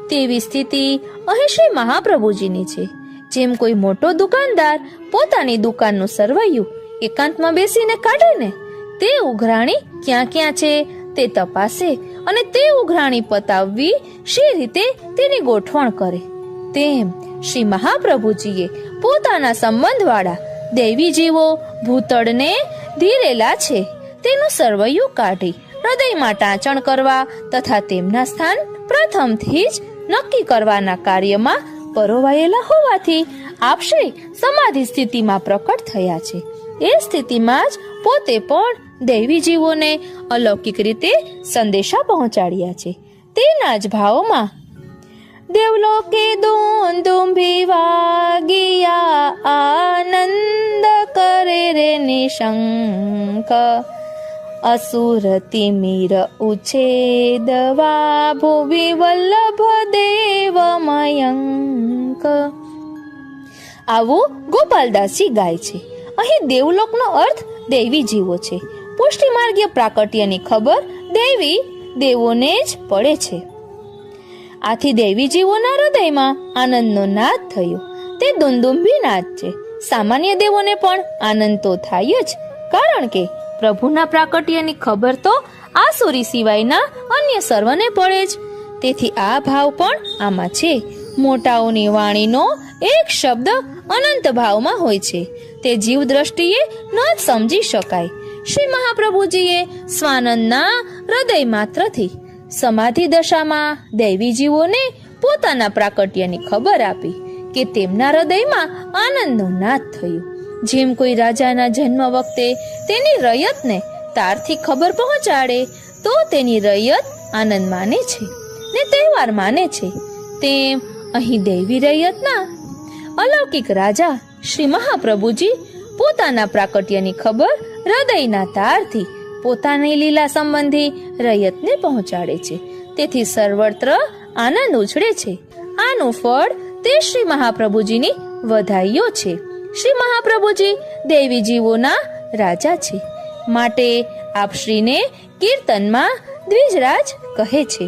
તેવી સ્થિતિ અહીં શ્રી મહાપ્રભુજીની છે. જેમ કોઈ મોટો દુકાનદાર પોતાની દુકાનનું સરવૈયું એકાંતમાં બેસીને કાઢે ને, તે ઉઘરાણી ક્યાં ક્યાં છે તે તપાસે અને તે ઉઘરાણી પતાવવી શી રીતે તેની ગોઠવણ કરે. તેમ શ્રી મહાપ્રભુજીએ પોતાના સંબંધવાળા દૈવી જીવો ભૂતળને ધીરેલા છે તેનું સરવૈયું કાઢી હૃદયમાં ટાંચણ કરવા તથા તેમના સ્થાન પ્રથમથી જ નક્કી કરવાના કાર્યમાં પરોવાયેલા હોવાથી આપ શ્રી સમાધિ સ્થિતિમાં પ્રકટ થયા છે. એ સ્થિતિમાં જ પોતે પણ દૈવી જીવોને અલૌકિક રીતે સંદેશા પહોંચાડ્યા છે. તેના જ ભાવમાં દેવલોકે દુંદુભી વાગિયા આનંદ કરે રે નિશંક અસુર તિમિર ઉછેદવા ભુવિ વલ્લભ દેવ મયંક. આવું ગોપાલદાસજી ગાય છે. અહીં દેવલોકનો અર્થ દૈવી જીવો છે. પુષ્ટિ માર્ગીય પ્રાકટ્યની ખબર દેવી દેવોને જ પડે છે. આથી દૈવી જીવોના હૃદયમાં આનંદનો નાદ થયો. તે દુંદુંભી નાદ છે. સામાન્ય દેવોને પણ આનંદ તો થાય જ, કારણ કે પ્રભુના પ્રાકટ્યની ખબર તો આસુરી સિવાયના અન્ય સર્વને પડે જ. તેથી આ ભાવ પણ આમાં છે. મોટાઓની વાણીનો એક શબ્દ અનંત ભાવમાં હોય છે. તે જીવ દ્રષ્ટિએ ન જ સમજી શકાય. શ્રી મહાપ્રભુજીએ સ્વાનંદના હૃદય માત્રથી સમાધિ દશામાં દૈવી જીવોને પોતાના પ્રાકટ્યની ખબર આપી કે તેમના હૃદયમાં આનંદનો નાદ થયો. જેમ કોઈ રાજાના જન્મ વખતે તેની રયતને તારથી ખબર પહોંચાડે તો તેની રયત આનંદ માને છે ને તહેવાર માને છે, તેમ અહીં દૈવી રયતના અલૌકિક રાજા શ્રી મહાપ્રભુજી પોતાના પ્રાકટ્યની ખબર હૃદયના તારથી પોતાની લીલા સંબંધી રયતને પહોંચાડે છે. તેથી સર્વત્ર આનંદ ઉછળે છે. આનું ફળ તે શ્રી મહાપ્રભુજીની વધાઈઓ છે. શ્રી મહાપ્રભુજી દૈવી જીવોના રાજા છે, માટે આપ શ્રીને કીર્તનમાં દ્વિજરાજ કહે છે.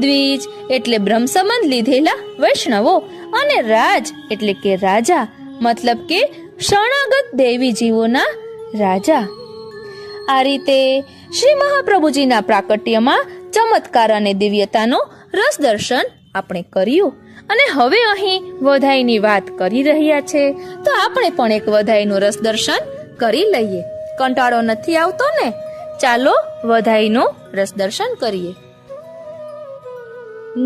દ્વિજ એટલે બ્રહ્મ સંબંધ લીધેલા વૈષ્ણવો અને રાજ એટલે કે રાજા, મતલબ કે શરણાગત દૈવી જીવોના રાજા. આ રીતે શ્રી મહાપ્રભુજીના પ્રાકટ્યમાં ચમત્કાર અને દિવ્યતાનો રસ દર્શન આપણે કર્યું. અને હવે અહીં વધાઈની વાત કરી રહ્યા છે તો આપણે પણ એક વધાઈનું રસ દર્શન કરી લઈએ. કંટાળો નથી આવતો ને? ચાલો વધાઈનું રસ દર્શન કરીએ.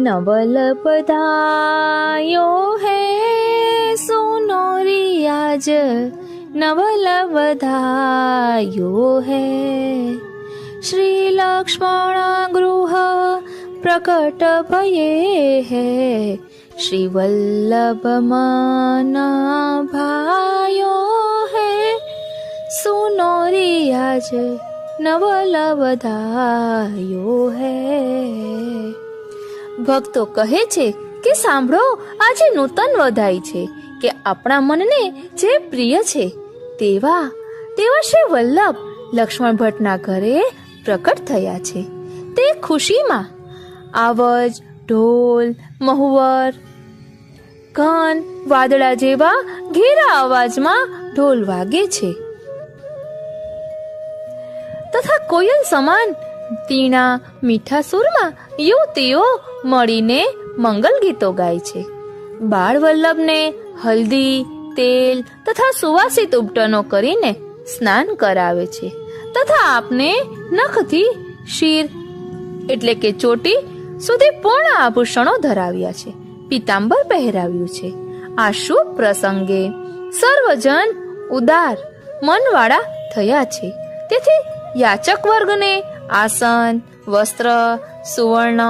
નવલ બધાયો હે સુનો રિયાજ, નવલ બધાયો હે શ્રી લક્ષ્મણ ગૃહ પ્રકટ ભયે હે શ્રી વલ્લભ મન ભાયો હે સુનો રિયાજ નવલ બધાયો હે. ભક્તો કહે છે કે સાંભળો, આજે નૂતન વધાઈ છે કે આપણા મનને જે પ્રિય છે તેવા શ્રી વલ્લભ લક્ષ્મણ ભટ્ટના ઘરે પ્રકટ થયા છે. તે ખુશીમાં આવજ, ઢોલ, મહુવર, ઘન, વાદળા જેવા ઘેરા અવાજમાં ઢોલ વાગે છે તથા કોયલ સમાન તીણા મીઠા સુરમાં યુવતીઓ મળીને મંગલ ગીતો ગાય છે. બાળ વલ્લભને હલ્દી, તેલ તથા સુવાસિત ઉપટનો કરીને સ્નાન કરાવે છે તથા આપને નખથી શિર એટલે કે ચોટી સુધી પૂર્ણ આભૂષણો ધરાવ્યા છે, પીતાંબર પહેરાવ્યું છે. આ શુભ પ્રસંગે સર્વજન ઉદાર મનવાળા થયા છે. તેથી યાચક વર્ગને આસન, વસ્ત્ર, સુવર્ણ,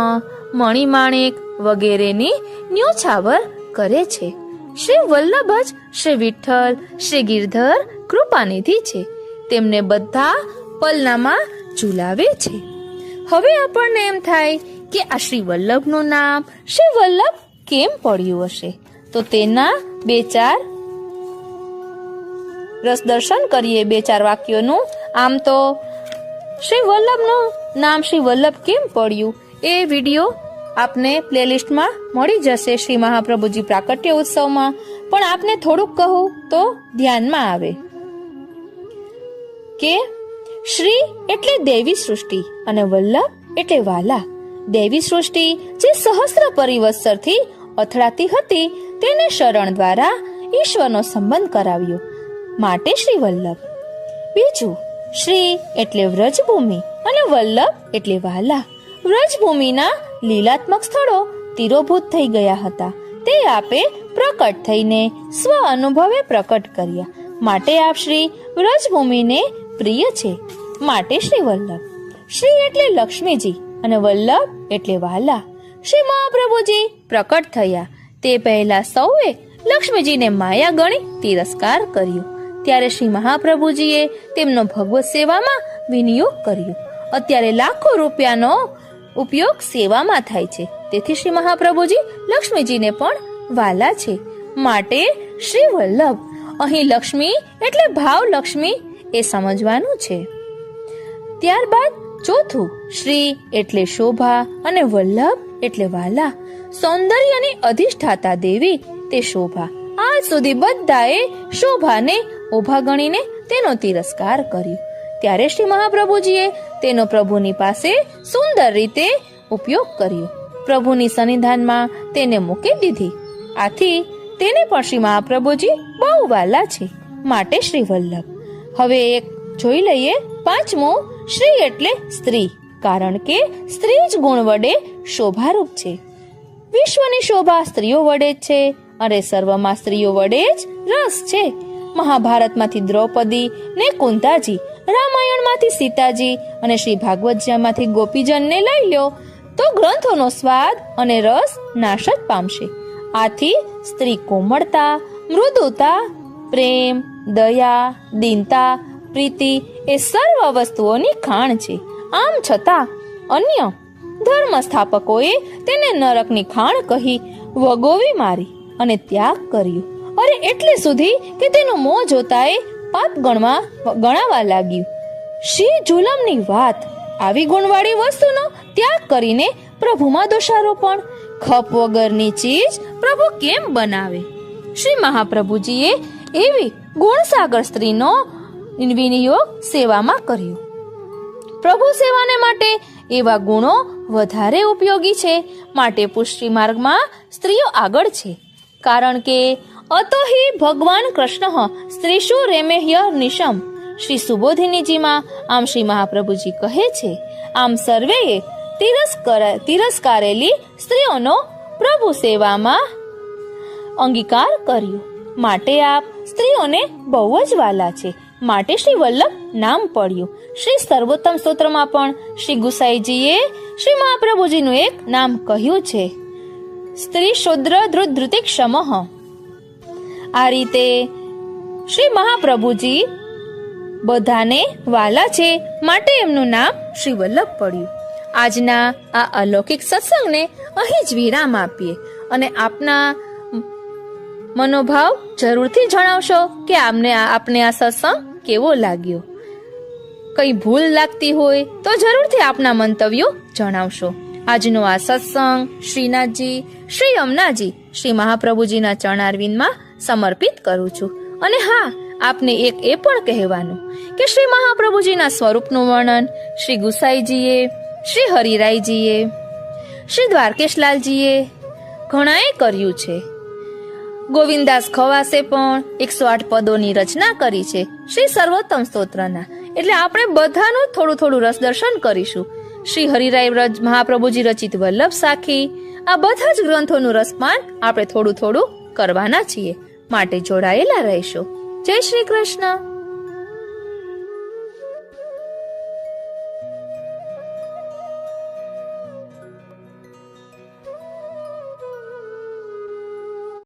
મણિમાણિક વગેરેની ન્યોછાવર કરે છે. શ્રી વલ્લભ જ શ્રી વિઠ્ઠલ, શ્રી ગિરધર કૃપાનિધિ છે. તેમને બધા પલનામાં ઝુલાવે છે. હવે આપણને એમ થાય કે આ શ્રી વલ્લભનું નામ શ્રી વલ્લભ કેમ પડ્યું હશે? તો તેના 2-4 રસ દર્શન કરીએ, 2-4 વાક્યોનું. આમ તો શ્રી વલ્લભનું નામ શ્રી વલ્લભ કેમ પડ્યું એ વિડીયો આપને પ્લેલિસ્ટમાં મળી જશે શ્રી મહાપ્રભુજી પ્રાકટ્ય ઉત્સવમાં. પણ આપને થોડુંક કહું તો ધ્યાનમાં આવે કે શ્રી એટલે દેવી સૃષ્ટિ અને વલ્લભ એટલે વાલા. દેવી સૃષ્ટિ જે સહસ્ર પરિવત્સરથી અથડાતી હતી તેને શરણ દ્વારા ઈશ્વરનો સંબંધ કરાવ્યો, માટે શ્રી વલ્લભ. બીજું, શ્રી એટલે વ્રજભૂમિ અને વલ્લભ એટલે વાલા. વ્રજભૂમિના લીલાત્મક સ્થળો તિરોભૂત થઈ ગયા હતા, તે આપે પ્રકટ થઈને સ્વ અનુભવે પ્રકટ કર્યા, માટે આપ શ્રી વ્રજભૂમિને પ્રિય છે, માટે શ્રી વલ્લભ. શ્રી એટલે લક્ષ્મીજી અને વલ્લભ એટલે વાલા. શ્રી મહાપ્રભુજી પ્રકટ થયા તે પહેલા સૌએ લક્ષ્મીજીને માયા ગણી તિરસ્કાર કર્યો. ત્યારે શ્રી મહાપ્રભુજીએ તેમનો ભગવત સેવામાં વિનિયોગ કર્યો. અત્યારે લાખો રૂપિયાનો ઉપયોગ સેવામાં થાય છે. તેથી શ્રી મહાપ્રભુજી લક્ષ્મીજીને પણ વાલા છે, માટે શ્રી વલ્લભ. અહીં લક્ષ્મી એટલે ભાવ લક્ષ્મી એ સમજવાનું છે. ત્યારબાદ ચોથું, શ્રી એટલે શોભા અને વલ્લભ એટલે વાલા. સૌંદર્યની અધિષ્ઠાતા દેવી તે શોભા. આજ સુધી બધાએ શોભાને ઓભા ગણીને તેનો તિરસ્કાર કર્યો. ત્યારે શ્રી મહાપ્રભુજીએ તેનો પ્રભુની પાસે સુંદર રીતે ઉપયોગ કર્યો. પ્રભુની સન્નિધાનમાં તેને મૂકી દીધી. આથી તેને પણ શ્રી મહાપ્રભુજી બહુ વાલા છે, માટે શ્રી વલ્લભ. હવે એક જોઈ લઈએ પાંચમું, શ્રી એટલે સ્ત્રી, કારણ કે સ્ત્રી જ ગુણ વડે શોભારૂપ છે. વિશ્વની શોભા સ્ત્રીઓ વડે જ છે, અરે સર્વમાં સ્ત્રીઓ વડે જ રસ છે. મહાભારતમાંથી દ્રૌપદી ને કુંતાજી, રામાયણમાંથી સીતાજી અને શ્રી ભાગવતજીમાંથી ગોપીજનને લઈ લ્યો તો ગ્રંથોનો સ્વાદ અને રસ નાશ જ પામશે. આથી સ્ત્રી કોમળતા, મૃદુતા, પ્રેમ, દયા, દીનતા, પ્રીતિ એ સર્વ વસ્તુઓની ખાણ છે. આમ છતાં અન્ય ધર્મ સ્થાપકોએ તેને નરકની ખાણ કહી વગોવી મારી અને ત્યાગ કર્યો. અરે એટલે સુધી કે તેનું મોં જોતાએ પાપ ગણાવા લાગ્યું. શી જુલમની વાત! આવી ગુણવાળી વસ્તુનો ત્યાગ કરીને પ્રભુમાં દોષારોપણ. ખપ વગરની ચીજ પ્રભુ કેમ બનાવે? શ્રી મહાપ્રભુજીએ એવી ગુણસાગર સ્ત્રીનો વિનિયોગ સેવામાં કર્યો. પ્રભુ સેવાને માટે એવા ગુણો વધારે ઉપયોગી છે. માટે પુષ્ટિ માર્ગમાં સ્ત્રીઓ આગળ છે. કારણ કે અતો હિ ભગવાન કૃષ્ણ સ્ત્રીષુ રેમેહ્ય નિશમ. શ્રી સુબોધિનીજીમાં આમ શ્રી મહાપ્રભુજી કહે છે, આમ સર્વેએ તિરસ્કારેલી સ્ત્રીઓનો પ્રભુ સેવામાં અંગીકાર કર્યો. માટે આપ સ્ત્રીઓને બહુ જ વાલા છે. માટે શ્રી વલ્લભ નામ પડ્યું. શ્રી સર્વોત્તમ સ્તોત્રમાં પણ શ્રી ગુસાઈજીએ શ્રી મહાપ્રભુજીનું એક નામ કહ્યું છે, સ્ત્રી શૂદ્ર ધૃતિ ક્ષમઃ. આ રીતે શ્રી મહાપ્રભુજી બધાને વાલા છે. માટે એમનું નામ શ્રી વલ્લભ પડ્યું. આજના આ અલૌકિક સત્સંગને અહીં જ વિરામ આપીએ અને આપના મનોભાવ જરૂરથી જણાવશો કે આપને આ સત્સંગ કેવો લાગ્યો. કઈ ભૂલ લાગતી હોય તો જરૂરથી આપના મંતવ્યો જણાવશો. આજનો આ સત્સંગ શ્રીનાથજી, શ્રી અમનાજી, શ્રી મહાપ્રભુજીના ચરણારવિંદમાં સમર્પિત કરું છું. અને હા, આપને એક એ પણ કહેવાનું કે શ્રી મહાપ્રભુજીના સ્વરૂપનું વર્ણન શ્રી ગુસાઈજીએ, શ્રી હરિરાયજીએ, શ્રી દ્વારકેશલાલજીએ ઘણાએ કર્યું છે. ગોવિંદાસ ખવાસે પણ 108 પદોની રચના કરી છે શ્રી સર્વોત્તમ સ્તોત્રના. એટલે આપણે બધાનું થોડું થોડું રસ દર્શન કરીશું. શ્રી હરિરાય મહાપ્રભુજી રચિત વલ્લભ સાખી, આ બધા જ ગ્રંથોનું રસપાન આપણે થોડું થોડું કરવાના છીએ. માટે જોડાયેલા રહેશો. જય શ્રી કૃષ્ણ.